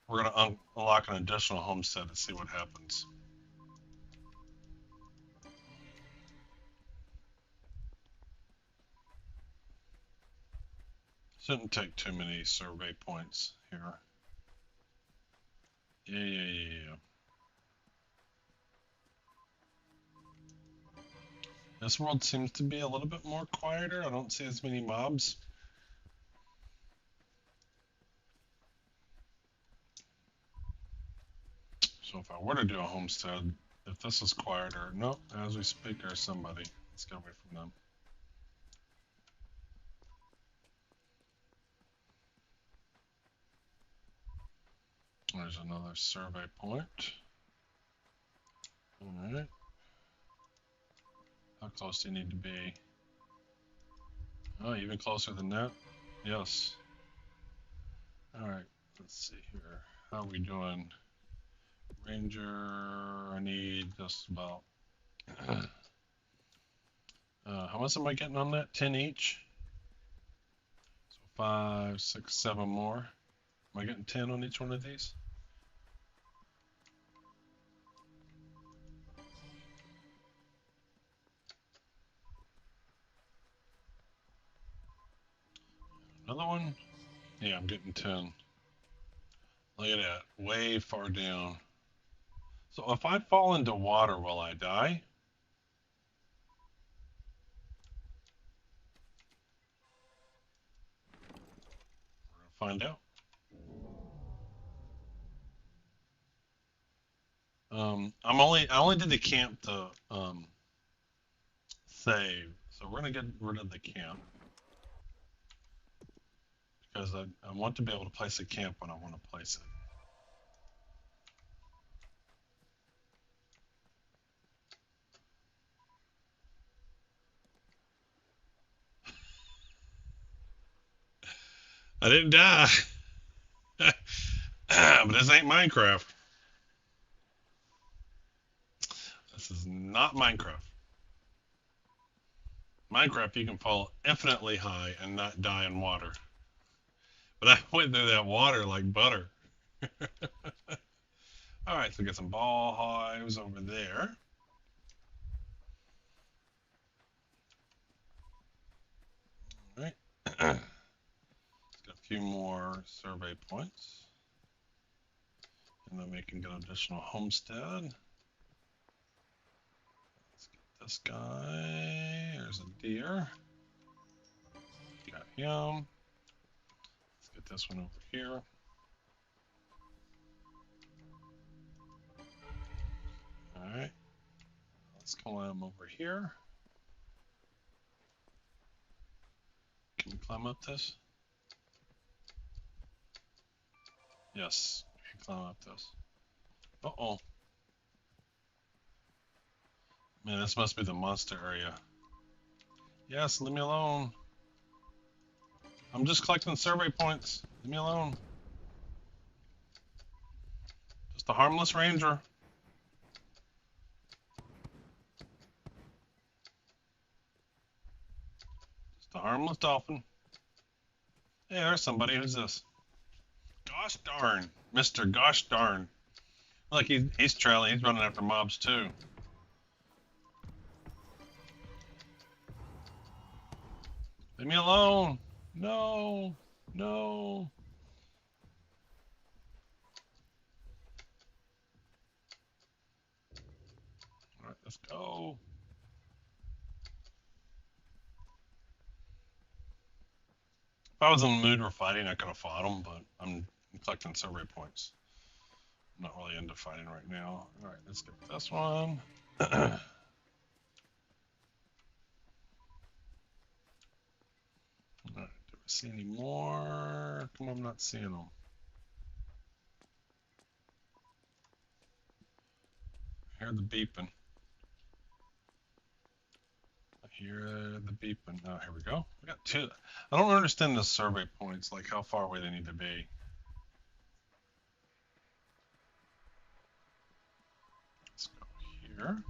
We're going to unlock an additional homestead and see what happens. Shouldn't take too many survey points here. Yeah. This world seems to be a little bit more quieter. I don't see as many mobs. So if I were to do a homestead, if this is quieter, nope, as we speak there's somebody. Let's get away from them. There's another survey point. Alright. How close do you need to be? Oh, even closer than that? Yes. Alright, let's see here. How are we doing? Ranger, I need just about... how much am I getting on that? 10 each? So 5, 6, 7 more. Am I getting 10 on each one of these? Another one? Yeah, I'm getting 10. Look at that, way far down. So if I fall into water, will I die? We're gonna find out. I only did the camp to save, so we're gonna get rid of the camp because I want to be able to place a camp when I want to place it. I didn't die. But this ain't Minecraft. This is not Minecraft. Minecraft, you can fall infinitely high and not die in water. But I went through that water like butter. Alright, so we got some ball hives over there. Alright. Let's get a few more survey points. And then we can get an additional homestead. Let's get this guy. There's a deer. Got him. Let's get this one over here. Alright. Let's climb over here. Can we climb up this? Yes, we can climb up this. Uh-oh. Man, this must be the monster area. Yes, leave me alone. I'm just collecting survey points. Leave me alone. a harmless ranger. Just a harmless dolphin. Hey, there's somebody. Who's this? Gosh darn. Mr. Gosh darn. Look, he's trailing. He's running after mobs too. Leave me alone. No. No. Alright, let's go. If I was in the mood for fighting, I could have fought him, but I'm collecting survey points. I'm not really into fighting right now. Alright, let's get this one. Alright, do we see any more? Come on, I'm not seeing them. I hear the beeping. I hear the beeping. Oh, here we go. We got two. I don't understand the survey points, like how far away they need to be. Let's go here.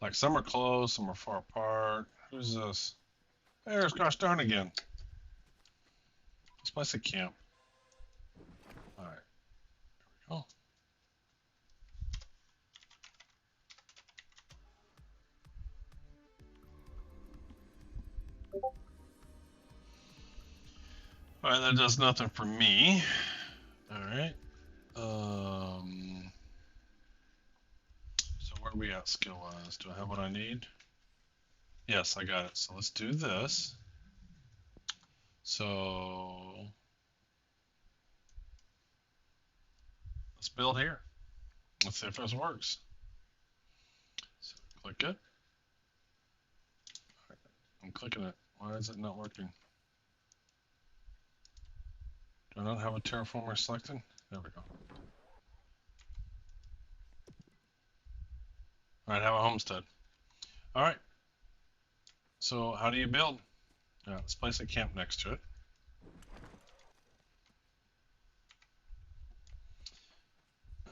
Like some are close, some are far apart. Who's this? There's gosh darn again. Let's place a camp. Alright, here we go. Alright, that does nothing for me. Alright. So where are we at skill wise? Do I have what I need? Yes, I got it. So let's do this. So let's build here. Let's see if this works. So click it. Right, I'm clicking it. Why is it not working? Do I not have a terraformer selected? There we go. Alright, have a homestead. Alright. So how do you build? Let's place a camp next to it.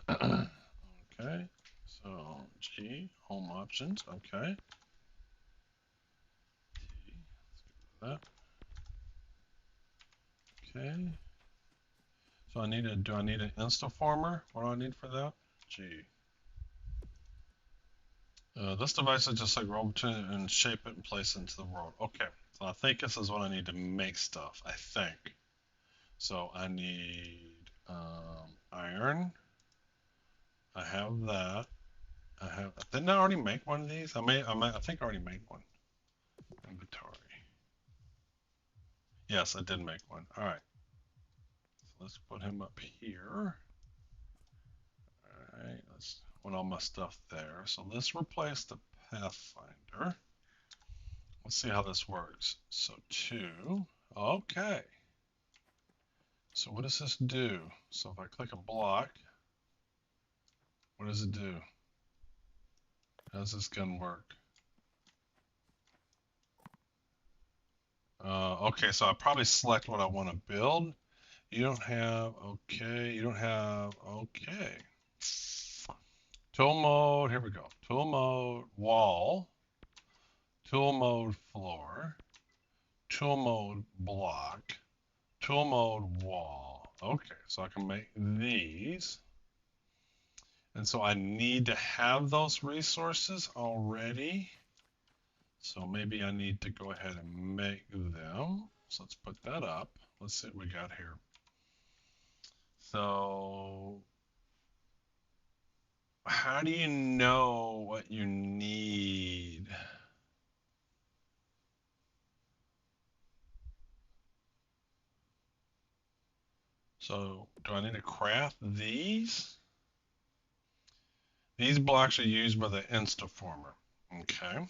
Okay, so G, home options, okay. T, let's get that. Okay. So do I need an Instaformer? What do I need for that? G. This device is just like Roboton and shape it and place it into the world. Okay, so I think this is what I need to make stuff, I think. So I need iron. I have that. Didn't I already make one of these? I think I already made one. Inventory. Yes, I did make one. All right. So let's put him up here. All right. Let's put all my stuff there. So let's replace the Pathfinder. Let's see how this works. So 2. Okay. So what does this do? So if I click a block, what does it do? How does this gun work? Okay, so I probably select what I want to build. You don't have, okay, okay. Tool mode, here we go. Tool mode, wall. Tool mode, floor. Tool mode, block. Tool mode, wall. Okay, so I can make these. And so I need to have those resources already. So maybe I need to go ahead and make them. So let's put that up. Let's see what we got here. So how do you know what you need? So do I need to craft these? These blocks are used by the Instaformer. Okay.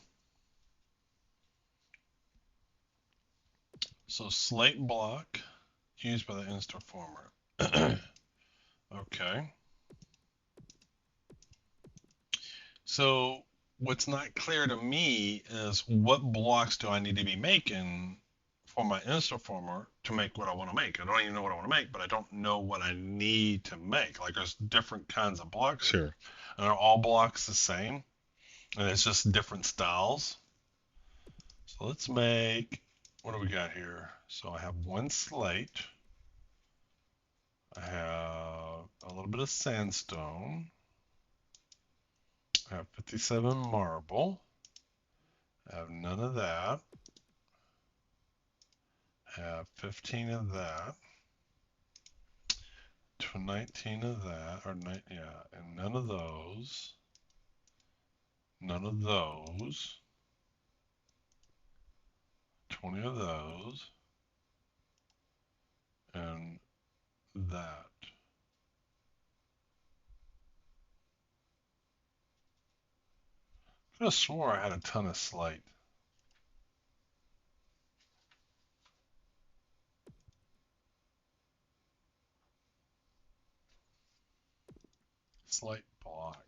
So slate block used by the Instaformer. Okay. So what's not clear to me is what blocks do I need to be making for my Instaformer to make what I want to make. I don't even know what I want to make, but I don't know what I need to make. Like there's different kinds of blocks here. And are all blocks the same? And it's just different styles. So let's make, what do we got here? So I have one slate. I have a little bit of sandstone. I have 57 marble. I have none of that. I have 15 of that. 19 of that, or yeah, and none of those. None of those. 20 of those. And that. I could have swore I had a ton of slate. Slate block.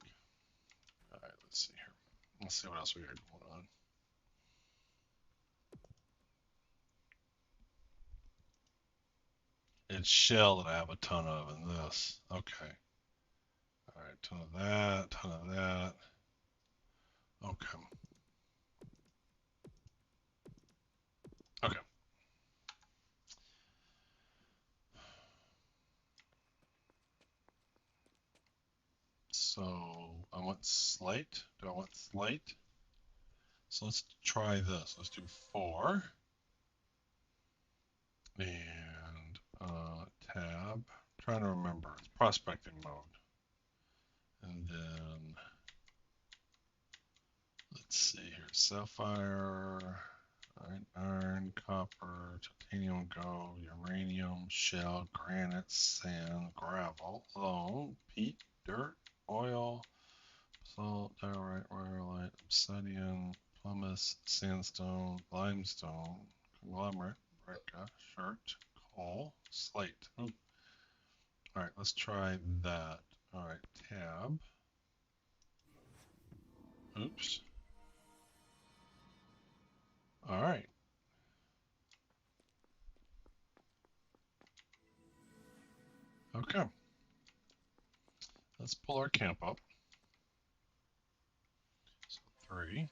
Alright, let's see here. Let's see what else we got going on. It's shell that I have a ton of in this. Okay. Alright, ton of that, ton of that. Okay. Okay. So I want slate. Do I want slate? So let's try this. Let's do 4. And tab. I'm trying to remember. It's prospecting mode. And then let's see here. Sapphire, iron, copper, titanium, gold, uranium, shell, granite, sand, gravel, loam, peat, dirt, oil, salt, diorite, rhyolite, obsidian, pumice, sandstone, limestone, conglomerate, breccia, chert, coal, slate. Ooh. All right, let's try that. All right, tab. Oops. All right. Okay. Let's pull our camp up. So 3.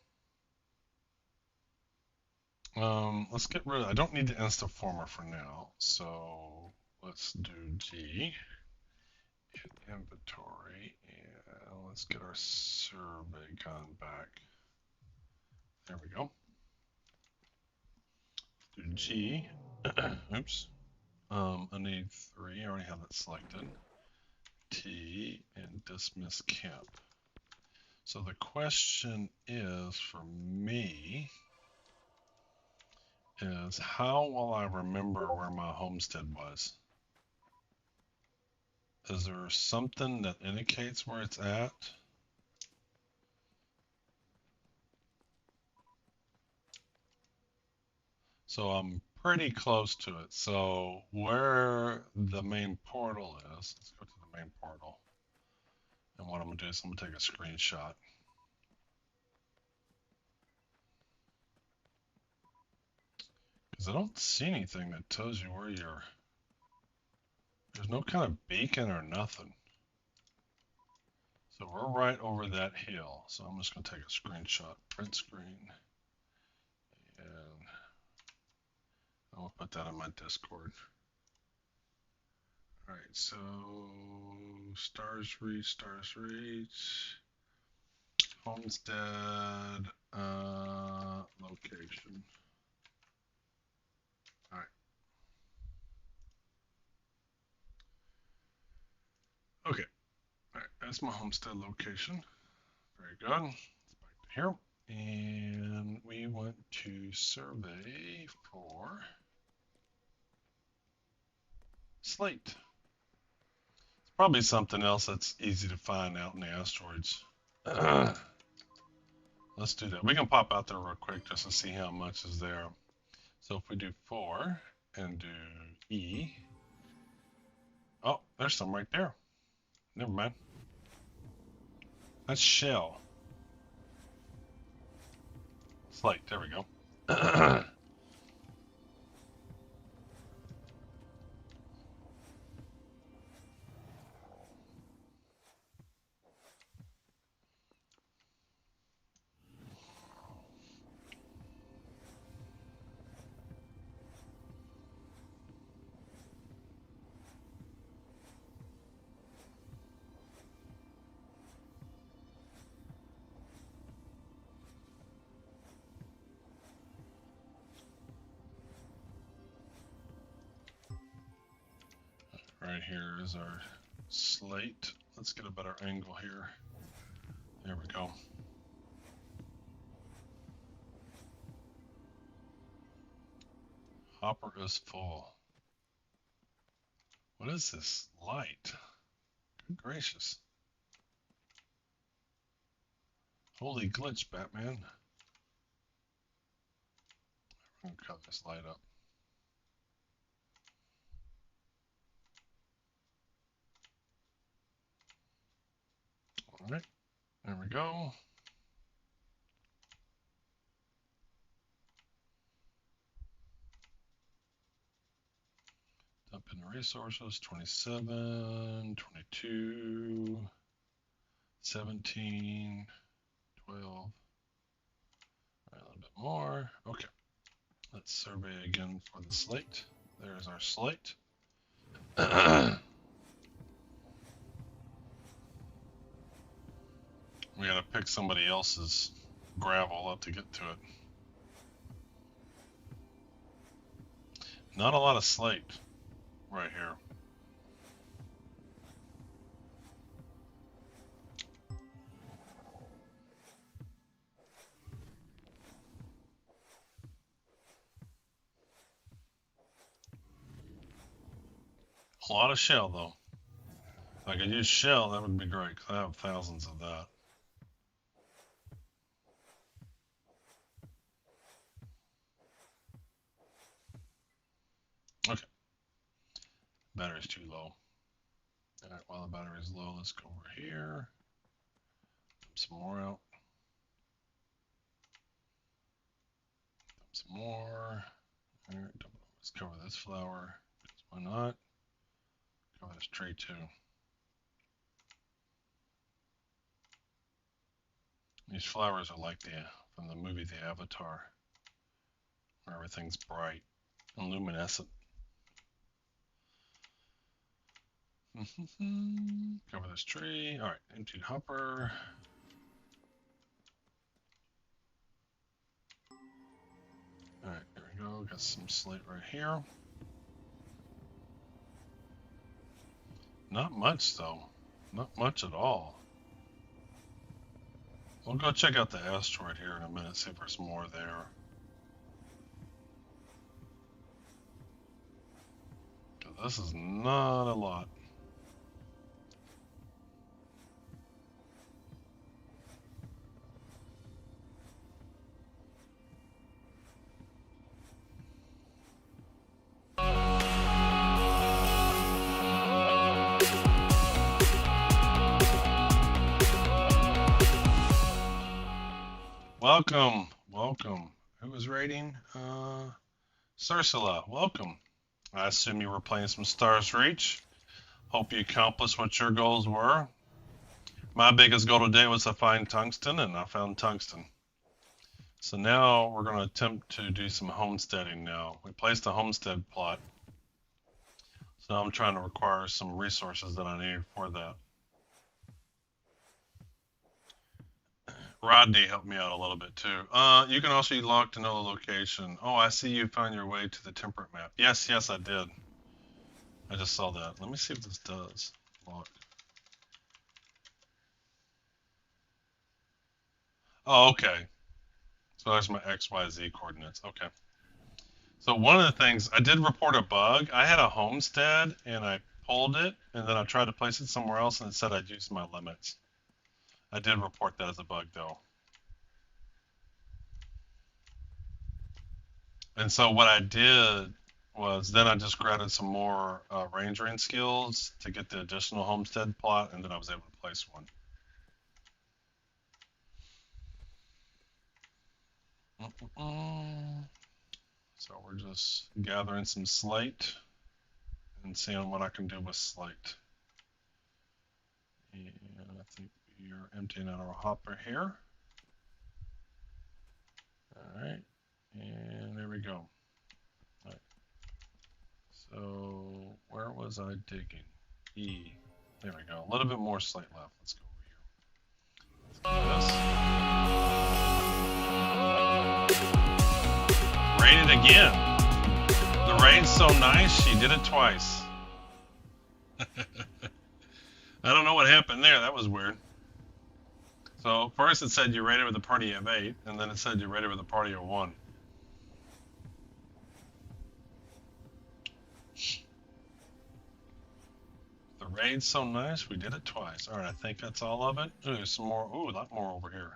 Let's get rid of, I don't need the Instaformer for now, so let's do G, hit inventory, and let's get our survey gun back. There we go. Do G, oops, I need 3, I already have that selected. T, and dismiss camp. So the question is, for me, is how will I remember where my homestead was? Is there something that indicates where it's at? So I'm pretty close to it. So where the main portal is, let's go to the main portal. And what I'm gonna do is I'm gonna take a screenshot. Because I don't see anything that tells you where you're, there's no kind of beacon or nothing. So we're right over that hill. So I'm just gonna take a screenshot, print screen. And I'll put that on my Discord. All right, so Stars Reach, Homestead, location. All right. Okay. All right, that's my homestead location. Very good. It's back to here. And we want to survey for slate. It's probably something else that's easy to find out in the asteroids. Let's do that. We can pop out there real quick just to see how much is there. So if we do 4 and do E. Oh, there's some right there. Never mind. That's shell. slate. There we go. Right here is our slate. Let's get a better angle here. There we go. Hopper is full. What is this light? Good gracious. Holy glitch, Batman. I'm gonna cut this light up. All right, there we go. Dump in the resources, 27, 22, 17, 12. All right, a little bit more. Okay, let's survey again for the slate. There's our slate. We gotta pick somebody else's gravel up to get to it. Not a lot of slate right here. A lot of shell though. If I could use shell, that would be great, because I have thousands of that. Okay. Battery's too low. Alright, while the battery's low, let's go over here. Dump some more out. Dump some more. Alright, let's cover this flower. Why not? Cover this tree too. These flowers are like from the movie The Avatar, where everything's bright and luminescent. Cover this tree. Alright, empty hopper. Alright, there we go. Got some slate right here. Not much though. Not much at all. We'll go check out the asteroid here in a minute, see if there's more there. This is not a lot. Welcome, welcome. Who was raiding? Cersula, welcome. I assume you were playing some Stars Reach. Hope you accomplished what your goals were. My biggest goal today was to find tungsten, and I found tungsten. So now we're going to attempt to do some homesteading now. We placed a homestead plot. So now I'm trying to acquire some resources that I need for that. Rodney helped me out a little bit too. You can also log to know the location. Oh, I see you found your way to the temperate map. Yes, yes, I did. I just saw that. Let me see what this does. Log. Oh, okay. So there's my XYZ coordinates. Okay. So one of the things, I did report a bug. I had a homestead and I pulled it and then I tried to place it somewhere else and it said I'd used my limits. I did report that as a bug though. And so what I did was then I just grabbed some more rangering skills to get the additional homestead plot, and then I was able to place one. So we're just gathering some slate and seeing what I can do with slate. And I think you're emptying out our hopper here. Alright, and there we go. Alright. So where was I digging? E. There we go. A little bit more slate left. Let's go over here. Rain it again. The rain's so nice, she did it twice. I don't know what happened there. That was weird. So first it said you're rated with a party of 8, and then it said you're rated with a party of 1. The raid's so nice, we did it twice. Alright, I think that's all of it. Ooh, there's some more. Ooh, a lot more over here.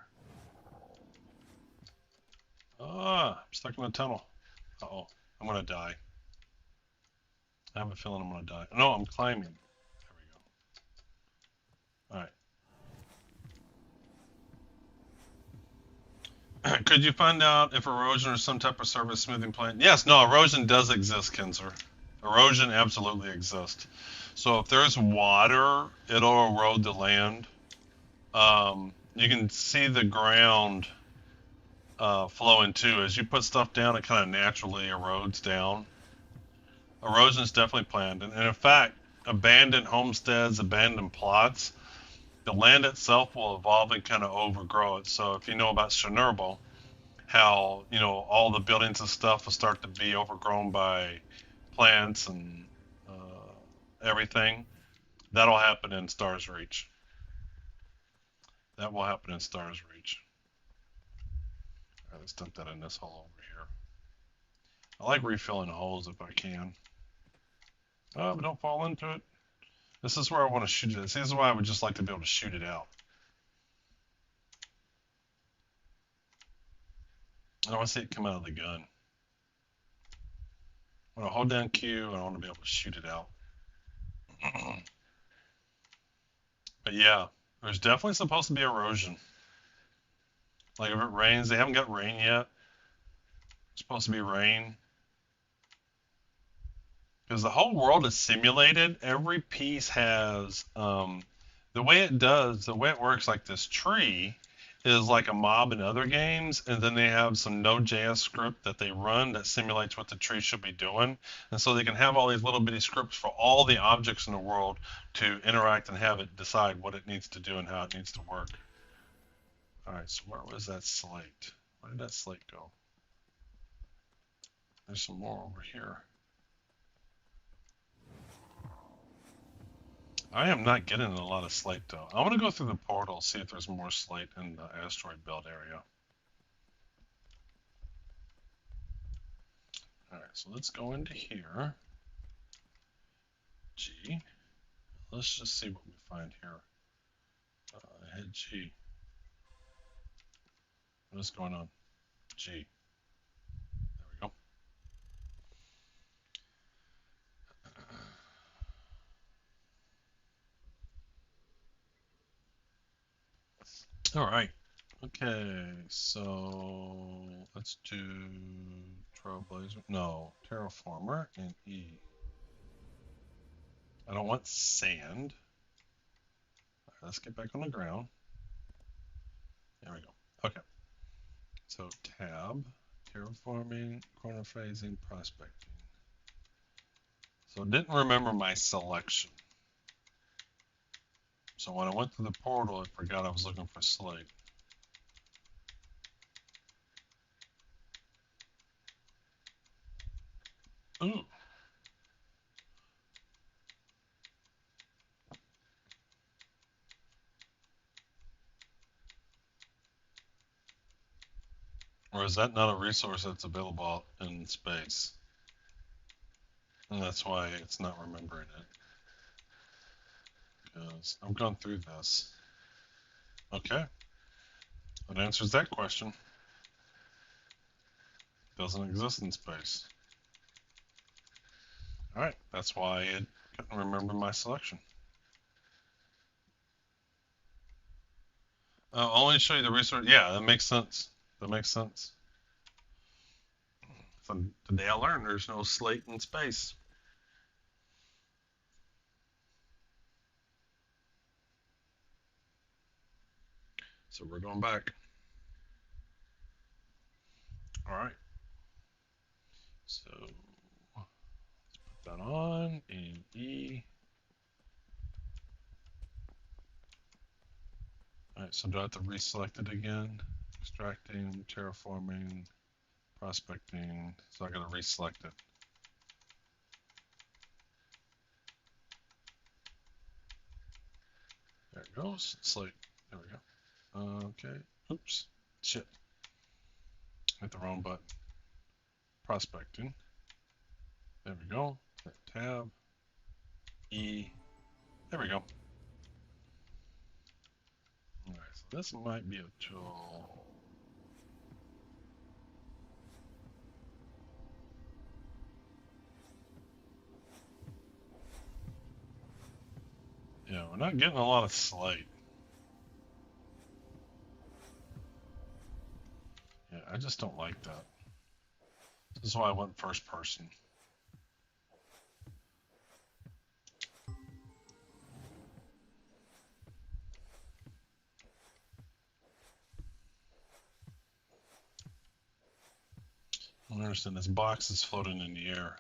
Ah, I'm stuck in a tunnel. Uh-oh, I'm gonna die. I have a feeling I'm gonna die. No, I'm climbing. There we go. Alright. Could you find out if erosion or some type of surface smoothing plant? Yes, no, erosion does exist, Kinzer. Erosion absolutely exists. So if there's water, it'll erode the land. You can see the ground flowing too. As you put stuff down, it kind of naturally erodes down. Erosion is definitely planned. And in fact, abandoned homesteads, abandoned plots, the land itself will evolve and kind of overgrow it. So if you know about Chernobyl, how, you know, all the buildings and stuff will start to be overgrown by plants and everything, that'll happen in Stars Reach. That will happen in Stars Reach. Alright, let's dump that in this hole over here. I like refilling holes if I can. Oh, but don't fall into it. This is where I want to shoot it. See, this is why I would just like to be able to shoot it out. I don't want to see it come out of the gun. I want to hold down Q and I want to be able to shoot it out. But yeah, there's definitely supposed to be erosion. Like if it rains, they haven't got rain yet. It's supposed to be rain. Because the whole world is simulated. Every piece has, the way it works like this tree is like a mob in other games, and then they have some Node.js script that they run that simulates what the tree should be doing. And so they can have all these little bitty scripts for all the objects in the world to interact and have it decide what it needs to do and how it needs to work. Alright, so where was that slate? Where did that slate go? There's some more over here. I am not getting a lot of slate though. I want to go through the portal, see if there's more slate in the asteroid belt area. Alright, so let's go into here. G. Let's just see what we find here. Hit G. What is going on? G. There we go. Alright. Okay, so let's do Trailblazer. No, Terraformer and E. I don't want sand. Right, let's get back on the ground. There we go. Okay. So tab, terraforming, corner phasing, prospecting. So I didn't remember my selection. So when I went to the portal, I forgot I was looking for slate. Ooh. Or is that not a resource that's available in space? And that's why it's not remembering it. Because I've gone through this. Okay. That answers that question. Doesn't exist in space. Alright, that's why it couldn't remember my selection. Only show you the resource. Yeah, that makes sense. That makes sense. So today I learned there's no slate in space. So we're going back. All right. So let's put that on and E. All right. So do I have to reselect it again? Extracting, terraforming, prospecting. So I got to reselect it. There it goes. Slate. There we go. Okay. Oops. Shit. Hit the wrong button. Prospecting. There we go. Tab. E. There we go. Alright, so this might be a tool. Yeah, we're not getting a lot of slate. Yeah, I just don't like that. This is why I went first person. I don't understand. This box is floating in the air.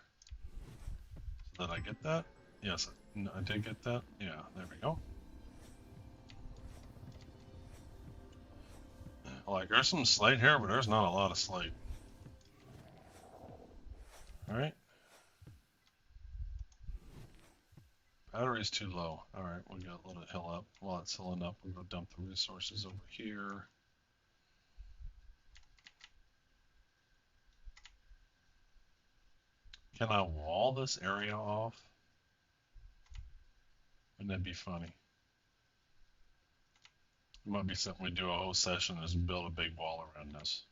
Did I get that? Yes, I did get that. Yeah, there we go. Like, there's some slate here, but there's not a lot of slate. Alright. Battery's too low. Alright, we'll get a little hill up. While it's hilling up, we'll go dump the resources over here. Can I wall this area off? Wouldn't that be funny? It might be something we do a whole session is build a big wall around this.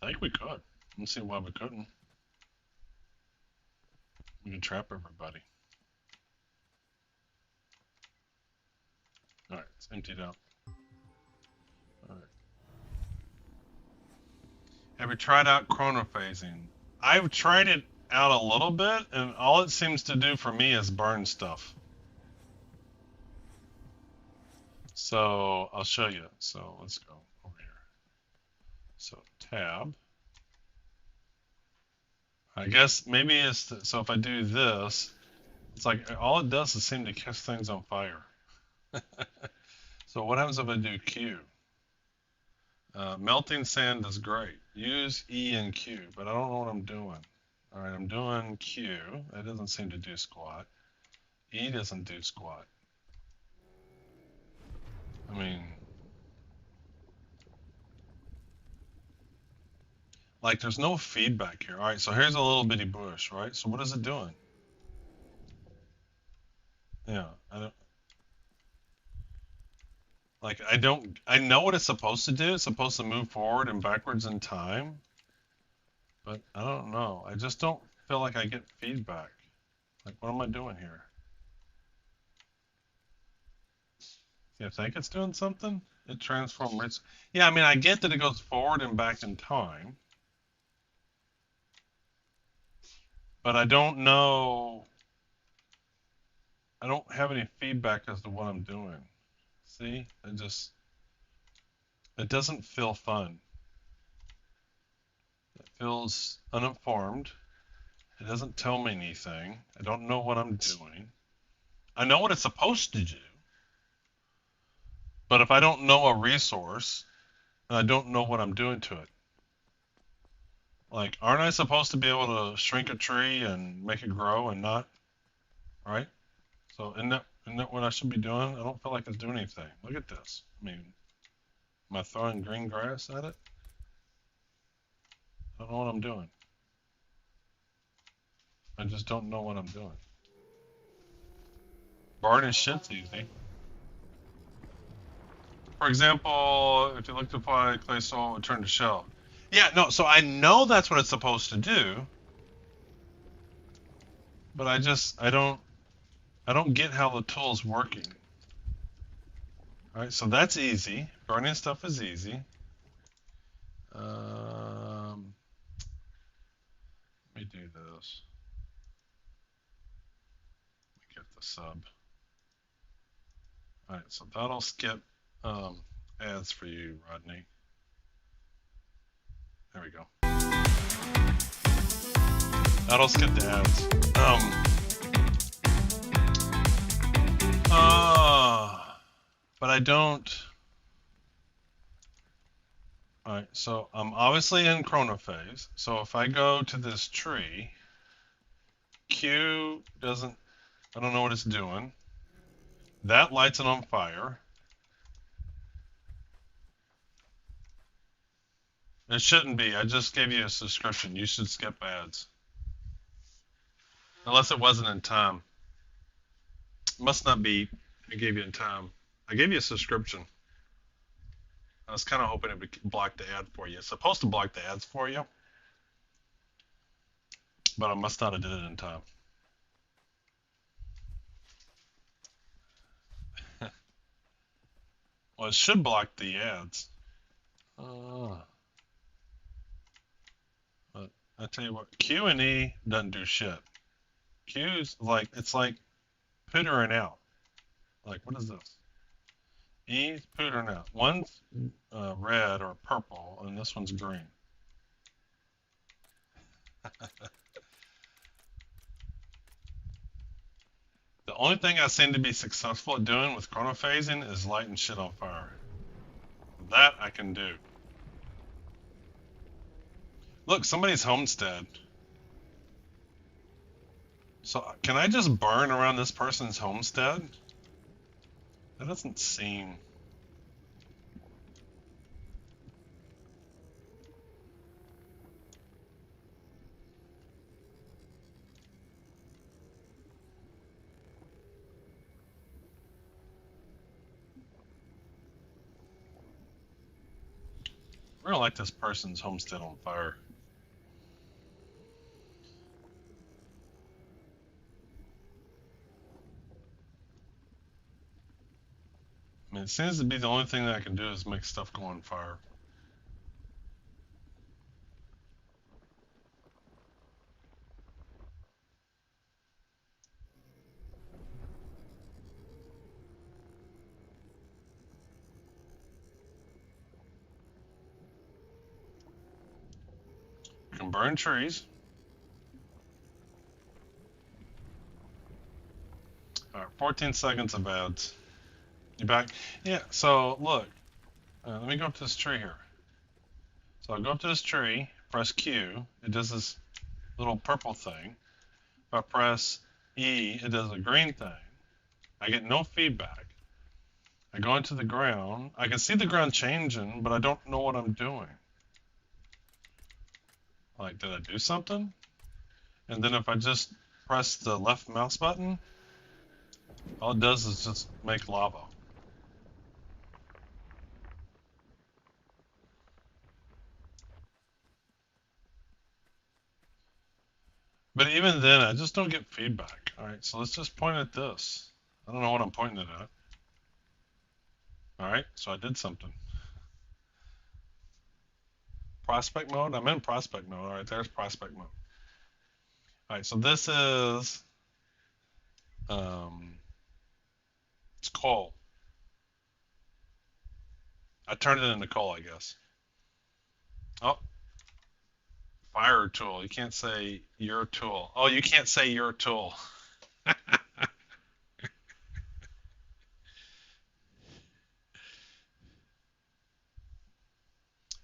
I think we could. Let's see why we couldn't. We can trap everybody. Alright, it's emptied out. Alright. Have you tried out chronophasing? I've tried it out a little bit, and all it seems to do for me is burn stuff. So I'll show you. So let's go over here. So tab. I guess maybe it's so if I do this, it's like all it does is seem to catch things on fire. So what happens if I do Q? Melting sand is great. Use E and Q, but I don't know what I'm doing. All right, I'm doing Q. That doesn't seem to do squat. E doesn't do squat. I mean, like there's no feedback here. All right, so here's a little bitty bush, right? So what is it doing? Yeah, I know what it's supposed to do. It's supposed to move forward and backwards in time. But I don't know. I just don't feel like I get feedback. Like, what am I doing here? You think it's doing something? It transforms. Yeah, I mean, I get that it goes forward and back in time. But I don't know. I don't have any feedback as to what I'm doing. See? It doesn't feel fun. It feels uninformed. It doesn't tell me anything. I don't know what I'm doing. I know what it's supposed to do. But if I don't know a resource, and I don't know what I'm doing to it, like, aren't I supposed to be able to shrink a tree and make it grow and not, right? So isn't that what I should be doing? I don't feel like it's doing anything. Look at this. I mean, am I throwing green grass at it? I don't know what I'm doing. I just don't know what I'm doing. Burning shit's easy. For example, if you look to apply clay soil, return to shell. Yeah, no, so I know that's what it's supposed to do, but I don't get how the tool's working. All right, so that's easy. Burning stuff is easy. Let me do this. Let me get the sub. All right, so that'll skip ads for you, Rodney. There we go. That'll skip the ads. But I don't. Alright, so I'm obviously in chronophase. So if I go to this tree, Q doesn't, I don't know what it's doing. That lights it on fire. It shouldn't be. I just gave you a subscription. You should skip ads. Unless it wasn't in time. It must not be. I gave you in time. I gave you a subscription. I was kind of hoping it would block the ad for you. It's supposed to block the ads for you, but I must not have did it in time. Well, it should block the ads. But I tell you what, Q and E doesn't do shit. Q's like, it's like pootering out. Like, what is this? E's pootering out. One's red or purple, and this one's green. The only thing I seem to be successful at doing with chronophasing is lighting shit on fire. That I can do. Look, somebody's homestead. So can I just burn around this person's homestead? That doesn't seem... I don't like this person's homestead on fire. I mean, it seems to be the only thing that I can do is make stuff go on fire. You can burn trees. Alright, 14 seconds of ads. You back? Yeah, so look. Let me go up to this tree here. So I'll go up to this tree, press Q, it does this little purple thing. If I press E, it does a green thing. I get no feedback. I go into the ground. I can see the ground changing, but I don't know what I'm doing. Like, did I do something? And then if I just press the left mouse button, all it does is just make lava. But even then, I just don't get feedback. Alright, so let's just point at this. I don't know what I'm pointing it at. Alright, so I did something. Prospect mode? I'm in prospect mode. Alright, there's prospect mode. Alright, so this is... it's coal. I turned it into coal, I guess. Oh. Fire tool. You can't say your tool. Oh, you can't say your tool.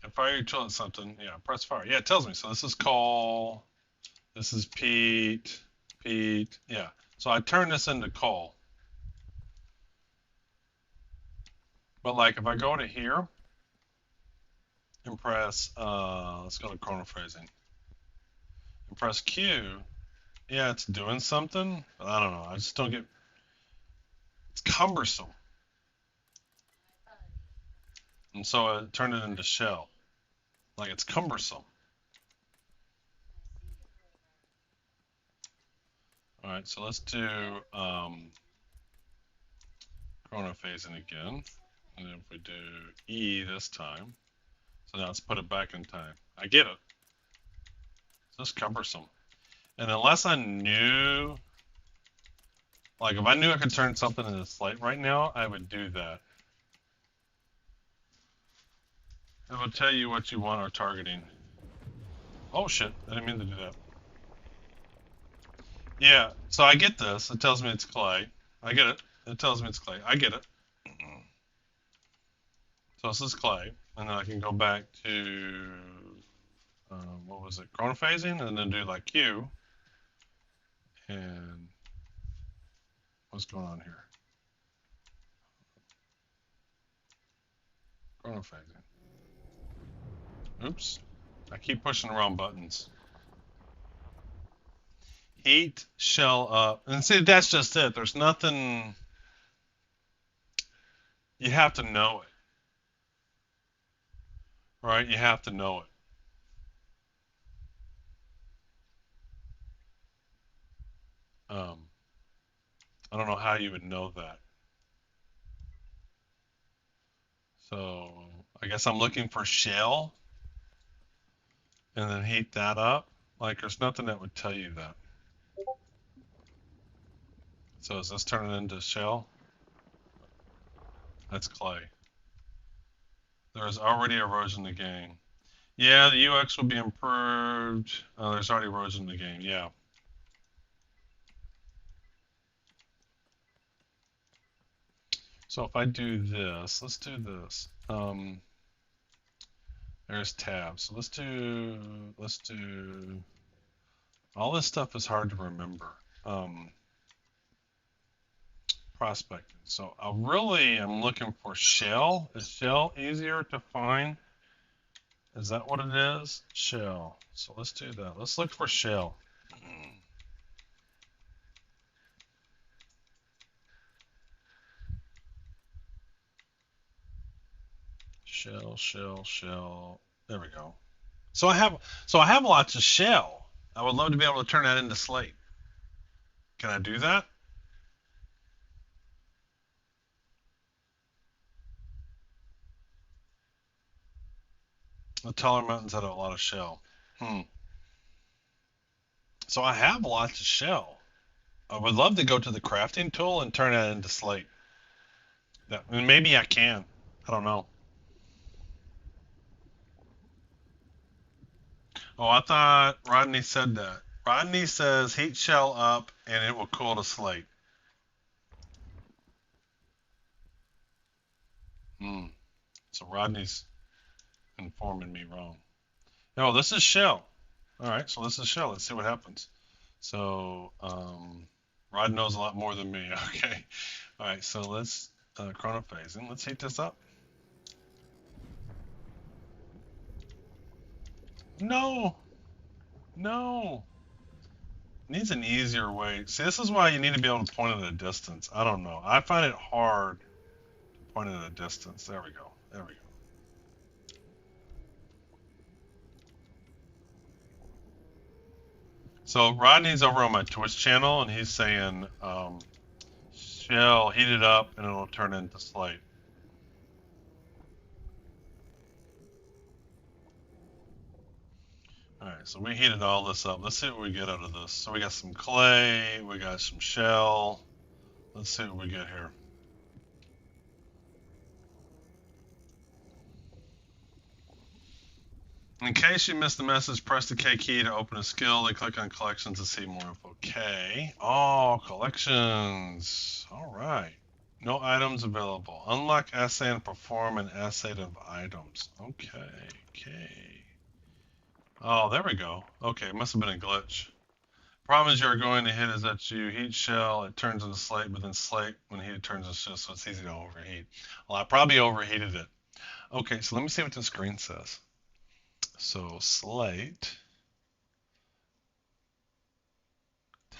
And fire your tool at something. Yeah, press fire. Yeah, it tells me. So this is coal. This is peat. Peat. Yeah. So I turn this into coal. But like if I go to here and press, let's go to chronophasing. And press Q, yeah, it's doing something. But I don't know. I just don't get, it's cumbersome. And so I turn it into shell. Like it's cumbersome. Alright, so let's do chronophasing again. And if we do E this time, So now let's put it back in time. I get it. It's just cumbersome. And unless I knew, like if I knew I could turn something into slate right now, I would do that. It will tell you what you want or targeting. Oh shit, I didn't mean to do that. Yeah, so I get this. It tells me it's clay. I get it. It tells me it's clay. I get it. So this is clay. And then I can go back to, what was it, chronophasing, and then do like Q. And what's going on here? Chronophasing. Oops. I keep pushing the wrong buttons. Heat, shell up. And see, that's just it. There's nothing. You have to know it. Right? You have to know it. I don't know how you would know that. So I guess I'm looking for shell and then heat that up. Like there's nothing that would tell you that. So is this turning into shell? That's clay. There is already erosion in the game. Yeah, the UX will be improved. There's already erosion in the game. Yeah. So if I do this, let's do this. There's tabs. So let's do, all this stuff is hard to remember. Prospecting. So I really am looking for shell. Is shell easier to find? Is that what it is? Shell. So let's do that. Let's look for shell. Shell, shell, shell. There we go. So I have lots of shell. I would love to be able to turn that into slate. Can I do that? The taller mountains had a lot of shell. So I have lots of shell. I would love to go to the crafting tool and turn that into slate. Maybe I can. I don't know. Oh, I thought Rodney said that. Rodney says heat shell up and it will cool to slate. So Rodney's informing me wrong. No, this is shell. All right, so this is shell. Let's see what happens. So Rod knows a lot more than me. Okay. All right, so let's chronophase and let's heat this up. No, no. Needs an easier way. See, this is why you need to be able to point at a distance. I don't know. I find it hard to point at a distance. There we go. There we go. So Rodney's over on my Twitch channel, and he's saying, shell, heat it up, and it'll turn into slate. Alright, so we heated all this up. Let's see what we get out of this. So we got some clay, we got some shell. Let's see what we get here. In case you missed the message, press the K key to open a skill, then click on collections to see more info. K. Oh, collections. Alright. No items available. Unlock assay and perform an assay of items. Okay. Okay. Oh, there we go. Okay, it must have been a glitch. Problem is you're going to hit is that you heat shell, it turns into slate, but then slate when heated turns into shell, so it's easy to overheat. Well, I probably overheated it. Okay, so let me see what the screen says. So slate,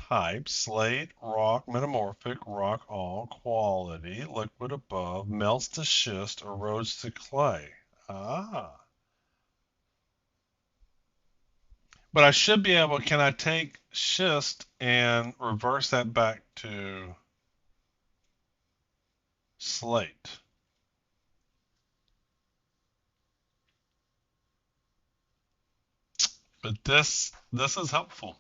type, slate, rock, metamorphic, rock all, quality, liquid above, melts to schist, erodes to clay. Ah. But I should be able, can I take schist and reverse that back to slate? But this is helpful.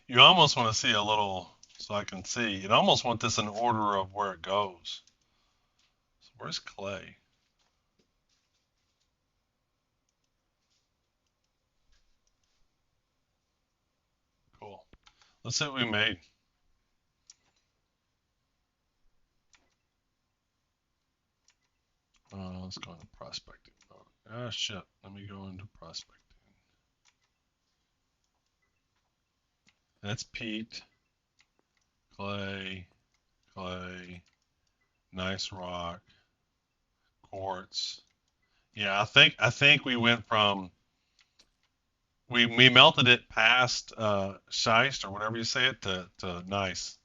You almost want to see a little, so I can see. You almost want this in order of where it goes. So where's clay? Cool. Let's see what we made. Let's go into prospecting mode. Ah, shit. Let me go into prospecting. That's peat, clay, clay, nice rock, quartz. Yeah, I think we went from we melted it past schist or whatever you say it to nice.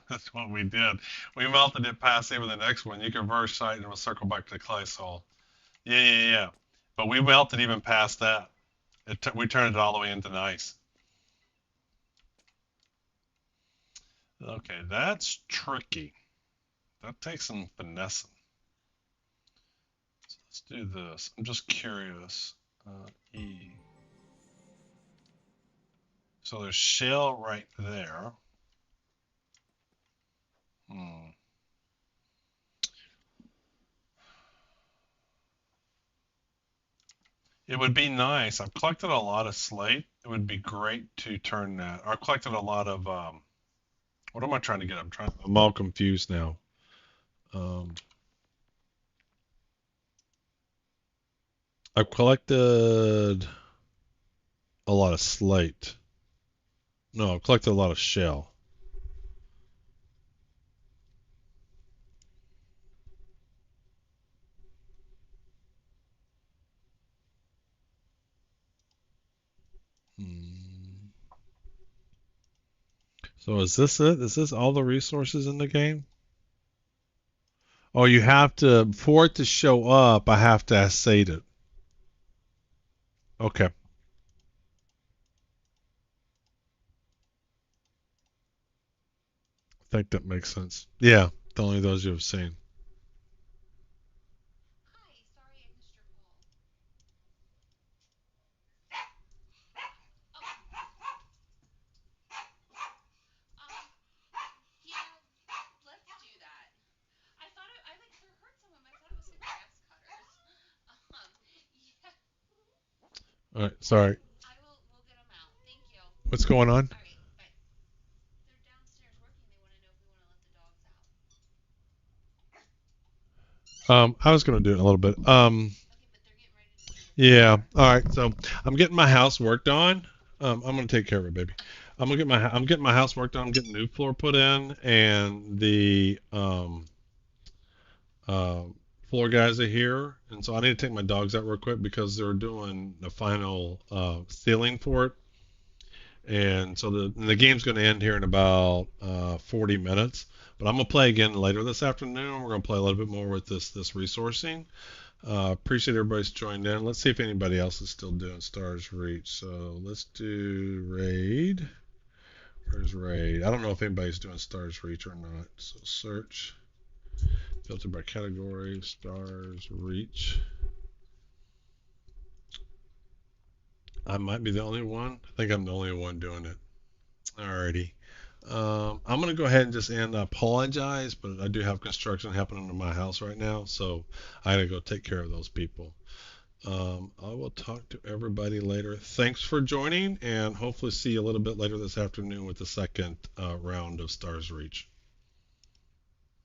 That's what we did. We melted it past even the next one. You convert schist and we'll circle back to the clay soil. Yeah, yeah, yeah. But we melted even past that. We turned it all the way into nice. Okay, that's tricky. That takes some finessing. So let's do this. I'm just curious. E. So there's shell right there. Hmm. It would be nice. I've collected a lot of slate. It would be great to turn that. I've collected a lot of what am I trying to get? I'm all confused now. Um, I've collected a lot of slate. No, I've collected a lot of shell. Hmm. So is this it? Is this all the resources in the game? Oh, you have to, for it to show up, I have to assay it. Okay, I think that makes sense. Yeah, only those you have seen. All right, sorry. What's going on? I was going to do it in a little bit. Yeah. All right. So I'm getting my house worked on. I'm gonna take care of it, baby. I'm getting my house worked on. I'm getting new floor put in, and the uh, floor guys are here, and so I need to take my dogs out real quick because they're doing the final ceiling for it, and so the game's going to end here in about 40 minutes. But I'm gonna play again later this afternoon. We're gonna play a little bit more with this resourcing. Appreciate everybody's joined in. Let's see if anybody else is still doing Stars Reach. So let's do Raid. Where's Raid? I don't know if anybody's doing Stars Reach or not. So search, filter by category, Stars Reach. I might be the only one. I think I'm the only one doing it. Alrighty. I'm gonna go ahead and just end. I apologize, but I do have construction happening in my house right now, so I gotta go take care of those people. I will talk to everybody later. Thanks for joining, and hopefully see you a little bit later this afternoon with the second round of Stars Reach.